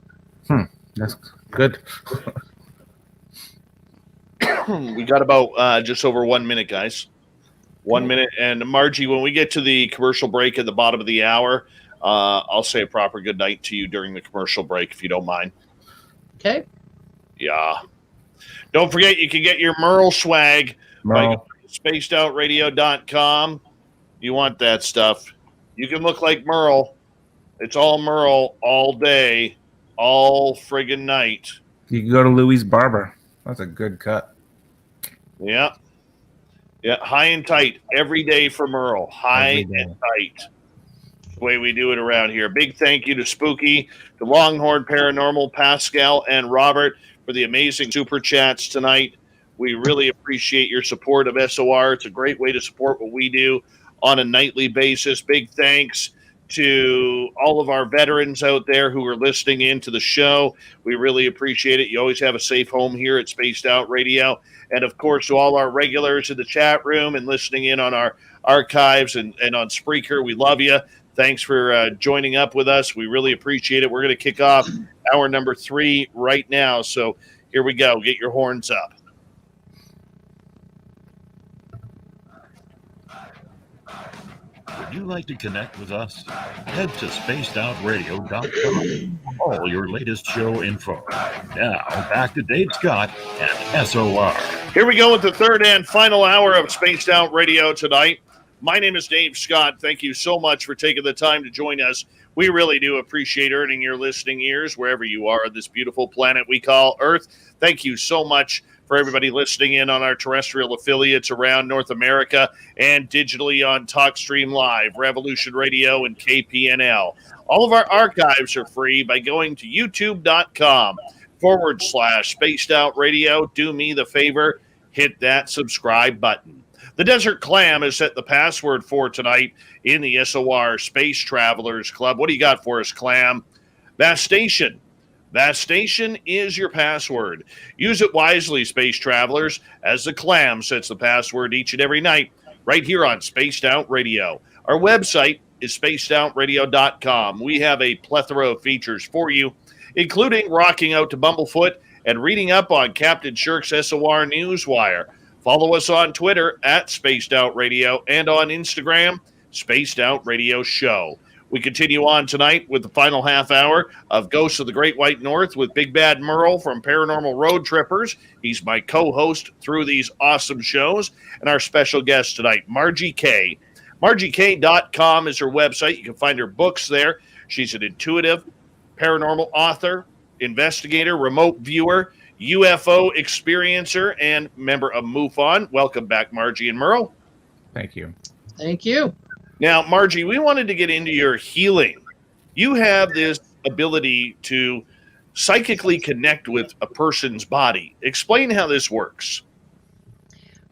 That's good. We got about just over 1 minute, guys. 1 minute. And Margie, when we get to the commercial break at the bottom of the hour, I'll say a proper good night to you during the commercial break, if you don't mind. Okay. Yeah. Don't forget, you can get your MERLE swag by spacedoutradio.com. You want that stuff. You can look like MERLE. It's all MERLE all day, all friggin' night. You can go to Louis' Barber. That's a good cut. Yeah. Yeah, high and tight every day for MERLE. High and tight. The way we do it around here. Big thank you to Spooky, to Longhorn Paranormal, Pascal, and Robert for the amazing super chats tonight. We really appreciate your support of SOR. It's a great way to support what we do on a nightly basis. Big thanks to all of our veterans out there who are listening in to the show. We really appreciate it. You always have a safe home here at Spaced Out Radio. And, of course, to all our regulars in the chat room and listening in on our archives and on Spreaker, we love you. Thanks for joining up with us. We really appreciate it. We're going to kick off hour number 3 right now. So here we go. Get your horns up. Would you like to connect with us? Head to spacedoutradio.com for all your latest show info. Now, back to Dave Scott and SOR. Here we go with the third and final hour of Spaced Out Radio tonight. My name is Dave Scott. Thank you so much for taking the time to join us. We really do appreciate earning your listening ears wherever you are on this beautiful planet we call Earth. Thank you so much for everybody listening in on our terrestrial affiliates around North America and digitally on TalkStream Live, Revolution Radio, and KPNL. All of our archives are free by going to youtube.com/Spaced Out Radio. Do me the favor, hit that subscribe button. The Desert Clam has set the password for tonight in the SOR Space Travelers Club. What do you got for us, Clam? Vastation. Vastation is your password. Use it wisely, space travelers, as the Clam sets the password each and every night right here on Spaced Out Radio. Our website is spacedoutradio.com. We have a plethora of features for you, including rocking out to Bumblefoot and reading up on Captain Shirk's SOR Newswire. Follow us on Twitter at Spaced Out Radio and on Instagram, Spaced Out Radio Show. We continue on tonight with the final half hour of Ghosts of the Great White North with Big Bad Merle from Paranormal Road Trippers. He's my co-host through these awesome shows. And our special guest tonight, Margie Kay. MargieKay.com is her website. You can find her books there. She's an intuitive paranormal author, investigator, remote viewer, UFO experiencer, and member of MUFON. Welcome back, Margie and Merle. Thank you. Thank you. Now, Margie, we wanted to get into your healing. You have this ability to psychically connect with a person's body. Explain how this works.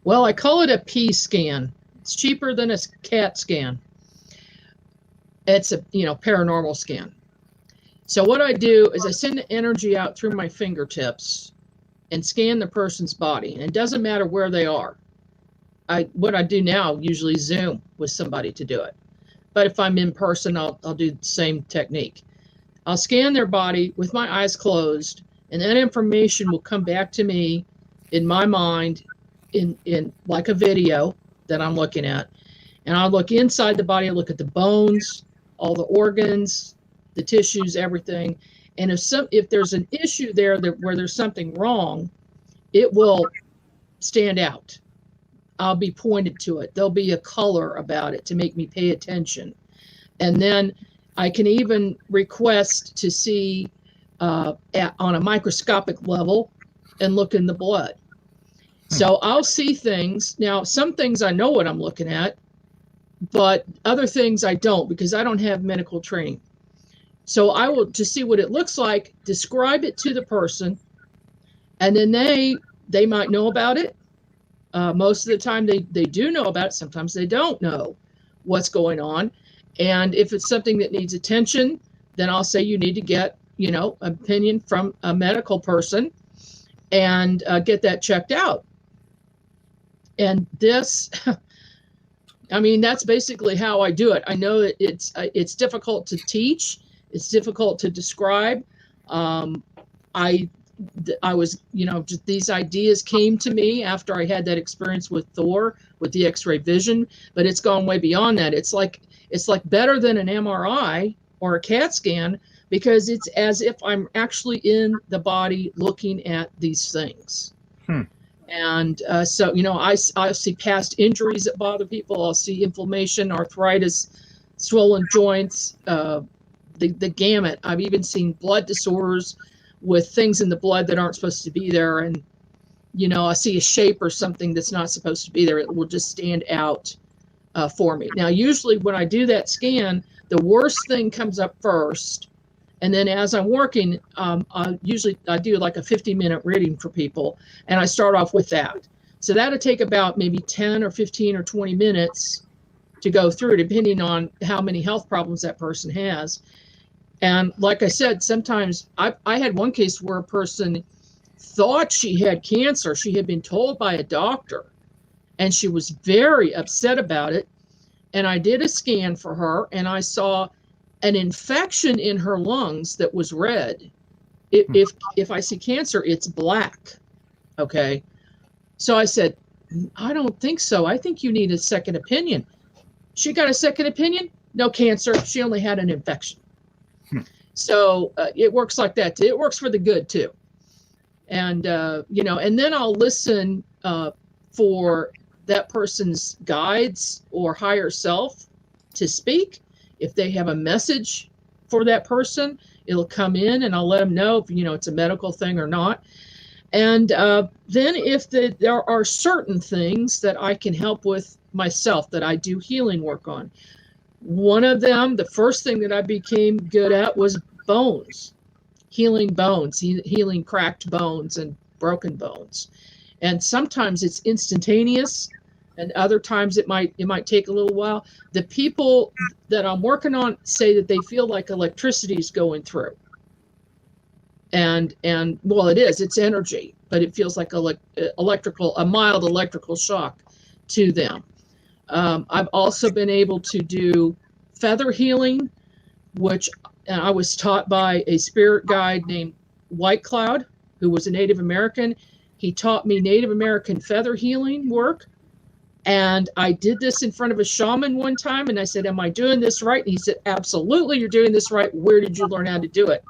Well, I call it a P scan. It's cheaper than a CAT scan. It's a paranormal scan. So what I do is I send the energy out through my fingertips and scan the person's body. And it doesn't matter where they are. What I do now, usually Zoom with somebody to do it. But if I'm in person, I'll do the same technique. I'll scan their body with my eyes closed, and that information will come back to me in my mind in like a video that I'm looking at. And I'll look inside the body, I'll look at the bones, all the organs, the tissues, everything. And if there's an issue there where there's something wrong, it will stand out. I'll be pointed to it. There'll be a color about it to make me pay attention. And then I can even request to see on a microscopic level and look in the blood. So I'll see things. Now, some things I know what I'm looking at, but other things I don't because I don't have medical training. So I will, to see what it looks like, describe it to the person, and then they might know about it. Most of the time they do know about it. Sometimes they don't know what's going on. And if it's something that needs attention, then I'll say you need to get, opinion from a medical person and get that checked out. And this, that's basically how I do it. I know that it's difficult to teach. It's difficult to describe. I was, just these ideas came to me after I had that experience with Thor, with the X-ray vision, but it's gone way beyond that. It's like better than an MRI or a CAT scan because it's as if I'm actually in the body looking at these things. And so, I see past injuries that bother people. I'll see inflammation, arthritis, swollen joints, the gamut. I've even seen blood disorders with things in the blood that aren't supposed to be there. And, I see a shape or something that's not supposed to be there. It will just stand out for me. Now, usually when I do that scan, the worst thing comes up first, And then as I'm working, I do like a 50-minute reading for people, and I start off with that. So that'll take about maybe 10 or 15 or 20 minutes to go through, depending on how many health problems that person has. And like I said, sometimes I had one case where a person thought she had cancer. She had been told by a doctor, and she was very upset about it. And I did a scan for her, and I saw an infection in her lungs that was red. If I see cancer, it's black. Okay. So I said, I don't think so. I think you need a second opinion. She got a second opinion. No cancer. She only had an infection. So it works like that too. It works for the good too. And, and then I'll listen for that person's guides or higher self to speak. If they have a message for that person, it'll come in, and I'll let them know if, it's a medical thing or not. And then if there are certain things that I can help with myself that I do healing work on. One of them, the first thing that I became good at was bones, healing bones, healing cracked bones and broken bones. And sometimes it's instantaneous, and other times it might take a little while. The people that I'm working on say that they feel like electricity is going through. And well, it's energy, but it feels like a mild electrical shock to them. I've also been able to do feather healing, which I was taught by a spirit guide named White Cloud, who was a Native American. He taught me Native American feather healing work. And I did this in front of a shaman one time, and I said, am I doing this right? And he said, absolutely, you're doing this right. Where did you learn how to do it?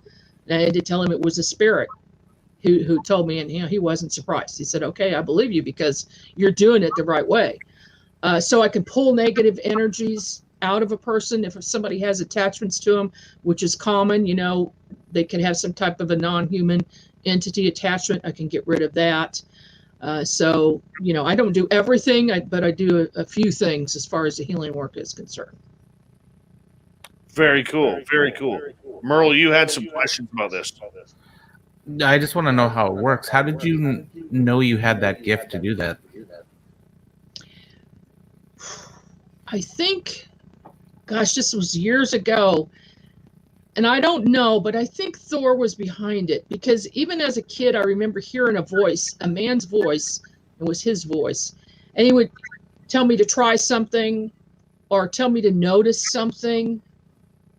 And I had to tell him it was a spirit who told me, and he wasn't surprised. He said, okay, I believe you because you're doing it the right way. So I can pull negative energies out of a person. If somebody has attachments to them, which is common, they can have some type of a non-human entity attachment. I can get rid of that. So, I don't do everything, but I do a few things as far as the healing work is concerned. Very cool. Very cool. Merle, you had some questions about this. I just want to know how it works. How did you know you had that gift to do that? I think, gosh, this was years ago. And I don't know, but I think Thor was behind it, because even as a kid, I remember hearing a voice, a man's voice. It was his voice. And he would tell me to try something or tell me to notice something.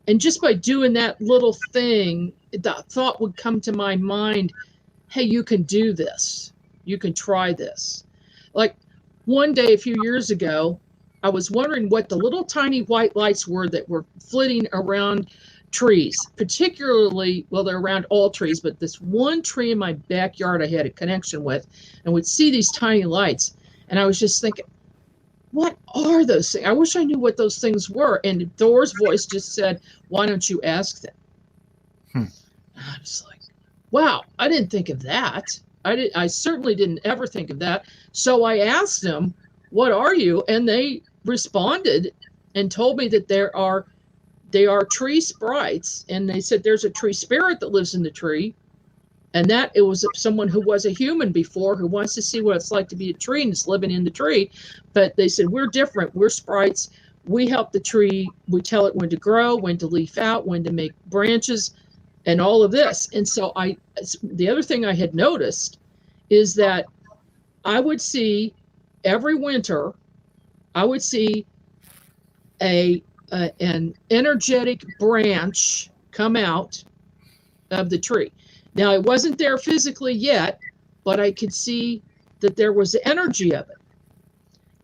And just by doing that little thing, the thought would come to my mind, hey, you can do this. You can try this. Like one day a few years ago, I was wondering what the little tiny white lights were that were flitting around trees, particularly, well, they're around all trees, but this one tree in my backyard I had a connection with, and would see these tiny lights. And I was just thinking, what are those things? I wish I knew what those things were. And Thor's voice just said, why don't you ask them? I was like, wow, I didn't think of that. I certainly didn't ever think of that. So I asked them, what are you? And they responded and told me that they are tree sprites. And they said there's a tree spirit that lives in the tree. And that it was someone who was a human before, who wants to see what it's like to be a tree and is living in the tree. But they said, we're different. We're sprites. We help the tree. We tell it when to grow, when to leaf out, when to make branches, and all of this. And so the other thing I had noticed is that I would see every winter, I would see an energetic branch come out of the tree. Now, it wasn't there physically yet, but I could see that there was the energy of it.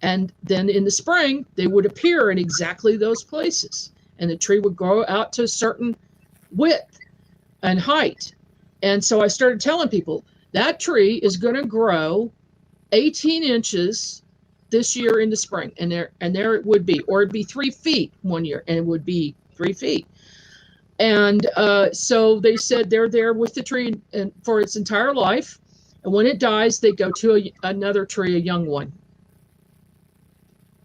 And then in the spring, they would appear in exactly those places. And the tree would grow out to a certain width and height. And so I started telling people, that tree is going to grow 18 inches this year in the spring. And there it would be. Or it'd be 3 feet one year, and it would be 3 feet. And so they said they're there with the tree for its entire life. And when it dies, they go to another tree, a young one.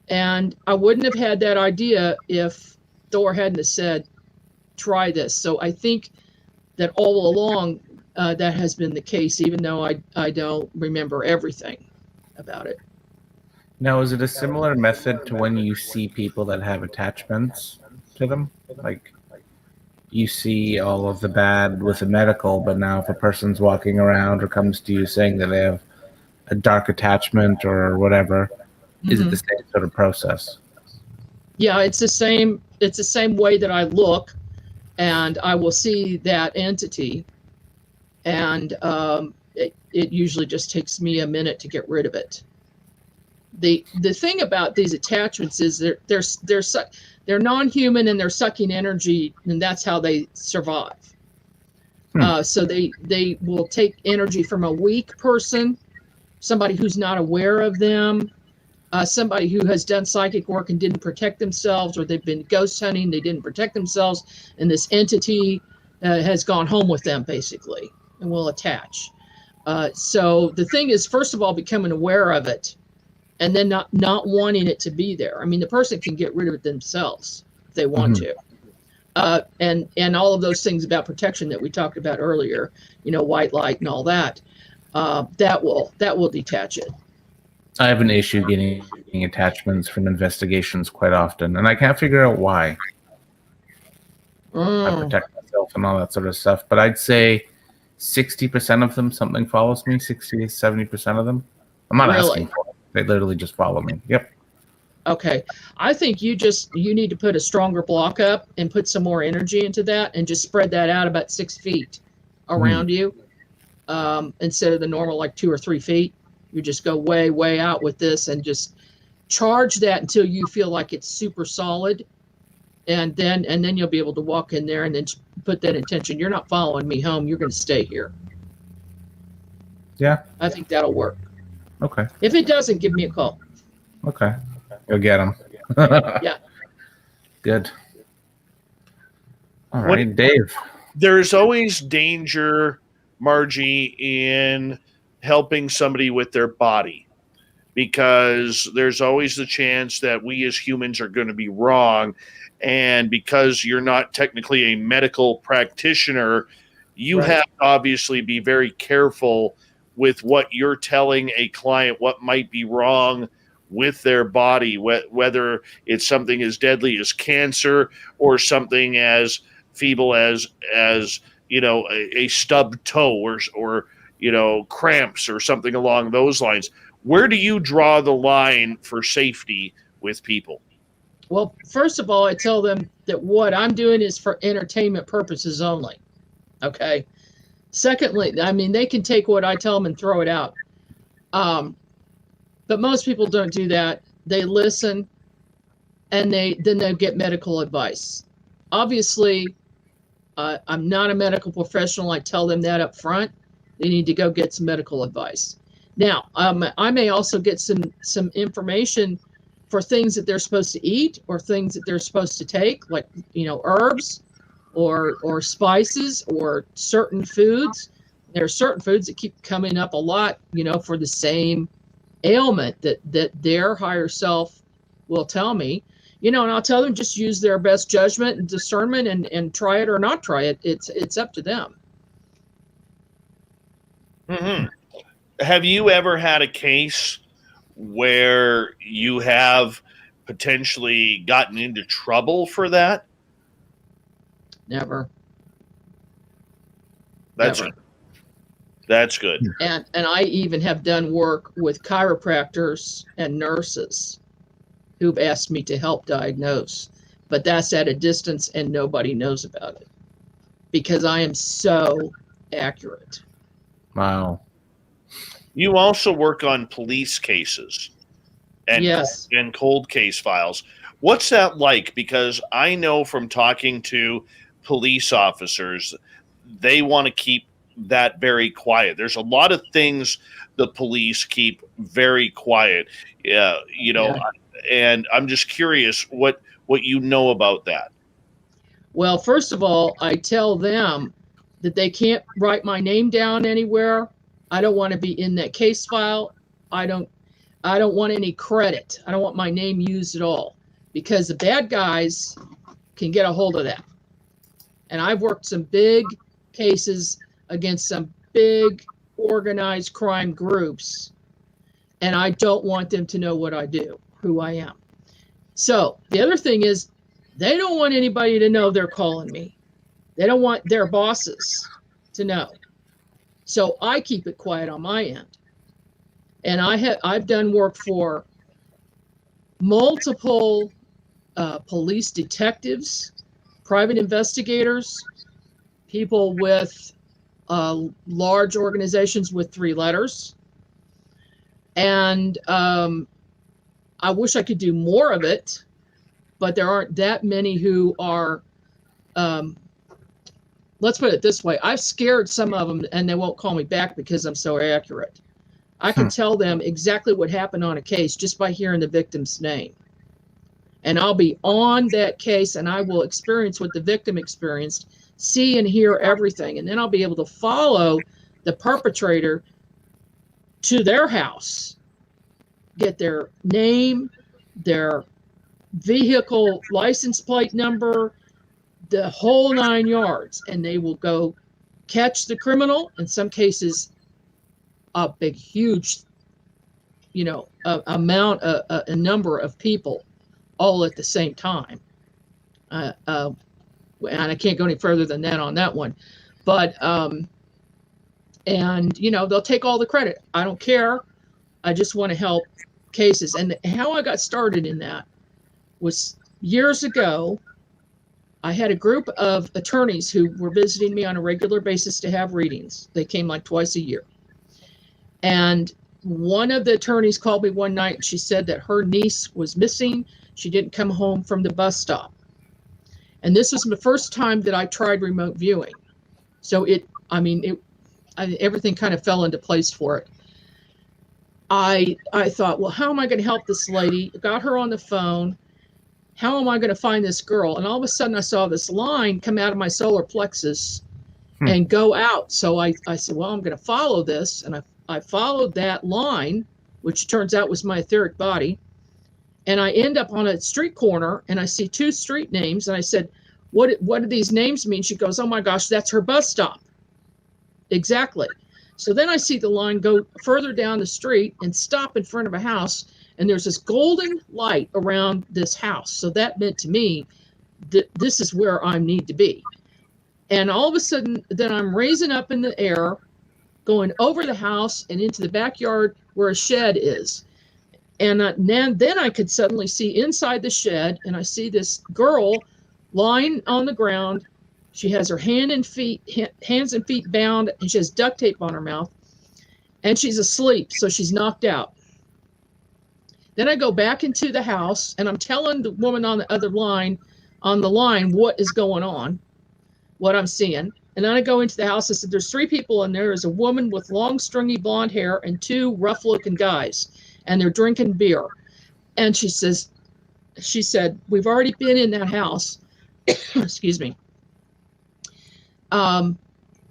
And I wouldn't have had that idea if Thor hadn't have said, try this. So I think that all along that has been the case, even though I don't remember everything about it. Now, is it a similar method to when you see people that have attachments to them? Like, you see all of the bad with the medical, but now if a person's walking around or comes to you saying that they have a dark attachment or whatever, is it the same sort of process? Yeah, it's the same way that I look, and I will see that entity, and it usually just takes me a minute to get rid of it. The thing about these attachments is they're non-human, and they're sucking energy, and that's how they survive. So they will take energy from a weak person, somebody who's not aware of them, somebody who has done psychic work and didn't protect themselves, or they've been ghost hunting, they didn't protect themselves, and this entity has gone home with them, basically, and will attach. So the thing is, first of all, becoming aware of it, and then not wanting it to be there. I mean, the person can get rid of it themselves if they want to. And all of those things about protection that we talked about earlier, white light and all that, that will detach it. I have an issue getting attachments from investigations quite often, and I can't figure out why. I protect myself and all that sort of stuff, but I'd say 60% of them, something follows me, 60 to 70% of them. I'm not asking for it. They literally just follow me. Yep. Okay. I think you need to put a stronger block up and put some more energy into that, and just spread that out about 6 feet around you, instead of the normal like 2 or 3 feet. You just go way, way out with this and just charge that until you feel like it's super solid. And then you'll be able to walk in there and then put that intention. You're not following me home. You're going to stay here. Yeah. I think that'll work. Okay. If it doesn't, give me a call. Okay. Go get them. Yeah. Good. All right, Dave. There's always danger, Margie, in helping somebody with their body, because there's always the chance that we as humans are going to be wrong. And because you're not technically a medical practitioner, you have to obviously be very careful with what you're telling a client, what might be wrong with their body, whether it's something as deadly as cancer or something as feeble as a stubbed toe or cramps or something along those lines. Where do you draw the line for safety with people? Well, first of all, I tell them that what I'm doing is for entertainment purposes only. Okay. Secondly, I mean, they can take what I tell them and throw it out. But most people don't do that. They listen, and then they get medical advice. Obviously, I'm not a medical professional. I tell them that up front. They need to go get some medical advice. Now, I may also get some information for things that they're supposed to eat or things that they're supposed to take, like herbs or spices or certain foods. There are certain foods that keep coming up a lot, for the same ailment that their higher self will tell me, and I'll tell them just use their best judgment and discernment and try it or not try it. It's up to them. Mm-hmm. Have you ever had a case where you have potentially gotten into trouble for that? Never. That's good. And I even have done work with chiropractors and nurses who've asked me to help diagnose, but that's at a distance and nobody knows about it because I am so accurate. Wow. You also work on police cases and cold case files. What's that like? Because I know from talking to police officers, they want to keep that very quiet. There's a lot of things the police keep very quiet. And I'm just curious what you know about that. Well, first of all, I tell them that they can't write my name down anywhere. I don't want to be in that case file. I don't want any credit. I don't want my name used at all because the bad guys can get a hold of that. And I've worked some big cases against some big organized crime groups, and I don't want them to know what I do, who I am. So the other thing is, they don't want anybody to know they're calling me. They don't want their bosses to know. So I keep it quiet on my end. And I've done work for multiple police detectives, private investigators, people with large organizations with 3 letters. And I wish I could do more of it, but there aren't that many who are, let's put it this way. I've scared some of them and they won't call me back because I'm so accurate. I can tell them exactly what happened on a case just by hearing the victim's name. And I'll be on that case and I will experience what the victim experienced, see and hear everything. And then I'll be able to follow the perpetrator to their house, get their name, their vehicle license plate number, the whole 9 yards. And they will go catch the criminal. In some cases, a big, huge, a number of people all at the same time. And I can't go any further than that on that one. But, they'll take all the credit. I don't care. I just want to help cases. And how I got started in that was years ago. I had a group of attorneys who were visiting me on a regular basis to have readings. They came like twice a year. And one of the attorneys called me one night and she said that her niece was missing. She didn't come home from the bus stop. And this was the first time that I tried remote viewing. So everything kind of fell into place for it. I thought, well, how am I going to help this lady? Got her on the phone. How am I going to find this girl? And all of a sudden I saw this line come out of my solar plexus and go out. So I said, well, I'm going to follow this. And I followed that line, which turns out was my etheric body. And I end up on a street corner and I see 2 street names. And I said, what do these names mean? She goes, oh my gosh, that's her bus stop. Exactly. So then I see the line go further down the street and stop in front of a house. And there's this golden light around this house. So that meant to me that this is where I need to be. And all of a sudden, then I'm raising up in the air, going over the house and into the backyard where a shed is. And then I could suddenly see inside the shed, and I see this girl lying on the ground. She has her hands and feet bound, and she has duct tape on her mouth, and she's asleep, so she's knocked out. Then I go back into the house, and I'm telling the woman on the other line, what is going on, what I'm seeing. And then I go into the house. I said, there's 3 people in there. There's a woman with long, stringy blonde hair and 2 rough-looking guys, and they're drinking beer. And she said, we've already been in that house. Excuse me.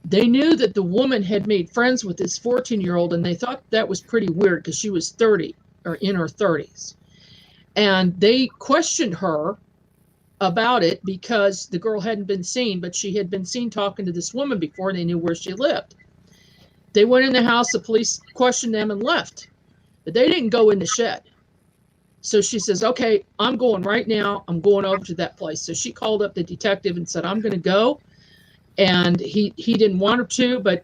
They knew that the woman had made friends with this 14-year-old, and they thought that was pretty weird because she was 30 or in her 30s. And they questioned her about it because the girl hadn't been seen, but she had been seen talking to this woman before, and they knew where she lived. They went in the house, the police questioned them and left, but they didn't go in the shed. So she says, okay, I'm going right now. I'm going over to that place. So she called up the detective and said, I'm going to go. And he didn't want her to, but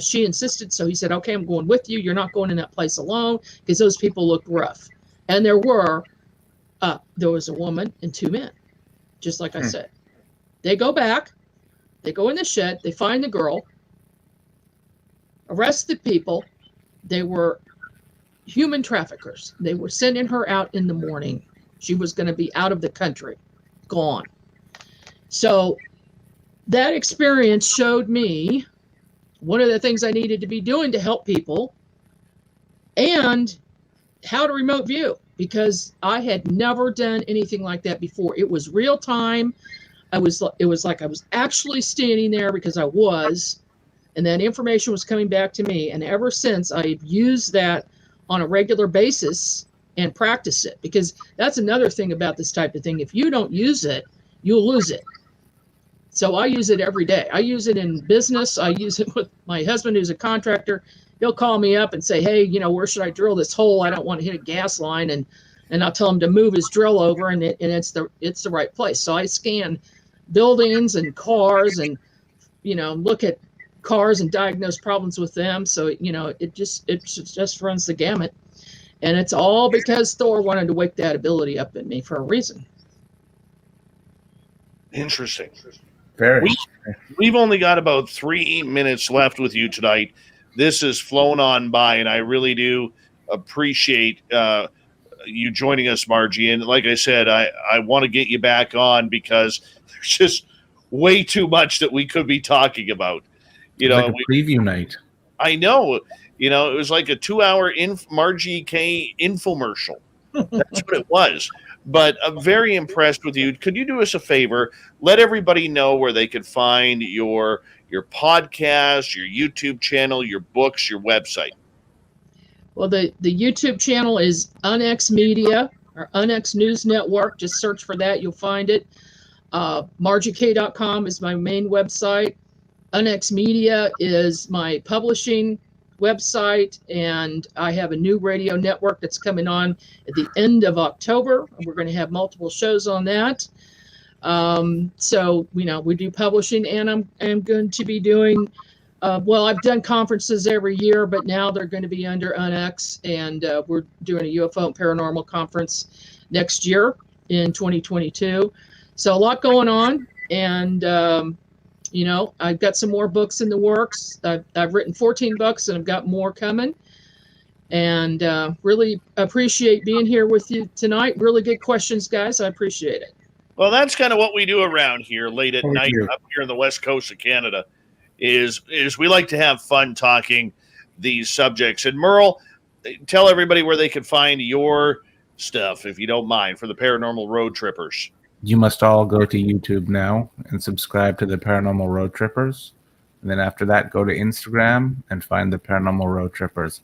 she insisted. So he said, okay, I'm going with you. You're not going in that place alone, because those people looked rough. And there was a woman and 2 men, just like I said. They go back, they go in the shed, they find the girl, arrest the people. They were human traffickers. They were sending her out in the morning. She was going to be out of the country, gone. So that experience showed me one of the things I needed to be doing to help people, and how to remote view, because I had never done anything like that before. It was real time. It was like I was actually standing there, because I was, and that information was coming back to me. And ever since, I've used that on a regular basis and practice it, because that's another thing about this type of thing. If you don't use it, you'll lose it. So I use it every day. I use it in business. I use it with my husband, who's a contractor. He'll call me up and say, hey, where should I drill this hole? I don't want to hit a gas line. And I'll tell him to move his drill over, and it's the right place. So I scan buildings and cars and, look at cars and diagnose problems with them. So, it just runs the gamut. And it's all because Thor wanted to wake that ability up in me for a reason. Interesting. Very. We've only got about 3 minutes left with you tonight. This has flown on by, and I really do appreciate you joining us, Margie. And like I said, I want to get you back on because there's just way too much that we could be talking about. Like a preview night. I know. It was like a 2-hour Margie Kay infomercial. That's what it was. But I'm very impressed with you. Could you do us a favor? Let everybody know where they could find your podcast, your YouTube channel, your books, your website. Well, the YouTube channel is UNX Media or UNX News Network. Just search for that. You'll find it. MargieK.com is my main website. UNX Media is my publishing website, and I have a new radio network that's coming on at the end of October. We're going to have multiple shows on that. So, we do publishing, and I'm going to be doing, I've done conferences every year, but now they're going to be under UNX, and we're doing a UFO and paranormal conference next year in 2022. So a lot going on, and I've got some more books in the works. I've written 14 books, and I've got more coming. And really appreciate being here with you tonight. Really good questions, guys. I appreciate it. Well, that's kind of what we do around here late at night up here in the west coast of Canada is we like to have fun talking these subjects. And Merle, tell everybody where they can find your stuff, if you don't mind, for the Paranormal Road Trippers. You must all go to YouTube now and subscribe to the Paranormal Road Trippers. And then after that, go to Instagram and find the Paranormal Road Trippers.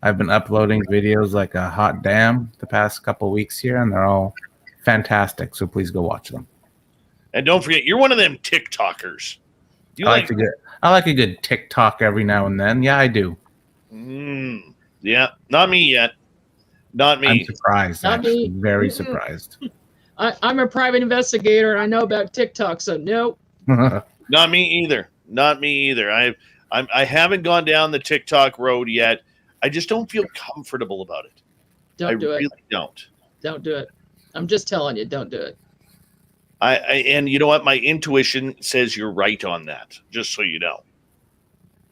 I've been uploading videos like a hot damn the past couple weeks here, and they're all fantastic. So please go watch them. And don't forget, you're one of them TikTokers. I like a good TikTok every now and then. Yeah, I do. Yeah, not me yet. Not me. I'm surprised. Not actually. me. Very surprised. I'm a private investigator, and I know about TikTok, so nope. Not me either. Not me either. I haven't gone down the TikTok road yet. I just don't feel comfortable about it. Don't do it. I really don't. Don't do it. I'm just telling you, don't do it. And you know what? My intuition says you're right on that, just so you know.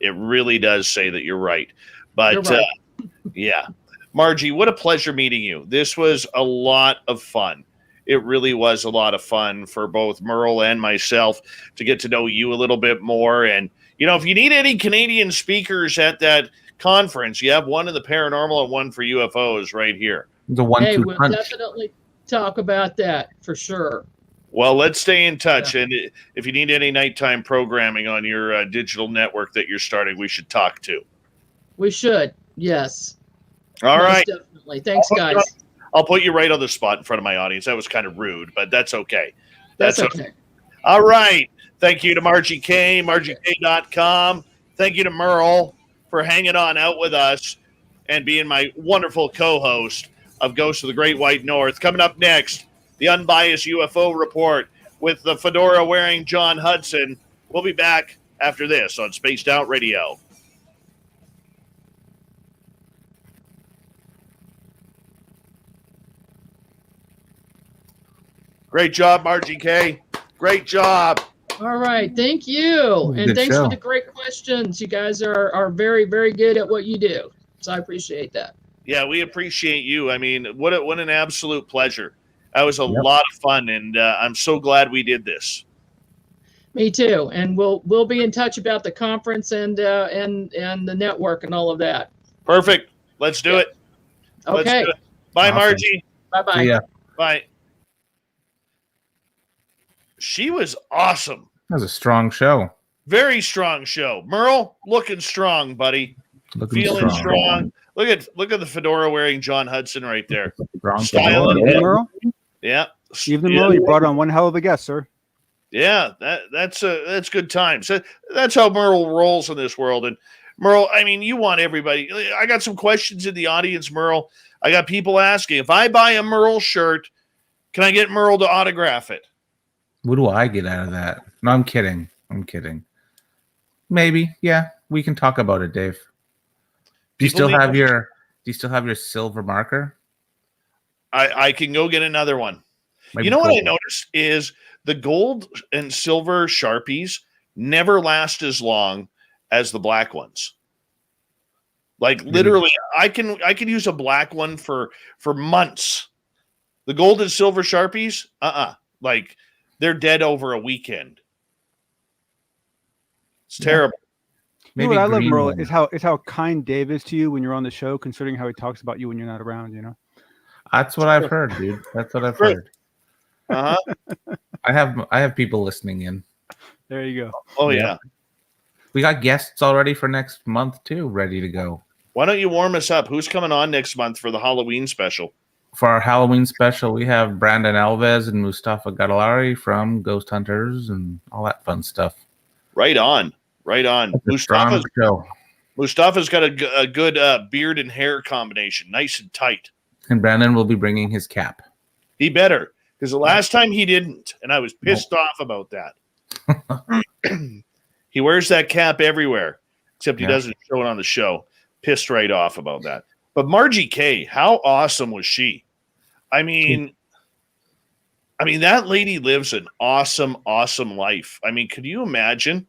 It really does say that you're right. But, You're right. Yeah. Margie, what a pleasure meeting you. This was a lot of fun. It really was a lot of fun for both Merle and myself to get to know you a little bit more. And, if you need any Canadian speakers at that conference, you have one in the paranormal and one for UFOs right here. The one Hey, two we'll punch. definitely talk about that for sure. Well, let's stay in touch. Yeah. And if you need any nighttime programming on your digital network that you're starting, we should talk to. We should. Yes. All Most right. Definitely. Thanks, guys. I'll put you right on the spot in front of my audience. That was kind of rude, but that's okay. That's okay. All right. Thank you to Margie Kay, MargieK.com. Thank you to Merle for hanging on out with us and being my wonderful co-host of Ghosts of the Great White North. Coming up next, the Unbiased UFO Report with the fedora-wearing John Hudson. We'll be back after this on Spaced Out Radio. Great job, Margie Kay. Great job. All right. Thank you. And Good thanks show. for the great questions. You guys are very, very good at what you do. So I appreciate that. Yeah, we appreciate you. I mean, what an absolute pleasure. That was a lot of fun, and I'm so glad we did this. Me too. And we'll be in touch about the conference and the network and all of that. Perfect. Let's do it. Let's Okay. do it. Bye, Awesome. Margie. Bye-bye. See ya. Bye. She was awesome. That was a strong show. Very strong show. Merle, looking strong, buddy. Looking Feeling strong. Look at the fedora wearing John Hudson right there. Strong. Style. Evening, Merle. Yeah. Evening, Yeah. Merle. You brought on one hell of a guest, sir. Yeah, that's good times. That's how Merle rolls in this world. And Merle, I mean, you want everybody. I got some questions in the audience, Merle. I got people asking if I buy a Merle shirt, can I get Merle to autograph it? What do I get out of that? No, I'm kidding. I'm kidding. Maybe, yeah. We can talk about it, Dave. Do you still have your silver marker? I can go get another one. Maybe You know what I gold. noticed is the gold and silver Sharpies never last as long as the black ones. Like literally, I can use a black one for months. The gold and silver Sharpies, like they're dead over a weekend. It's terrible. You know what I love, green Merle, one. is how kind Dave is to you when you're on the show, considering how he talks about you when you're not around. You know. That's what I've heard, dude. That's what I've heard. Uh-huh. I have people listening in. There you go. Oh yeah. We got guests already for next month too, ready to go. Why don't you warm us up? Who's coming on next month for the Halloween special? For our Halloween special, we have Brandon Alves and Mustafa Gadalari from Ghost Hunters and all that fun stuff. Right on. Mustafa's got a good beard and hair combination, nice and tight. And Brandon will be bringing his cap. He better, because the last time he didn't, and I was pissed off about that. He wears that cap everywhere, except he doesn't show it on the show. Pissed right off about that. But Margie Kay, how awesome was she? I mean, that lady lives an awesome, awesome life. I mean, could you imagine?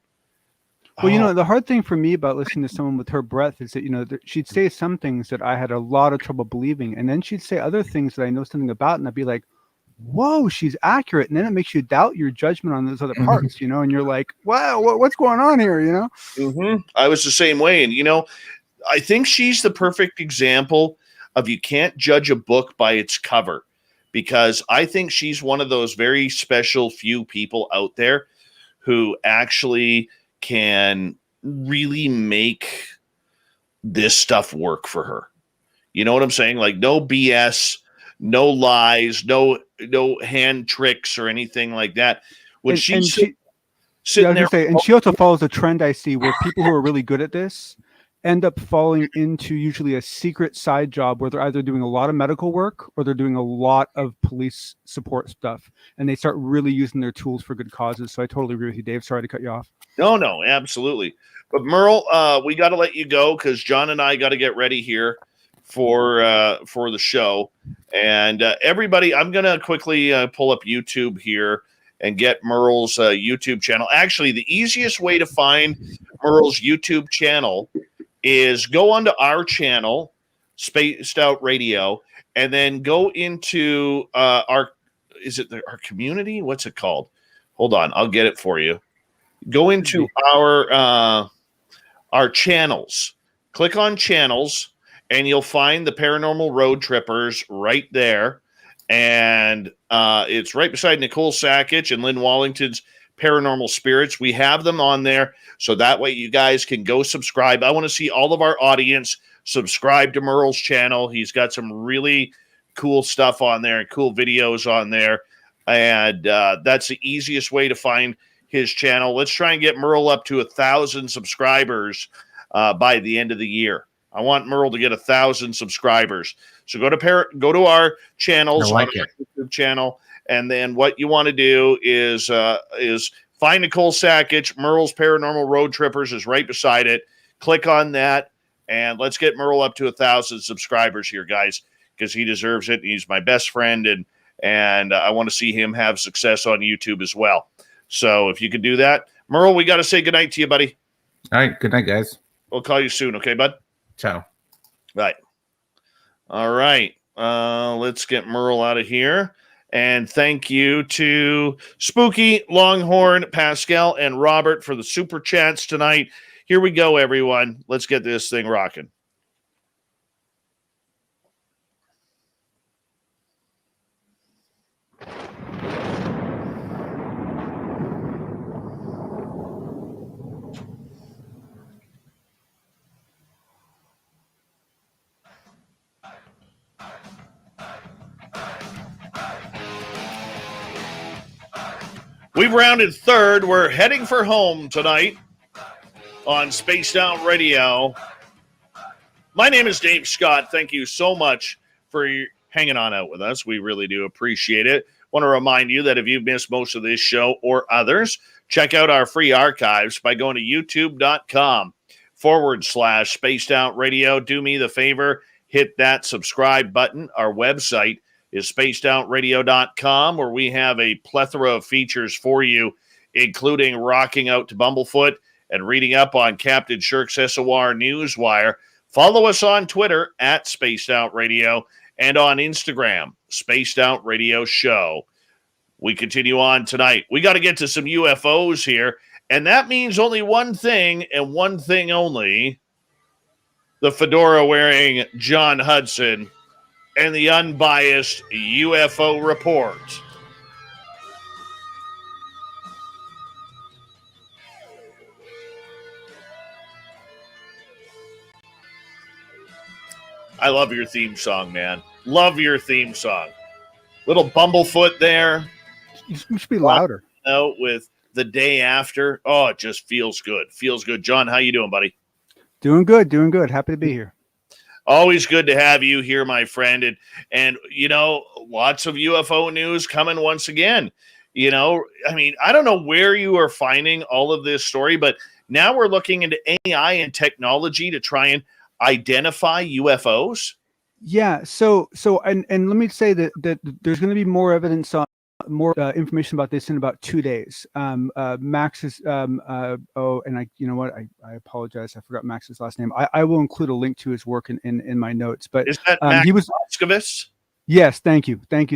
Well, you know, the hard thing for me about listening to someone with her breadth is that, you know, she'd say some things that I had a lot of trouble believing. And then she'd say other things that I know something about. And I'd be like, whoa, she's accurate. And then it makes you doubt your judgment on those other parts, you know, and you're like, wow, what's going on here, you know? Mm-hmm. I was the same way. And, you know, I think she's the perfect example of you can't judge a book by its cover, because I think she's one of those very special few people out there who actually can really make this stuff work for her. You know what I'm saying? Like no BS, no lies, no hand tricks or anything like that. When she's sitting there, and she also follows a trend I see where people who are really good at this end up falling into usually a secret side job where they're either doing a lot of medical work or they're doing a lot of police support stuff, and they start really using their tools for good causes. So I totally agree with you, Dave. Sorry to cut you off. No, absolutely. But Merle, we got to let you go because John and I got to get ready here for the show. And everybody, I'm going to quickly pull up YouTube here and get Merle's YouTube channel. Actually, the easiest way to find Merle's YouTube channel is go onto our channel, Spaced Out Radio, and then go into our community? What's it called? Hold on, I'll get it for you. Go into our channels. Click on channels, and you'll find the Paranormal Road Trippers right there. And it's right beside Nicole Sackich and Lynn Wallington's Paranormal Spirits. We have them on there, so that way you guys can go subscribe. I want to see all of our audience subscribe to Merle's channel. He's got some really cool stuff on there and cool videos on there. And that's the easiest way to find his channel. Let's try and get Merle up to 1,000 subscribers by the end of the year. I want Merle to get 1,000 subscribers. So go to our channels, on our YouTube channel, and then what you want to do is find Nicole Sackich. Merle's Paranormal Road Trippers is right beside it. Click on that, and let's get Merle up to 1,000 subscribers here, guys, because he deserves it. He's my best friend, and I want to see him have success on YouTube as well. So if you could do that, Merle, we got to say goodnight to you, buddy. All right. Good night, guys. We'll call you soon. Okay, bud? Ciao. Right. All right. Let's get Merle out of here. And thank you to Spooky, Longhorn, Pascal, and Robert for the super chats tonight. Here we go, everyone. Let's get this thing rocking. We've rounded third. We're heading for home tonight on Spaced Out Radio. My name is Dave Scott. Thank you so much for hanging on out with us. We really do appreciate it. Want to remind you that if you've missed most of this show or others, check out our free archives by going to youtube.com/Spaced Out Radio. Do me the favor, hit that subscribe button. Our website is spacedoutradio.com, where we have a plethora of features for you, including rocking out to Bumblefoot and reading up on Captain Shirk's SOR Newswire. Follow us on Twitter at Spaced Out Radio and on Instagram, Spaced Out Radio Show. We continue on tonight. We got to get to some UFOs here, and that means only one thing and one thing only: the fedora-wearing John Hudson and the unbiased UFO report. I love your theme song, man. Love your theme song. Little Bumblefoot there. You should be louder. Out with the day after. Oh, it just feels good. Feels good. John, how you doing, buddy? Doing good. Doing good. Happy to be here. Always good to have you here, my friend. And you know, lots of UFO news coming once again. You know, I mean, I don't know where you are finding all of this story, but now we're looking into AI and technology to try and identify UFOs. Yeah. So let me say that there's going to be more evidence on more information about this in about 2 days. Max is and you know what, I apologize, I forgot Max's last name. I will include a link to his work in my notes. But is that Max he was Moscovitz? Yes, thank you. And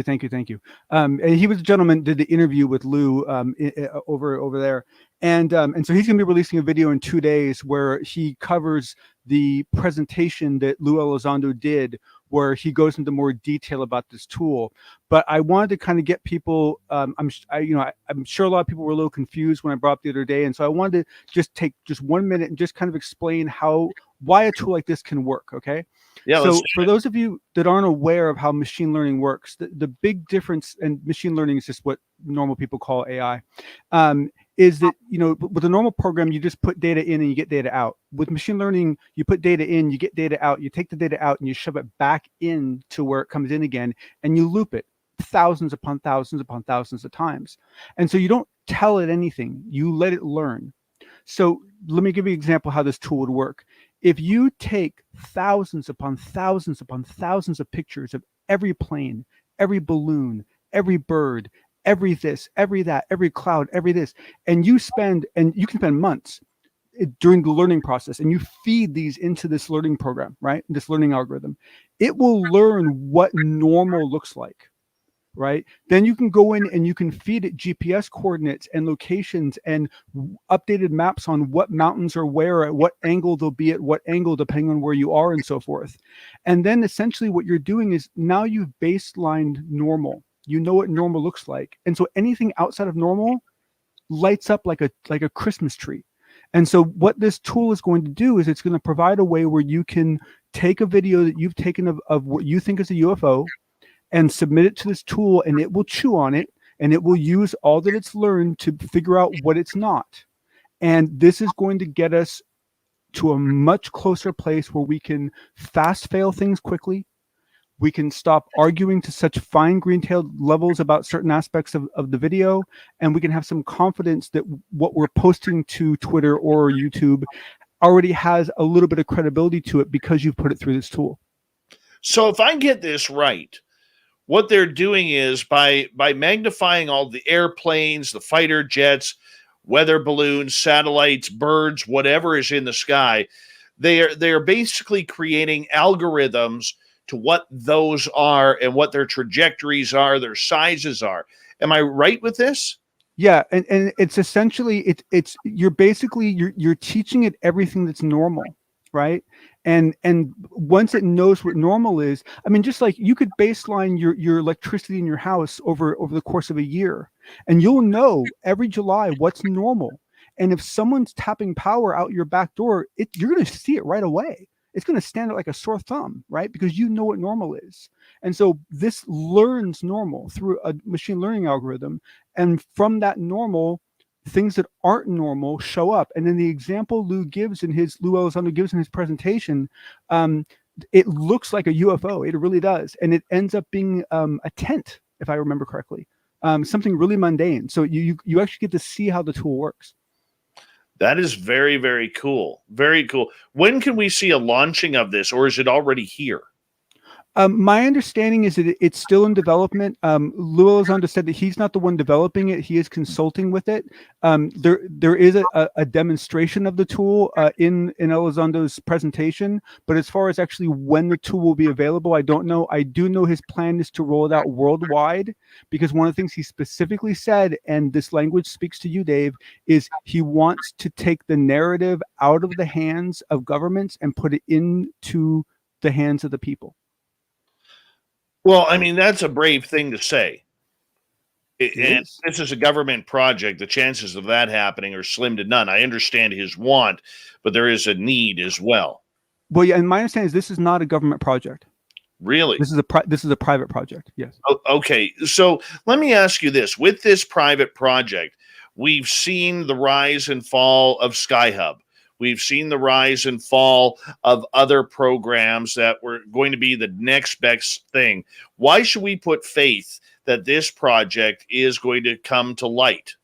he was a gentleman, did the interview with Lou over there. And so he's going to be releasing a video in 2 days where he covers the presentation that Lou Elizondo did, where he goes into more detail about this tool. But I wanted to kind of get people, I'm sure a lot of people were a little confused when I brought up the other day. And so I wanted to just take just 1 minute and just kind of explain why a tool like this can work. Okay. Yeah. So for those of you that aren't aware of how machine learning works, the big difference, and machine learning is just what normal people call AI, is that, you know, with a normal program, you just put data in and you get data out. With machine learning, you put data in, you get data out, you take the data out and you shove it back in to where it comes in again, and you loop it thousands upon thousands upon thousands of times. And so you don't tell it anything, you let it learn. So let me give you an example how this tool would work. If you take thousands upon thousands upon thousands of pictures of every plane, every balloon, every bird, every this, every that, every cloud, every this, and you can spend months during the learning process, and you feed these into this learning program, right? This learning algorithm, it will learn what normal looks like, right? Then you can go in and you can feed it GPS coordinates and locations and updated maps on what mountains are where, at what angle they'll be at what angle, depending on where you are and so forth. And then essentially what you're doing is now you've baselined normal. You know what normal looks like. And so anything outside of normal lights up like a Christmas tree. And so what this tool is going to do is it's going to provide a way where you can take a video that you've taken of what you think is a UFO and submit it to this tool, and it will chew on it, and it will use all that it's learned to figure out what it's not. And this is going to get us to a much closer place where we can fast fail things quickly. We can stop arguing to such fine green-tailed levels about certain aspects of the video, and we can have some confidence that what we're posting to Twitter or YouTube already has a little bit of credibility to it because you've put it through this tool. So if I get this right, what they're doing is by magnifying all the airplanes, the fighter jets, weather balloons, satellites, birds, whatever is in the sky, they're basically creating algorithms to what those are and what their trajectories are, their sizes are. Am I right with this? Yeah, and it's essentially you're teaching it everything that's normal, right? And once it knows what normal is, I mean, just like you could baseline your electricity in your house over the course of a year, and you'll know every July what's normal. And if someone's tapping power out your back door, you're going to see it right away. it's going to stand out like a sore thumb, right? Because you know what normal is. And so this learns normal through a machine learning algorithm. And from that normal, things that aren't normal show up. And then the example Lou Elizondo gives in his presentation, it looks like a UFO. It really does. And it ends up being a tent, if I remember correctly, something really mundane. So you actually get to see how the tool works. That is very, very cool. Very cool. When can we see a launching of this, or is it already here? My understanding is that it's still in development. Lou Elizondo said that he's not the one developing it; he is consulting with it. There is a demonstration of the tool in Elizondo's presentation, but as far as actually when the tool will be available, I don't know. I do know his plan is to roll it out worldwide, because one of the things he specifically said, and this language speaks to you, Dave, is he wants to take the narrative out of the hands of governments and put it into the hands of the people. Well, I mean, that's a brave thing to say. And this is a government project. The chances of that happening are slim to none. I understand his want, but there is a need as well. Well, yeah, and my understanding is this is not a government project. Really? This is a private project. Yes. Okay. So let me ask you this. With this private project, we've seen the rise and fall of Skyhub. We've seen the rise and fall of other programs that were going to be the next best thing. Why should we put faith that this project is going to come to light?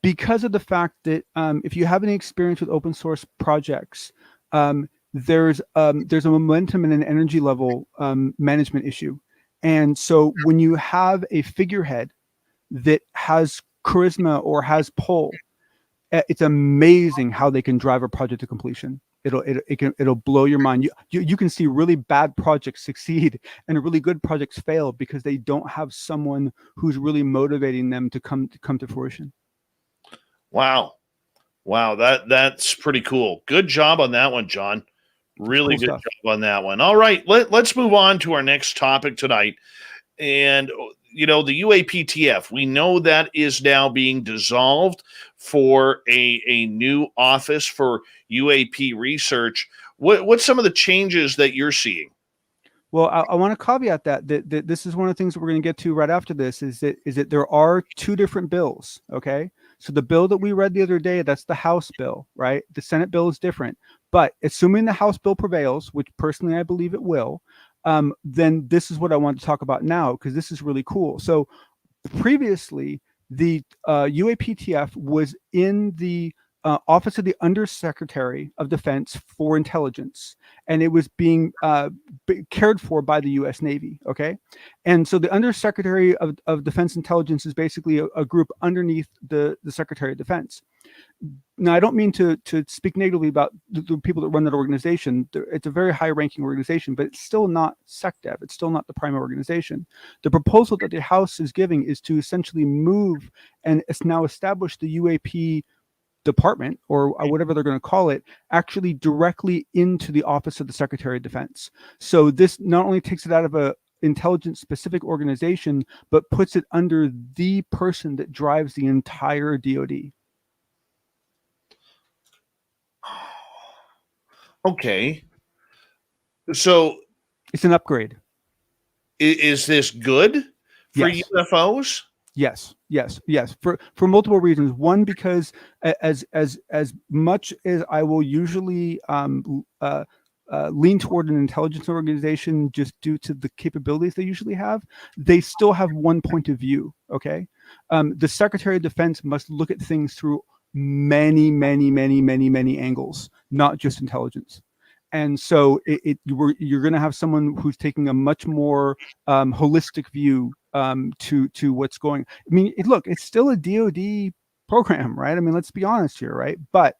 Because of the fact that if you have any experience with open source projects, there's a momentum and an energy level management issue. And so when you have a figurehead that has charisma or has pull, it's amazing how they can drive a project to completion. It'll blow your mind. You can see really bad projects succeed and really good projects fail because they don't have someone who's really motivating them to come to fruition. Wow, that's pretty cool. Good job on that one, John. Really good job on that one. All right, let's move on to our next topic tonight. And the UAPTF, we know that is now being dissolved for a new office for UAP research. What's some of the changes that you're seeing? Well, I want to caveat that this is one of the things that we're going to get to right after this is that there are two different bills. Okay. So the bill that we read the other day, that's the House bill, right? The Senate bill is different, but assuming the House bill prevails, which personally I believe it will, then this is what I want to talk about now, because this is really cool. So previously, the UAPTF was in the Office of the Undersecretary of Defense for Intelligence, and it was being cared for by the U.S. Navy. Okay, and so the Undersecretary of Defense Intelligence is basically a group underneath the Secretary of Defense. Now, I don't mean to speak negatively about the people that run that organization. It's a very high-ranking organization, but it's still not SecDev. It's still not the primary organization. The proposal that the House is giving is to essentially move and now establish the UAP department, or whatever they're going to call it, actually directly into the Office of the Secretary of Defense. So this not only takes it out of a intelligence-specific organization, but puts it under the person that drives the entire DoD. Okay. So it's an upgrade. Is this good for UFOs? Yes. For multiple reasons. One, because as much as I will usually lean toward an intelligence organization just due to the capabilities they usually have, they still have one point of view. Okay. The Secretary of Defense must look at things through many angles, not just intelligence. And so you're going to have someone who's taking a much more holistic view to what's going. I mean, look, it's still a DoD program, right? I mean, let's be honest here, right? But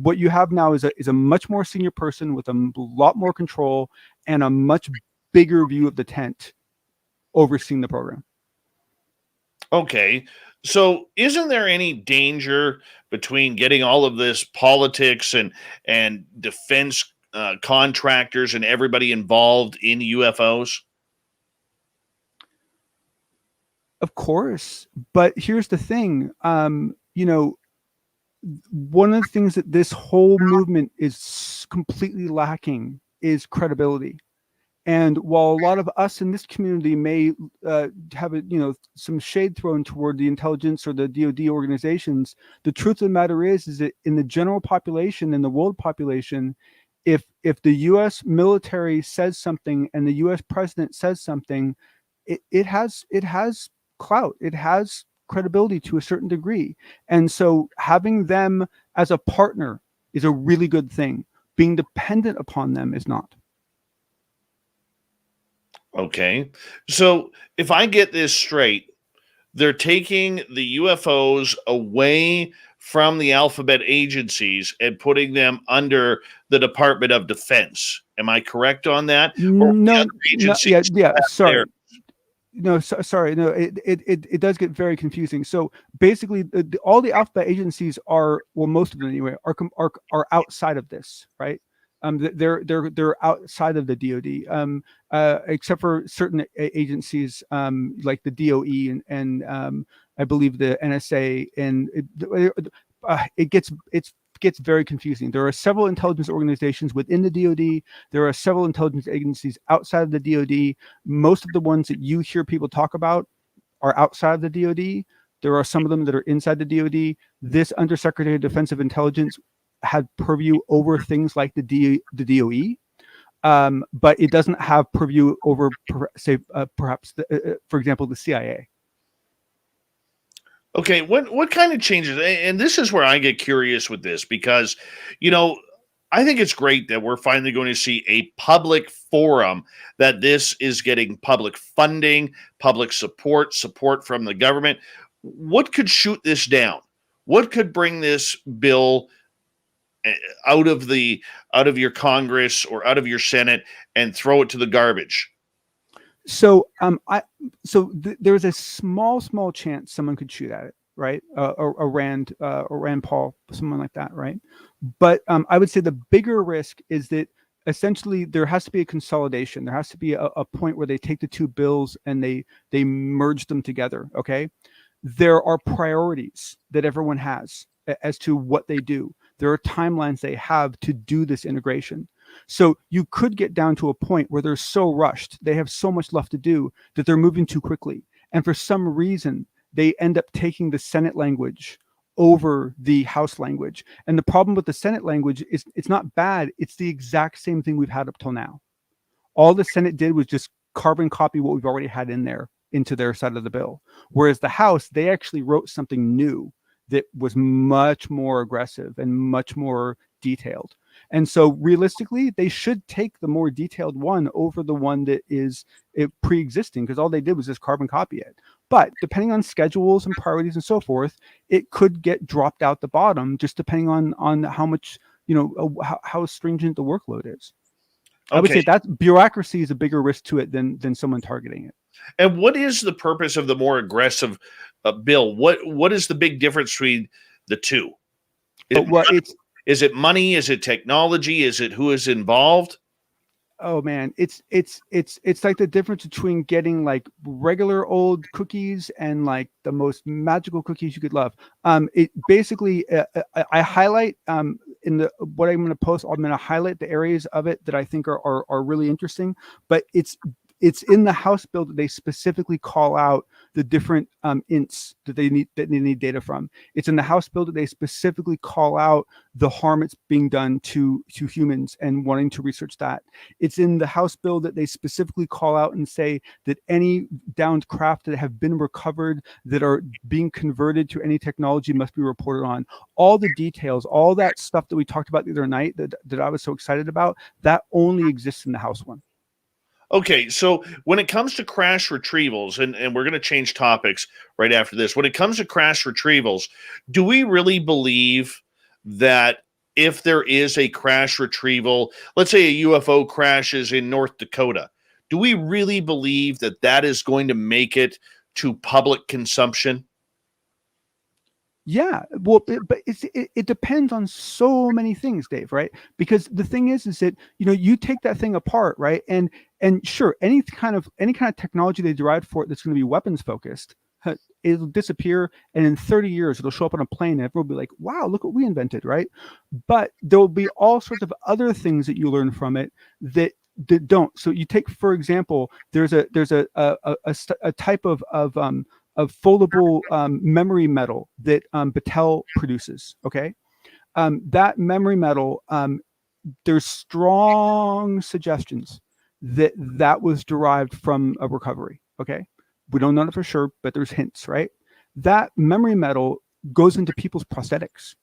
what you have now is a much more senior person with a lot more control and a much bigger view of the tent overseeing the program. Okay. So isn't there any danger between getting all of this politics and defense contractors and everybody involved in UFOs? Of course. But here's the thing, one of the things that this whole movement is completely lacking is credibility. And while a lot of us in this community may have some shade thrown toward the intelligence or the DoD organizations, the truth of the matter is that in the general population, in the world population, if the U.S. military says something and the U.S. president says something, it has clout, it has credibility to a certain degree. And so having them as a partner is a really good thing. Being dependent upon them is not. Okay. So if I get this straight, they're taking the UFOs away from the alphabet agencies and putting them under the Department of Defense. Am I correct on that? No, yeah, sorry. No, sorry. No, it does get very confusing. So basically, all the alphabet agencies most of them anyway, are outside of this, right? They're outside of the DoD, except for certain agencies like the DOE and I believe the NSA, and it gets very confusing. There are several intelligence organizations within the DoD. There are several intelligence agencies outside of the DoD. Most of the ones that you hear people talk about are outside of the DoD. There are some of them that are inside the DoD. This Undersecretary of Defensive Intelligence had purview over things like the DOE, but it doesn't have purview over, perhaps, for example, the CIA. Okay, what kind of changes? And this is where I get curious with this because, I think it's great that we're finally going to see a public forum, that this is getting public funding, public support from the government. What could shoot this down? What could bring this bill out of your Congress or out of your Senate and throw it to the garbage? So there's a small chance someone could shoot at it, right? Or Rand Paul, someone like that, right? But I would say the bigger risk is that essentially there has to be a consolidation. There has to be a point where they take the two bills and they merge them together. Okay, there are priorities that everyone has as to what they do. There are timelines they have to do this integration. So you could get down to a point where they're so rushed, they have so much left to do that they're moving too quickly. And for some reason, they end up taking the Senate language over the House language. And the problem with the Senate language is it's not bad. It's the exact same thing we've had up till now. All the Senate did was just carbon copy what we've already had in there into their side of the bill. Whereas the House, they actually wrote something new that was much more aggressive and much more detailed. And so realistically, they should take the more detailed one over the one that is pre-existing, because all they did was just carbon copy it. But depending on schedules and priorities and so forth, it could get dropped out the bottom, just depending on how much, how stringent the workload is. Okay. I would say that bureaucracy is a bigger risk to it than someone targeting it. And what is the purpose of the more aggressive bill? What is the big difference between the two? Is it money? Is it technology? Is it who is involved? Oh man, it's like the difference between getting like regular old cookies and like the most magical cookies you could love. It basically I highlight in what I'm going to post. I'm going to highlight the areas of it that I think are really interesting. But it's in the House bill that they specifically call out the different ints that they need data from. It's in the House bill that they specifically call out the harm it's being done to humans and wanting to research that. It's in the House bill that they specifically call out and say that any downed craft that have been recovered that are being converted to any technology must be reported on. All the details, all that stuff that we talked about the other night that I was so excited about, that only exists in the House one. Okay, so when it comes to crash retrievals, and we're going to change topics right after this. When it comes to crash retrievals, do we really believe that if there is a crash retrieval, let's say a UFO crashes in North Dakota, do we really believe that that is going to make it to public consumption? Yeah, well, but it depends on so many things, Dave, right? Because the thing is that you take that thing apart, right? And sure, any kind of technology they derived for it that's going to be weapons focused, it'll disappear, and in 30 years it'll show up on a plane and everyone will be like, wow, look what we invented, right? But there will be all sorts of other things that you learn from it that don't. So you take, for example, there's a type of foldable memory metal that Battelle produces. Okay, that memory metal, there's strong suggestions that was derived from a recovery. Okay, we don't know that for sure, but there's hints, right? That memory metal goes into people's prosthetics,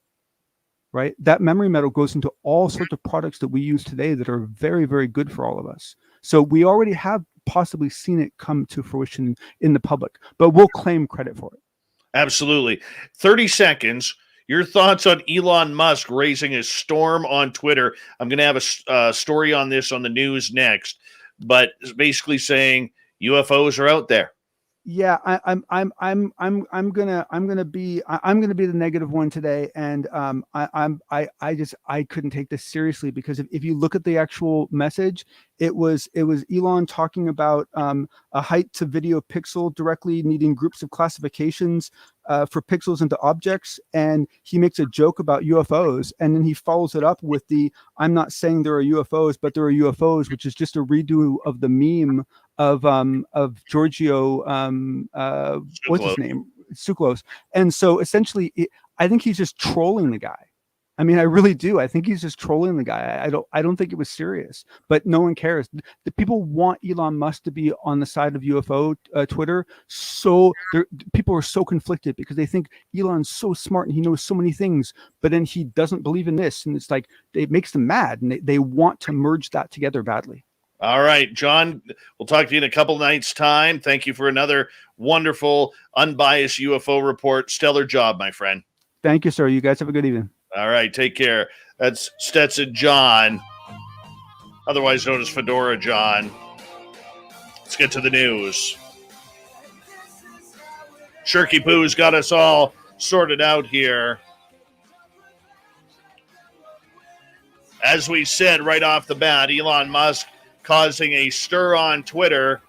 right? That memory metal goes into all sorts of products that we use today that are very, very good for all of us. So we already have possibly seen it come to fruition in the public, but we'll claim credit for it. Absolutely. 30 seconds. Your thoughts on Elon Musk raising a storm on Twitter. I'm going to have a story on this on the news next, but it's basically saying UFOs are out there. Yeah, I'm gonna be the negative one today, and I couldn't take this seriously, because if you look at the actual message, it was Elon talking about a height to video pixel directly needing groups of classifications for pixels into objects, and he makes a joke about UFOs, and then he follows it up with the "I'm not saying there are UFOs, but there are UFOs," which is just a redo of the meme of Giorgio, what's his name, Tsoukalos. And so essentially, I think he's just trolling the guy. I mean, I really do. I think he's just trolling the guy. I don't think it was serious, but no one cares. The people want Elon Musk to be on the side of UFO Twitter. So people are so conflicted because they think Elon's so smart and he knows so many things, but then he doesn't believe in this. And it's like, it makes them mad, and they want to merge that together badly. All right, John, we'll talk to you in a couple nights' time. Thank you for another wonderful, unbiased UFO report. Stellar job, my friend. Thank you, sir. You guys have a good evening. All right, take care. That's Stetson John, otherwise known as Fedora John. Let's get to the news. Shirky Poo's got us all sorted out here. As we said right off the bat, Elon Musk causing a stir on Twitter,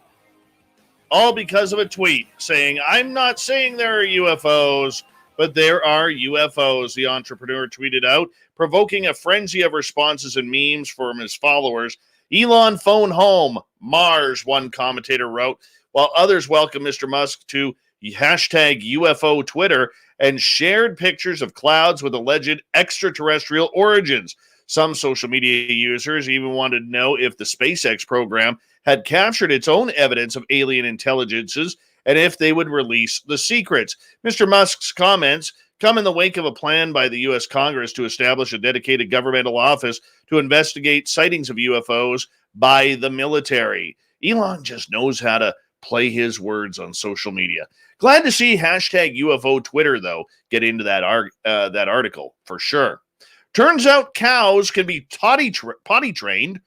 all because of a tweet saying, "I'm not saying there are UFOs, but there are UFOs," the entrepreneur tweeted out, provoking a frenzy of responses and memes from his followers. "Elon phone home, Mars," one commentator wrote, while others welcomed Mr. Musk to hashtag UFO Twitter and shared pictures of clouds with alleged extraterrestrial origins. Some social media users even wanted to know if the SpaceX program had captured its own evidence of alien intelligences and if they would release the secrets. Mr. Musk's comments come in the wake of a plan by the U.S. Congress to establish a dedicated governmental office to investigate sightings of UFOs by the military. Elon just knows how to play his words on social media. Glad to see hashtag UFO Twitter, though, get into that article for sure. Turns out cows can be potty trained.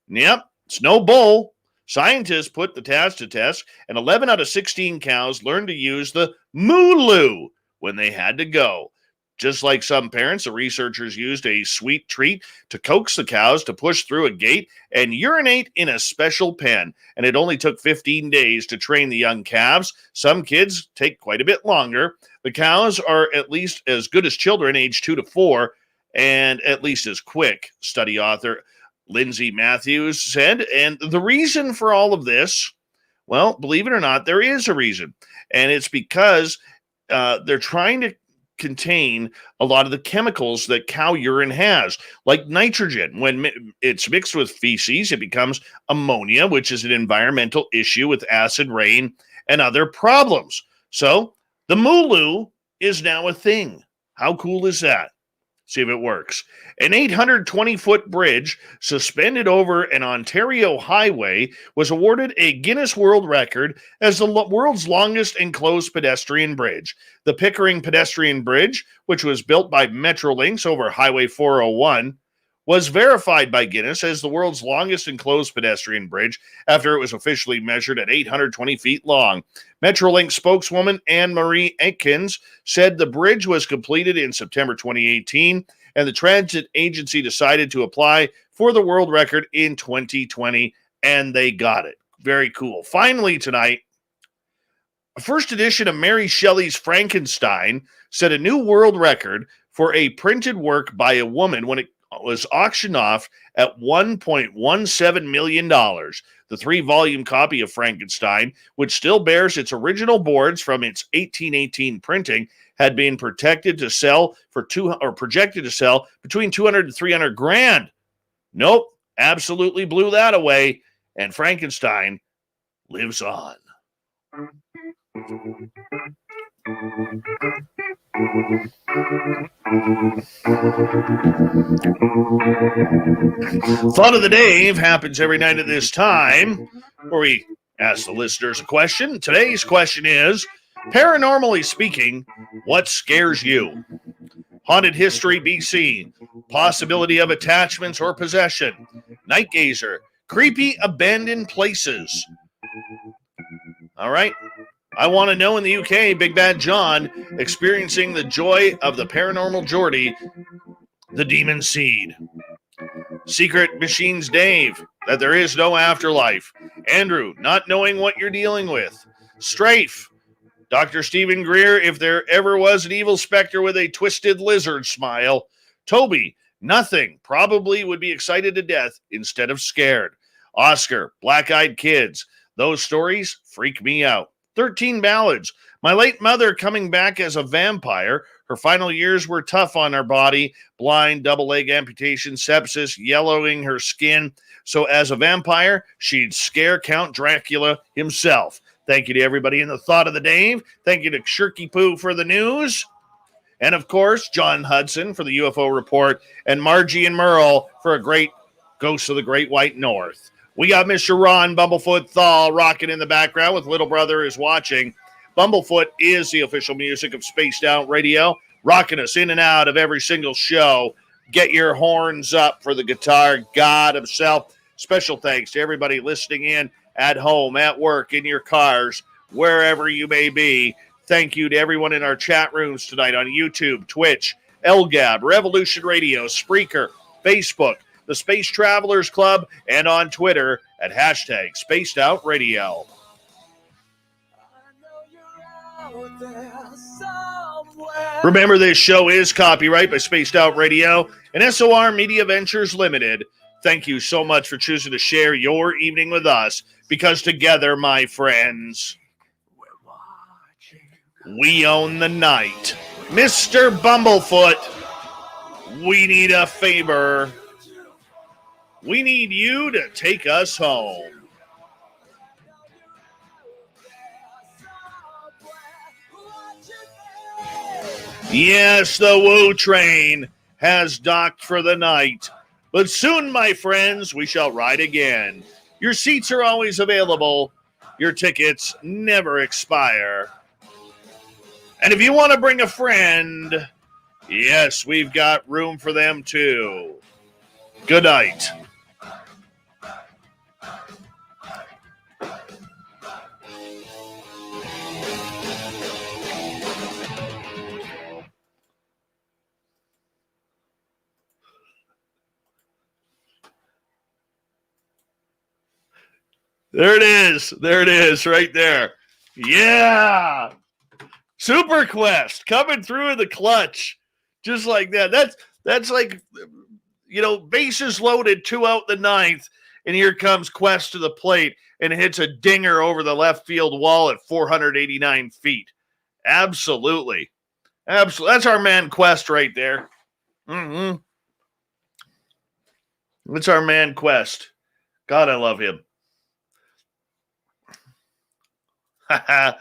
Yep, it's no bull. Scientists put the task to test, and 11 out of 16 cows learned to use the moo-loo when they had to go. Just like some parents, the researchers used a sweet treat to coax the cows to push through a gate and urinate in a special pen. And it only took 15 days to train the young calves. Some kids take quite a bit longer. The cows are at least as good as children aged 2 to 4, and at least as quick, study author Lindsay Matthews said. And the reason for all of this, well, believe it or not, there is a reason. And it's because they're trying to contain a lot of the chemicals that cow urine has, like nitrogen. When it's mixed with feces, it becomes ammonia, which is an environmental issue with acid rain and other problems. So the moo-loo is now a thing. How cool is that? See if it works. An 820-foot bridge suspended over an Ontario highway was awarded a Guinness World Record as the world's longest enclosed pedestrian bridge. The Pickering Pedestrian Bridge, which was built by Metrolinx over Highway 401, was verified by Guinness as the world's longest enclosed pedestrian bridge after it was officially measured at 820 feet long. Metrolinx spokeswoman Anne-Marie Aikens said the bridge was completed in September 2018, and the transit agency decided to apply for the world record in 2020, and they got it. Very cool. Finally tonight, A first edition of Mary Shelley's Frankenstein set a new world record for a printed work by a woman when it was auctioned off at $1.17 million. The 3-volume copy of Frankenstein, which still bears its original boards from its 1818 printing, had been projected to sell between 200 and 300 grand. Nope, absolutely blew that away, and Frankenstein lives on. Thought of the Dave happens every night at this time, where we ask the listeners a question. Today's question is, paranormally speaking, what scares you? Haunted history, BC. Possibility of attachments or possession. Night gazer. Creepy abandoned places. All right. I want to know in the UK, Big Bad John experiencing the joy of the paranormal Geordie, the demon seed. Secret Machines Dave, that there is no afterlife. Andrew, not knowing what you're dealing with. Strafe, Dr. Stephen Greer, if there ever was an evil specter with a twisted lizard smile. Toby, nothing, probably would be excited to death instead of scared. Oscar, black-eyed kids, those stories freak me out. 13 ballads. My late mother coming back as a vampire. Her final years were tough on her body. Blind, double leg amputation, sepsis, yellowing her skin. So as a vampire, she'd scare Count Dracula himself. Thank you to everybody in the Thought of the Dave. Thank you to Shirky Poo for the news. And of course, John Hudson for the UFO report. And Margie and Merle for a great Ghost of the Great White North. We got Mr. Ron Bumblefoot Thal rocking in the background with Little Brother is Watching. Bumblefoot is the official music of Spaced Out Radio, rocking us in and out of every single show. Get your horns up for the guitar god himself. Special thanks to everybody listening in at home, at work, in your cars, wherever you may be. Thank you to everyone in our chat rooms tonight on YouTube, Twitch, LGAB, Revolution Radio, Spreaker, Facebook, the Space Travelers Club, and on Twitter at hashtag Spaced Out Radio. Remember, this show is copyright by Spaced Out Radio and SOR Media Ventures Limited. Thank you so much for choosing to share your evening with us, because together, my friends, we own the night. Mr. Bumblefoot, we need a favor. We need you to take us home. Yes, the Woo train has docked for the night. But soon, my friends, we shall ride again. Your seats are always available. Your tickets never expire. And if you want to bring a friend, yes, we've got room for them too. Good night. There it is. There it is right there. Yeah. Super Quest coming through in the clutch. Just like that. That's like, you know, bases loaded, 2 out the ninth, and here comes Quest to the plate and hits a dinger over the left field wall at 489 feet. Absolutely. Absolutely. That's our man Quest right there. Mm-hmm. That's our man Quest. God, I love him. I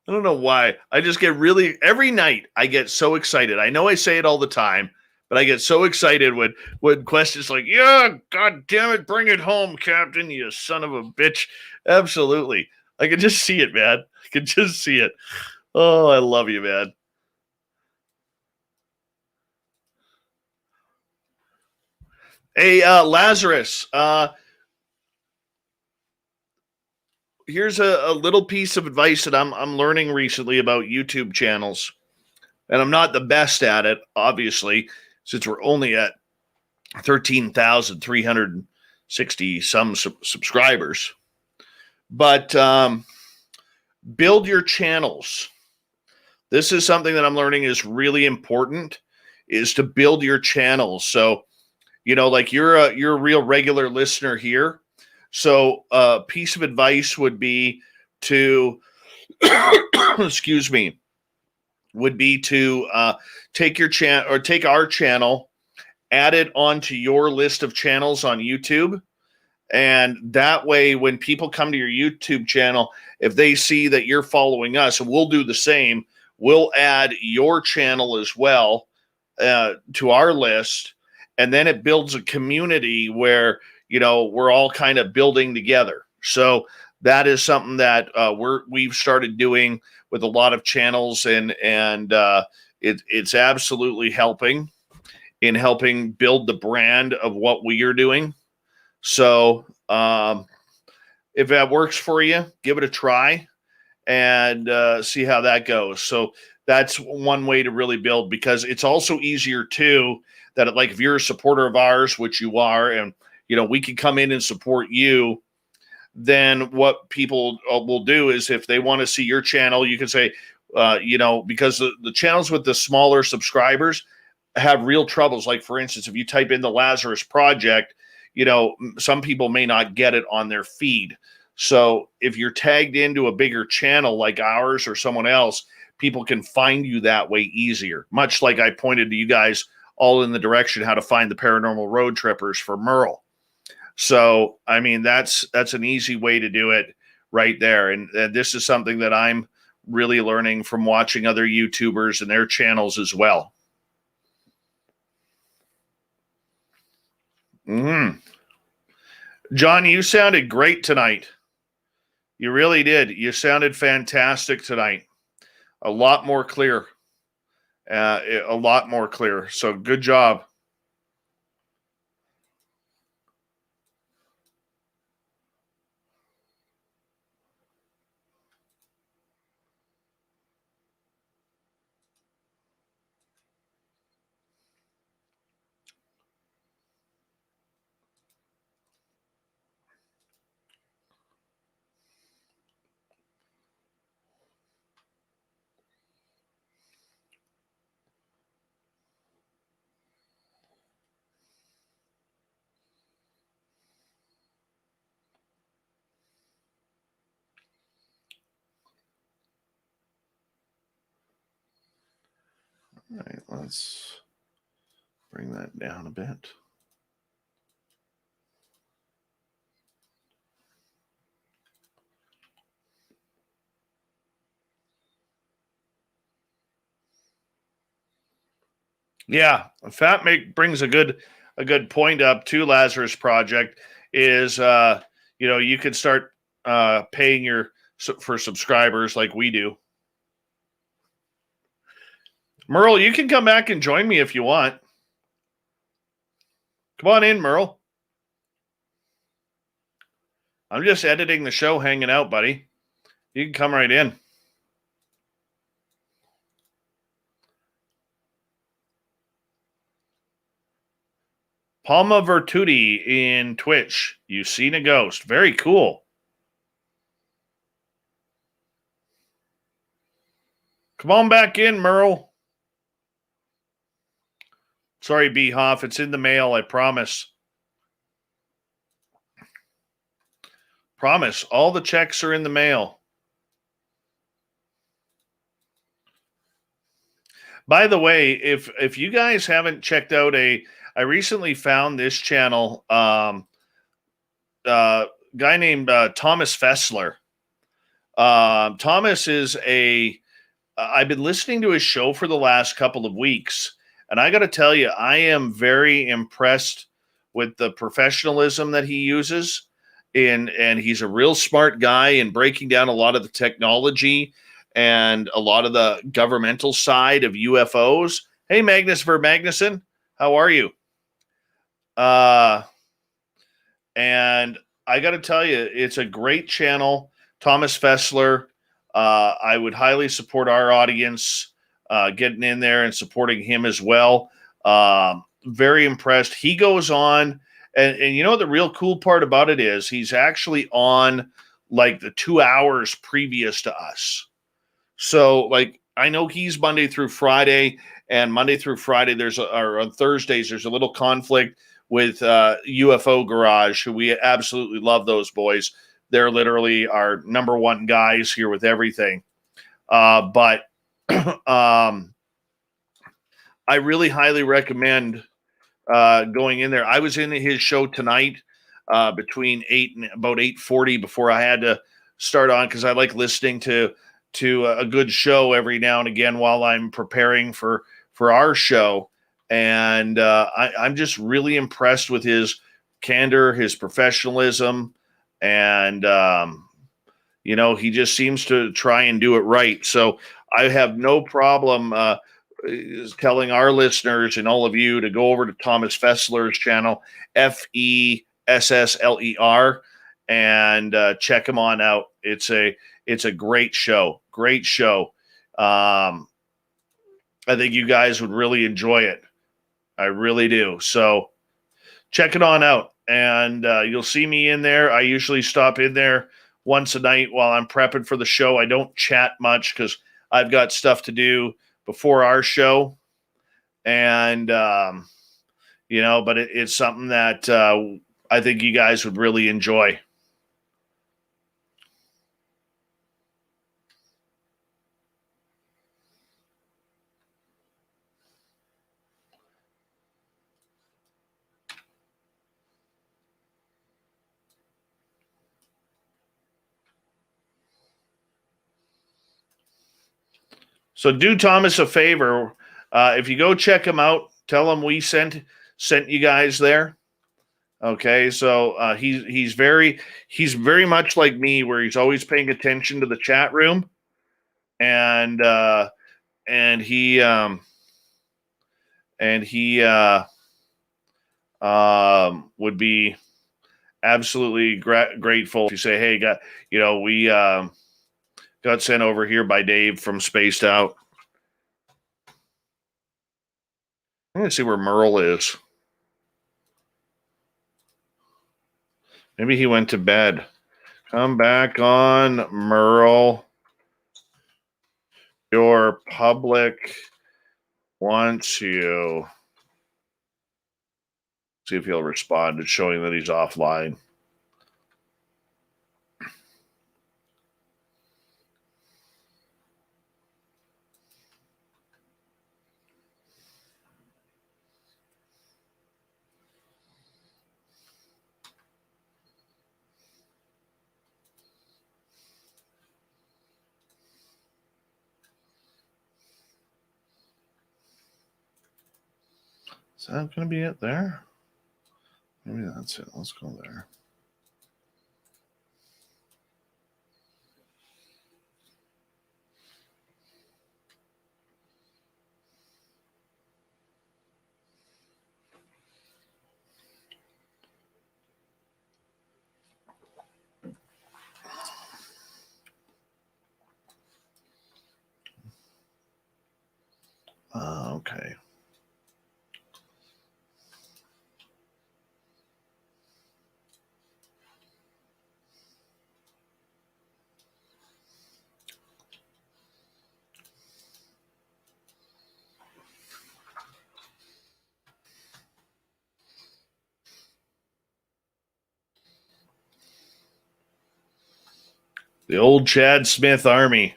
don't know why. I just get really, every night I get so excited. I know I say it all the time, but I get so excited when Quest is like, yeah, God damn it, bring it home, Captain, you son of a bitch. Absolutely. I can just see it, man. I can just see it. Oh, I love you, man. Hey, Lazarus, here's a little piece of advice that I'm learning recently about YouTube channels. And I'm not the best at it, obviously, since we're only at 13,360 some subscribers. But build your channels. This is something that I'm learning is really important, is to build your channels. So, like you're a real regular listener here. So a piece of advice would be to, excuse me, would be to take your channel or take our channel, add it onto your list of channels on YouTube. And that way, when people come to your YouTube channel, if they see that you're following us, and we'll do the same, we'll add your channel as well to our list. And then it builds a community where, we're all kind of building together. So that is something that we've started doing with a lot of channels, and it's absolutely helping build the brand of what we are doing. So if that works for you, give it a try and see how that goes. So that's one way to really build, because it's also easier too that like if you're a supporter of ours, which you are, and we can come in and support you, then what people will do is if they want to see your channel, you can say, because the channels with the smaller subscribers have real troubles. Like for instance, if you type in the Lazarus Project, some people may not get it on their feed. So if you're tagged into a bigger channel like ours or someone else, people can find you that way easier. Much like I pointed to you guys all in the direction how to find the Paranormal Road Trippers for Merle. So, I mean, that's an easy way to do it right there. And this is something that I'm really learning from watching other YouTubers and their channels as well. John, you sounded great tonight. You really did. You sounded fantastic tonight. A lot more clear. A lot more clear. So good job. All right, let's bring that down a bit. Yeah, Fat Make brings a good point up to Lazarus Project is you could start paying for subscribers like we do. Merle, you can come back and join me if you want. Come on in, Merle. I'm just editing the show, hanging out, buddy. You can come right in. Palma Virtuti in Twitch. You've seen a ghost. Very cool. Come on back in, Merle. Sorry, B-Hoff. It's in the mail, I promise. Promise. All the checks are in the mail. By the way, if you guys haven't checked out I recently found this channel, guy named Thomas Fessler. Thomas is I've been listening to his show for the last couple of weeks, and I got to tell you, I am very impressed with the professionalism that he uses. And he's a real smart guy in breaking down a lot of the technology and a lot of the governmental side of UFOs. Hey, Magnus Magnuson, how are you? And I got to tell you, it's a great channel. Thomas Fessler. I would highly support our audience getting in there and supporting him as well. Very impressed. He goes on, and you know what the real cool part about it is? He's actually on like the 2 hours previous to us. So like I know he's Monday through Friday, and Monday through Friday or on Thursdays there's a little conflict with UFO Garage, who we absolutely love those boys. They're literally our number one guys here with everything. But I really highly recommend going in there. I was in his show tonight between 8 and about 8:40 before I had to start on, because I like listening to a good show every now and again while I'm preparing for our show. And I'm just really impressed with his candor, his professionalism, and he just seems to try and do it right. So I have no problem telling our listeners and all of you to go over to Thomas Fessler's channel, FESSLER, and check him on out. It's a great show. Great show. I think you guys would really enjoy it. I really do. So check it on out, and you'll see me in there. I usually stop in there once a night while I'm prepping for the show. I don't chat much because I've got stuff to do before our show. And, but it's something that I think you guys would really enjoy. So do Thomas a favor. If you go check him out, tell him we sent you guys there. Okay, so he's very much like me, where he's always paying attention to the chat room, and he would be absolutely grateful if you say, "Hey, we got sent over here by Dave from Spaced Out." I'm going to see where Merle is. Maybe he went to bed. Come back on, Merle. Your public wants you. See if he'll respond to showing that he's offline. Is that going to be it there? Maybe that's it. Let's go there. Okay. The old Chad Smith Army.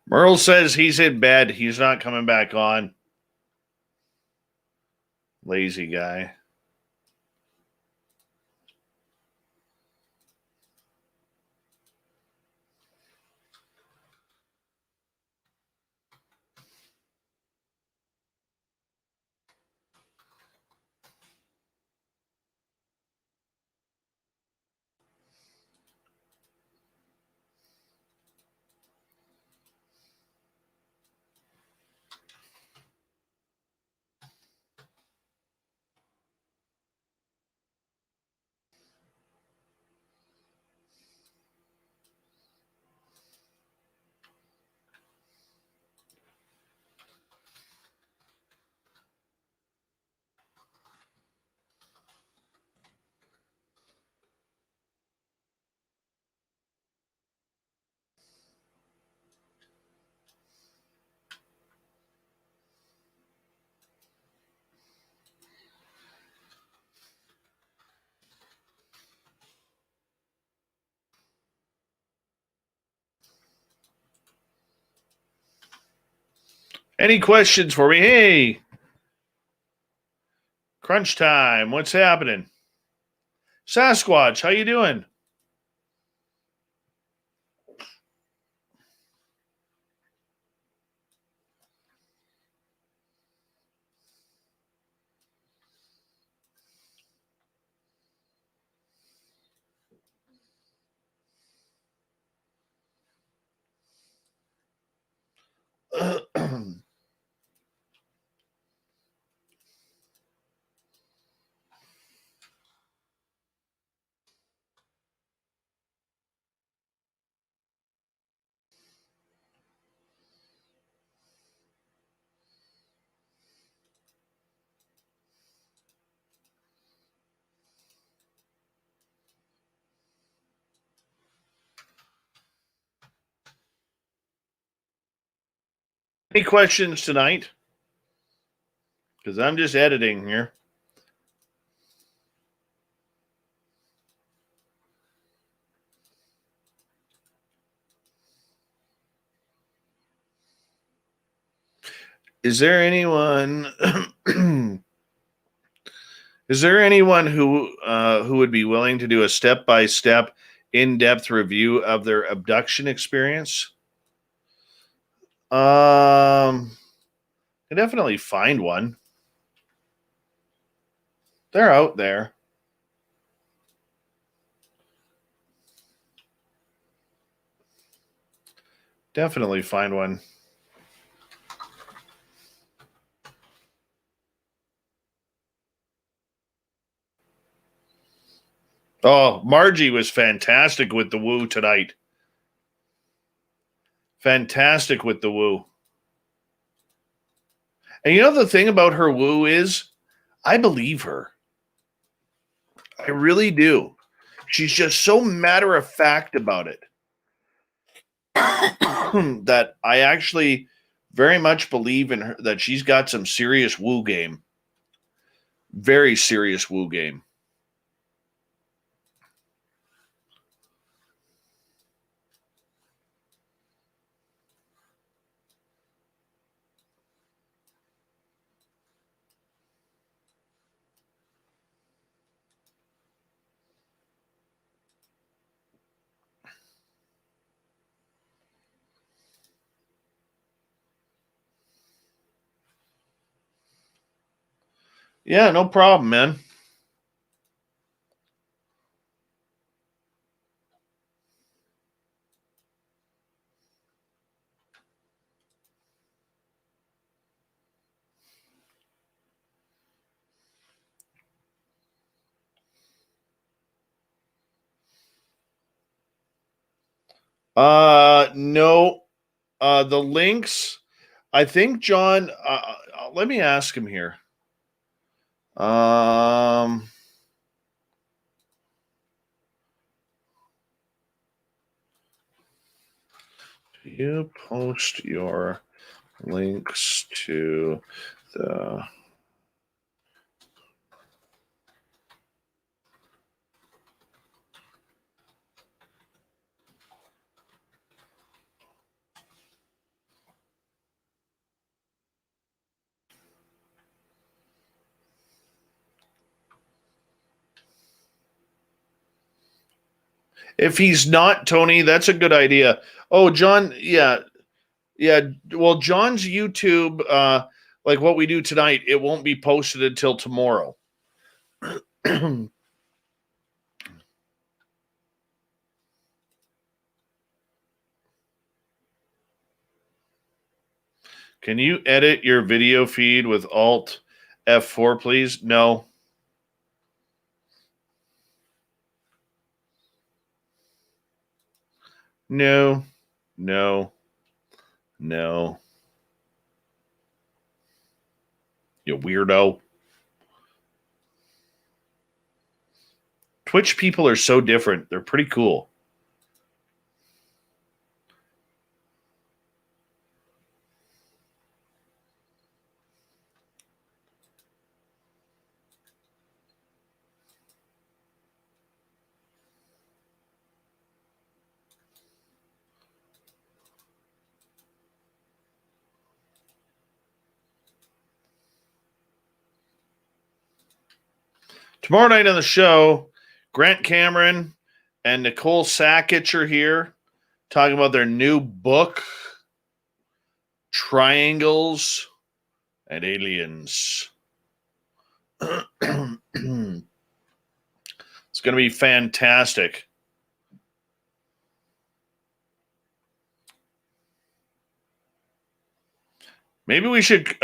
Merle says he's in bed. He's not coming back on. Lazy guy. Any questions for me? Hey, crunch time. What's happening? Sasquatch, how you doing? Any questions tonight? Because I'm just editing here. Is there anyone? Is there anyone who would be willing to do a step-by-step, in-depth review of their abduction experience? I definitely find one. They're out there. Definitely find one. Oh, Margie was fantastic with the woo tonight. Fantastic with the woo. And you know the thing about her woo is, I believe her. I really do. She's just so matter of fact about it that I actually very much believe in her, that she's got some serious woo game. Very serious woo game. Yeah, no problem, man. No. The links, I think John, let me ask him here. Do you post your links to the If he's not, Tony, that's a good idea. Oh, John, yeah. Well, John's YouTube, like what we do tonight, it won't be posted until tomorrow. Can you edit your video feed with Alt F4, please? No. No. You weirdo. Twitch people are so different. They're pretty cool. Tomorrow night on the show, Grant Cameron and Nicole Sackich are here talking about their new book, Triangles and Aliens. It's going to be fantastic. Maybe we should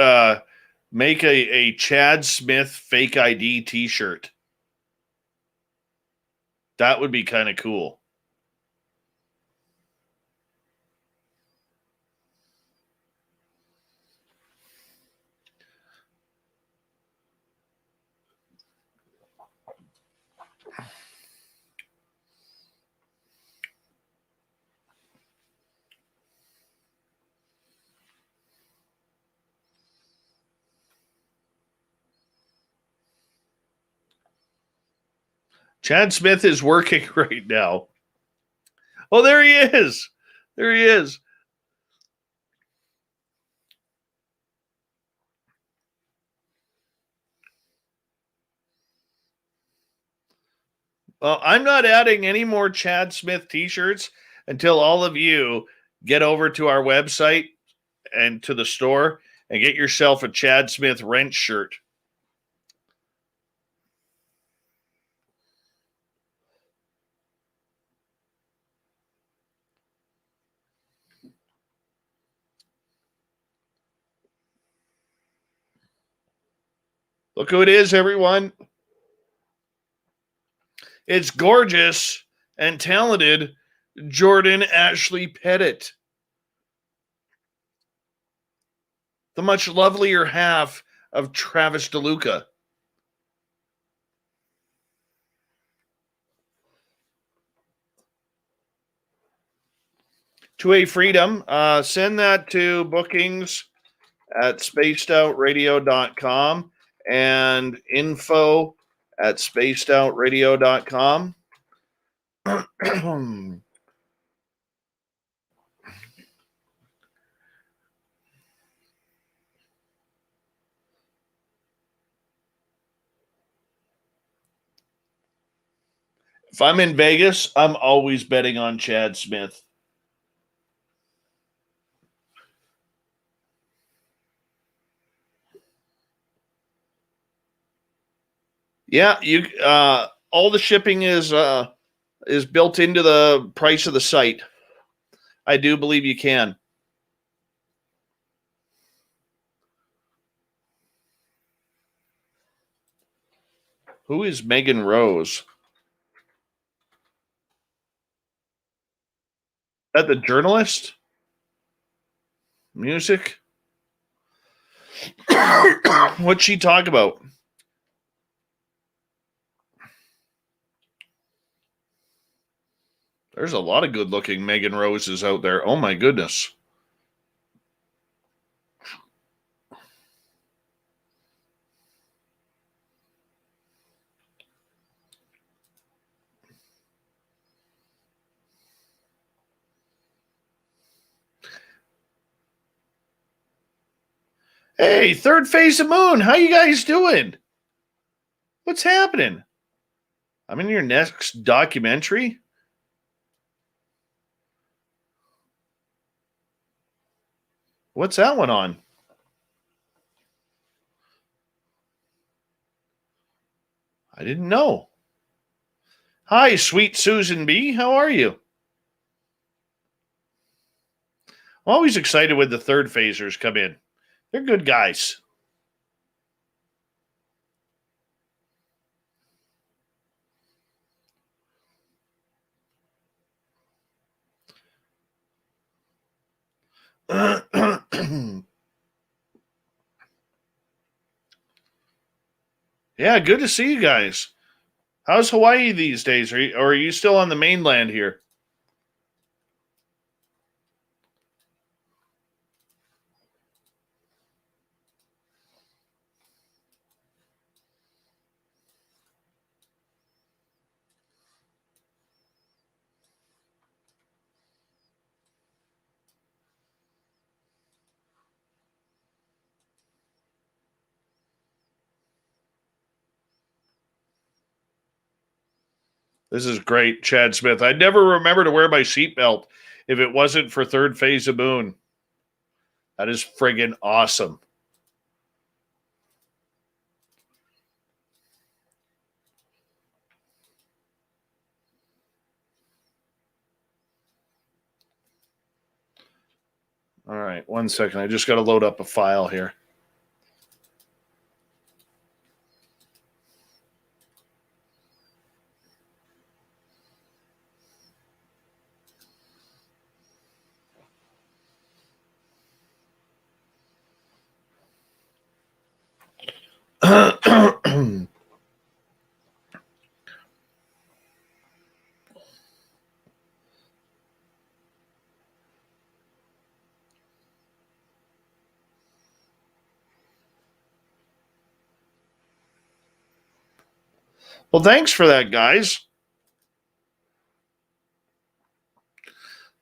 make a Chad Smith fake ID t-shirt. That would be kind of cool. Chad Smith is working right now. Oh, there he is. There he is. Well, I'm not adding any more Chad Smith t-shirts until all of you get over to our website and to the store and get yourself a Chad Smith Wrench shirt. Look who it is, everyone. It's gorgeous and talented Jordan Ashley Pettit, the much lovelier half of Travis DeLuca. To a freedom, send that to bookings at spacedoutradio.com and info at spacedoutradio.com. If I'm in Vegas, I'm always betting on Chad Smith. Yeah, you all the shipping is built into the price of the site. I do believe you can. Who is Megan Rose? Is that the journalist? Music? What'd she talk about? There's a lot of good-looking Megan Roses out there. Oh, my goodness. Hey, third phase of moon. How you guys doing? What's happening? I'm in your next documentary. What's that one on? I didn't know. Hi, sweet Susan B. How are you? I'm always excited when the third phasers come in. They're good guys. Yeah, good to see you guys. How's Hawaii these days? Or are you still on the mainland here? This is great, Chad Smith. I'd never remember to wear my seatbelt if it wasn't for third phase of moon. That is friggin' awesome. All right, 1 second. I just got to load up a file here. Well, thanks for that, guys.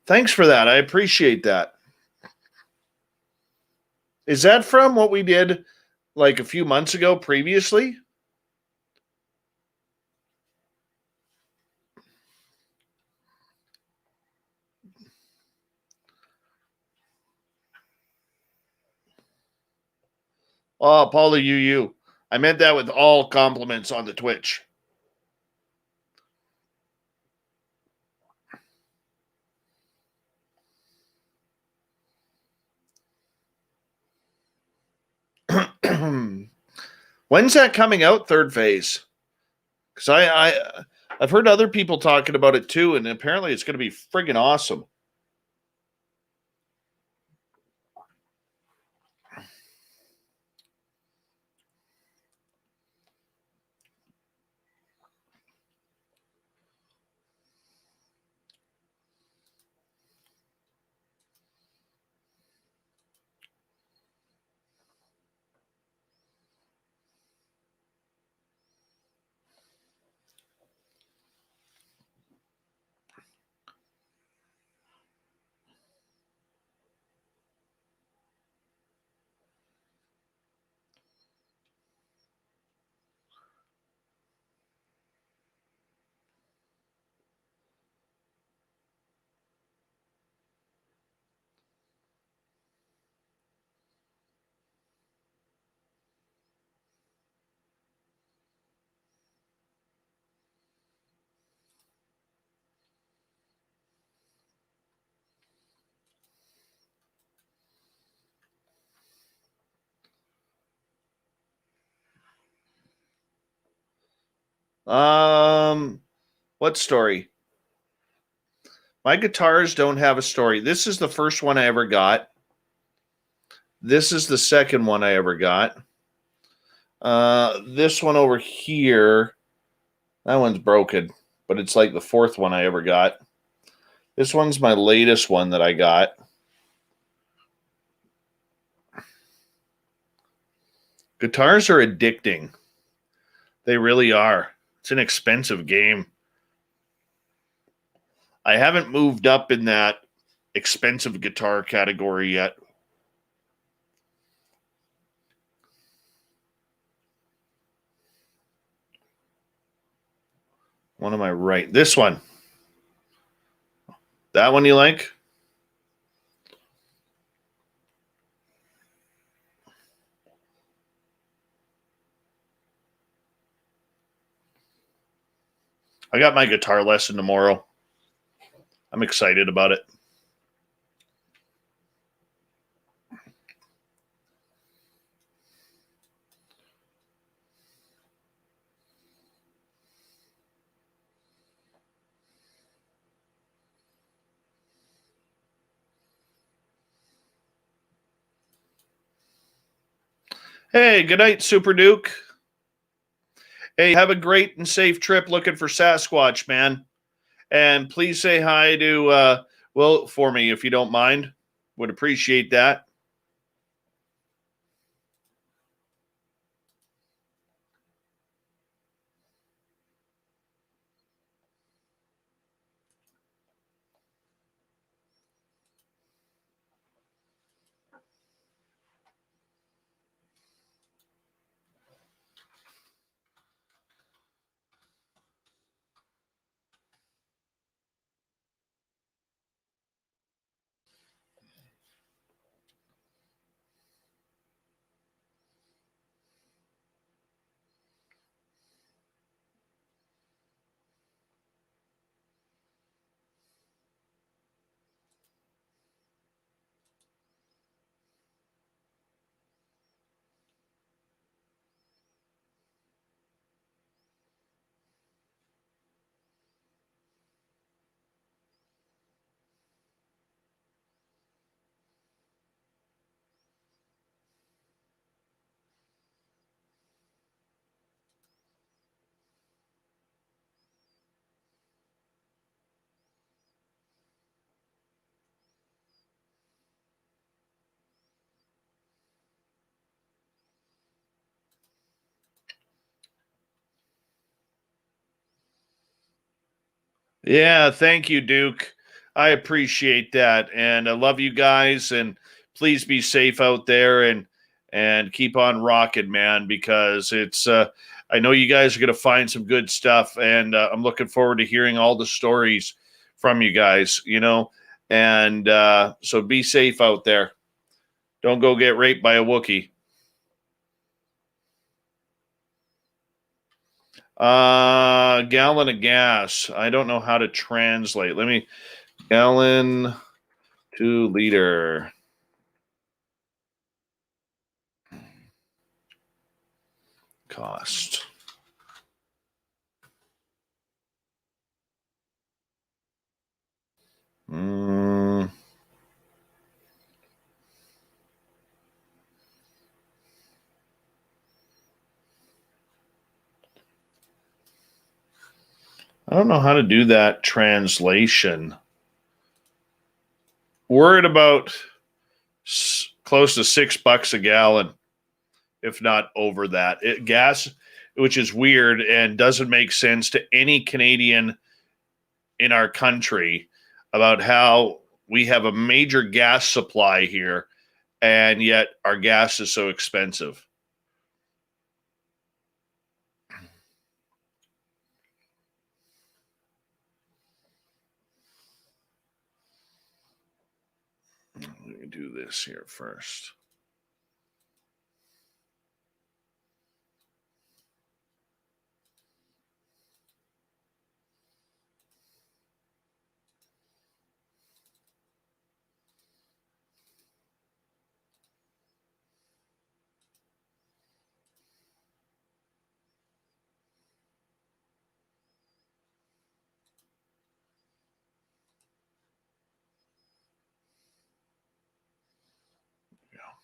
Thanks for that. I appreciate that. Is that from what we did like a few months ago previously? Oh, Paula UU. I meant that with all compliments on the Twitch. When's that coming out, third phase? Because I've heard other people talking about it too, and apparently it's going to be friggin' awesome. What story? My guitars don't have a story. This is the first one I ever got. This is the second one I ever got. This one over here, that one's broken, but it's like the fourth one I ever got. This one's my latest one that I got. Guitars are addicting. They really are. It's an expensive game. I haven't moved up in that expensive guitar category yet. What am I right? This one. That one you like? I got my guitar lesson tomorrow. I'm excited about it. Hey, good night, Super Duke. Hey, have a great and safe trip looking for Sasquatch, man. And please say hi to Will for me if you don't mind. Would appreciate that. Yeah, thank you, Duke. I appreciate that, and I love you guys. And please be safe out there, and keep on rocking, man. Because it's I know you guys are going to find some good stuff, and I'm looking forward to hearing all the stories from you guys. And so be safe out there. Don't go get raped by a Wookiee. Gallon of gas. I don't know how to translate. Let me gallon to liter. Cost. I don't know how to do that translation. We're at about close to $6 a gallon, if not over that. Gas, which is weird and doesn't make sense to any Canadian in our country, about how we have a major gas supply here, and yet our gas is so expensive. Let me do this here first. Yeah.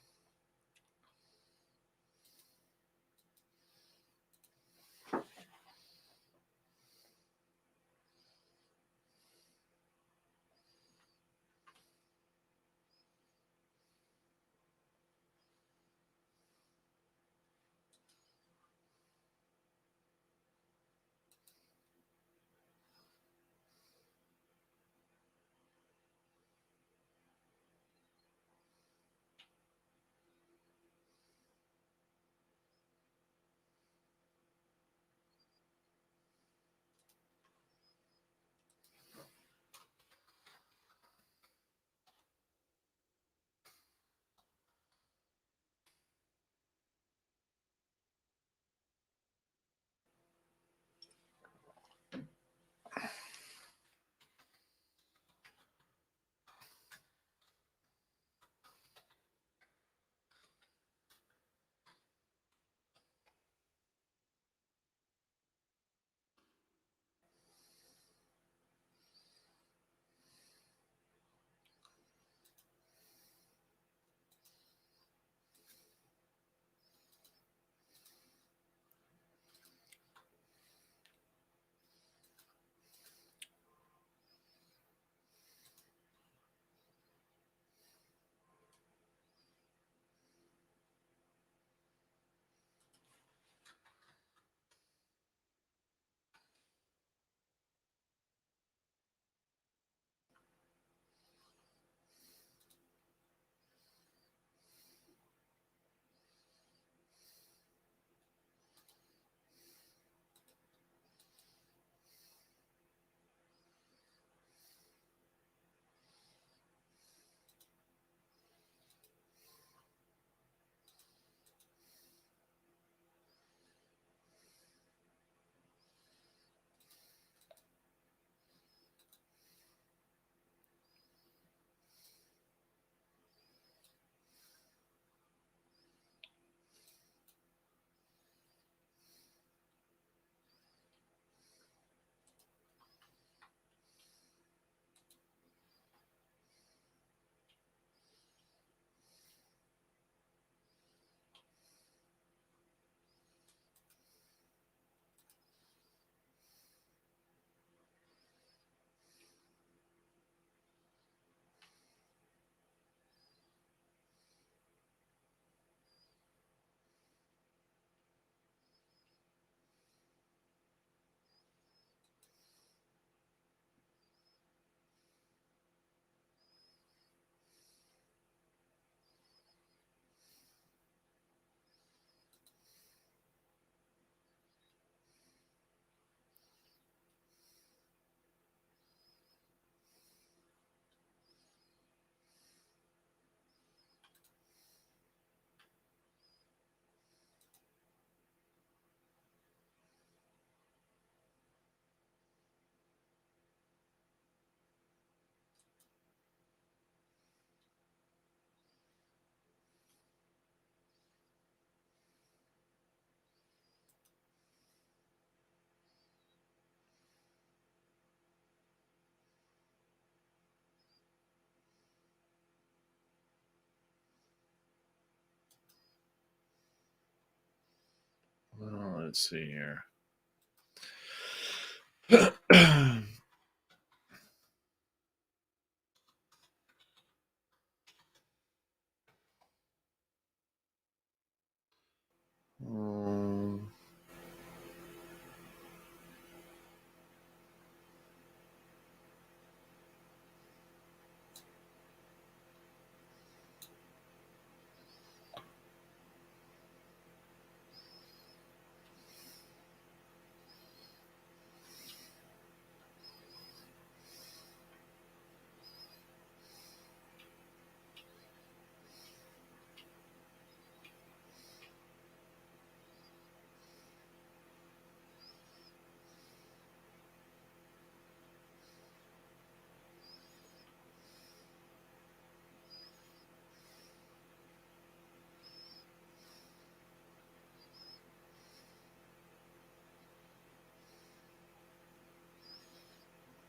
let's see here.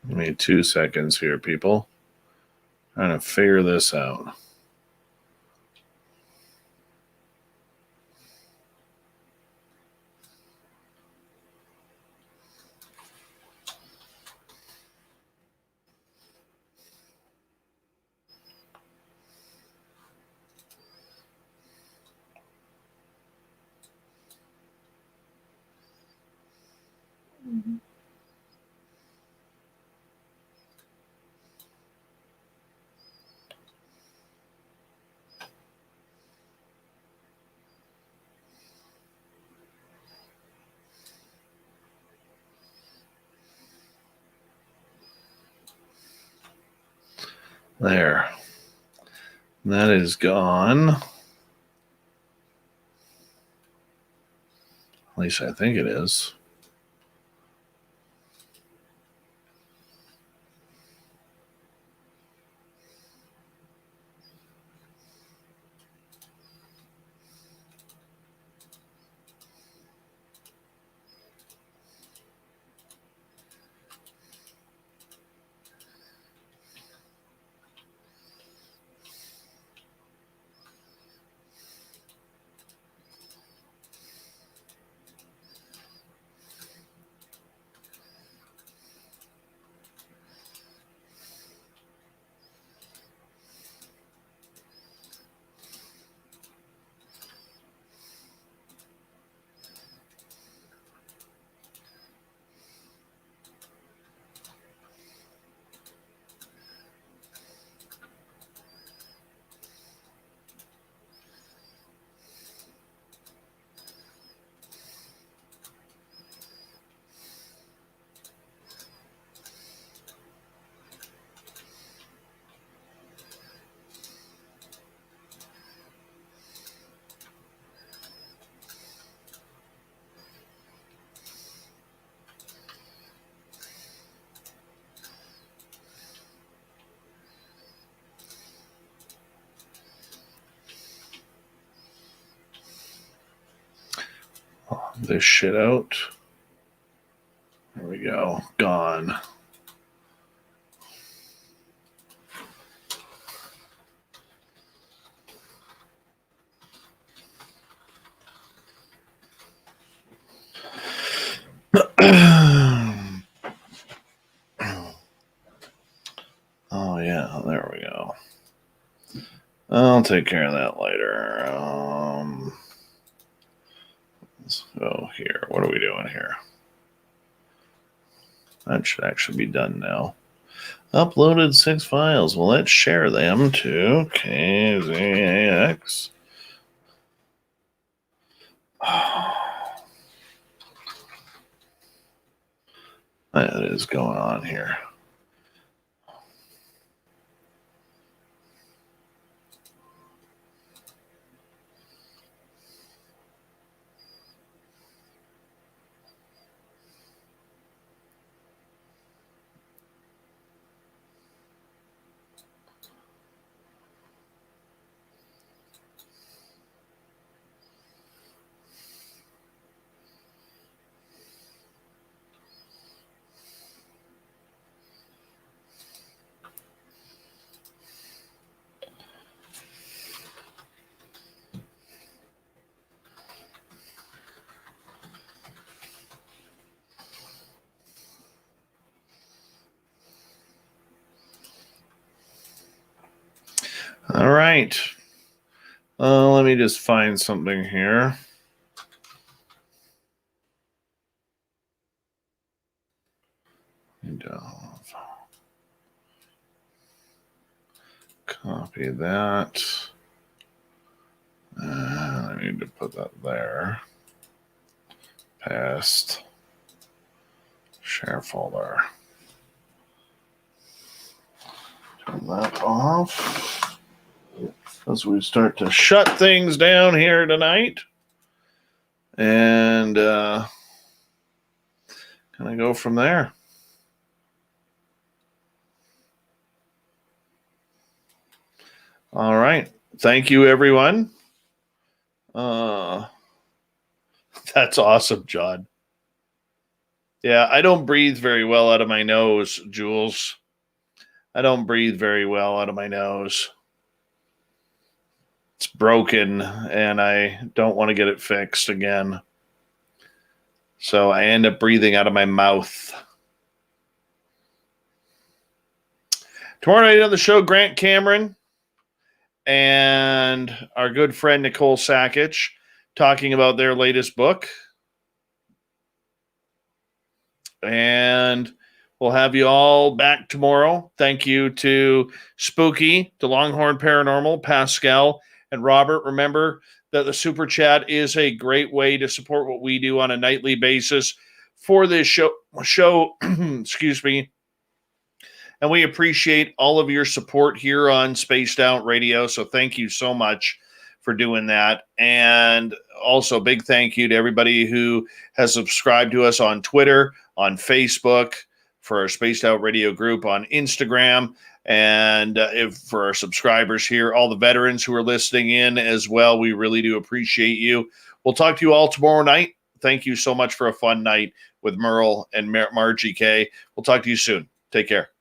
Give me 2 seconds here, people. Trying to figure this out. There. That is gone. At least I think it is. This shit out. There we go. Gone. Oh, yeah. There we go. I'll take care of that later. Let's go here. What are we doing here? That should actually be done now. Uploaded 6 files. Well, let's share them to KZAX. What is going on here? All right. Let me just find something here. And, copy that. I need to put that there. Paste. Share folder. Turn that off. As we start to shut things down here tonight. And kind of go from there. All right. Thank you, everyone. That's awesome, John. Yeah, I don't breathe very well out of my nose, Jules. I don't breathe very well out of my nose. It's broken, and I don't want to get it fixed again. So I end up breathing out of my mouth. Tomorrow night on the show, Grant Cameron and our good friend Nicole Sasquatch talking about their latest book. And we'll have you all back tomorrow. Thank you to Spooky, to Longhorn Paranormal, Pascal, and Robert. Remember that the Super Chat is a great way to support what we do on a nightly basis for this show excuse me. And we appreciate all of your support here on Spaced Out Radio. So thank you so much for doing that. And also big thank you to everybody who has subscribed to us on Twitter, on Facebook, for our Spaced Out Radio group on Instagram, and for our subscribers here, all the veterans who are listening in as well. We really do appreciate you. We'll talk to you all tomorrow night. Thank you so much for a fun night with Merle and Margie Kay. We'll talk to you soon. Take care.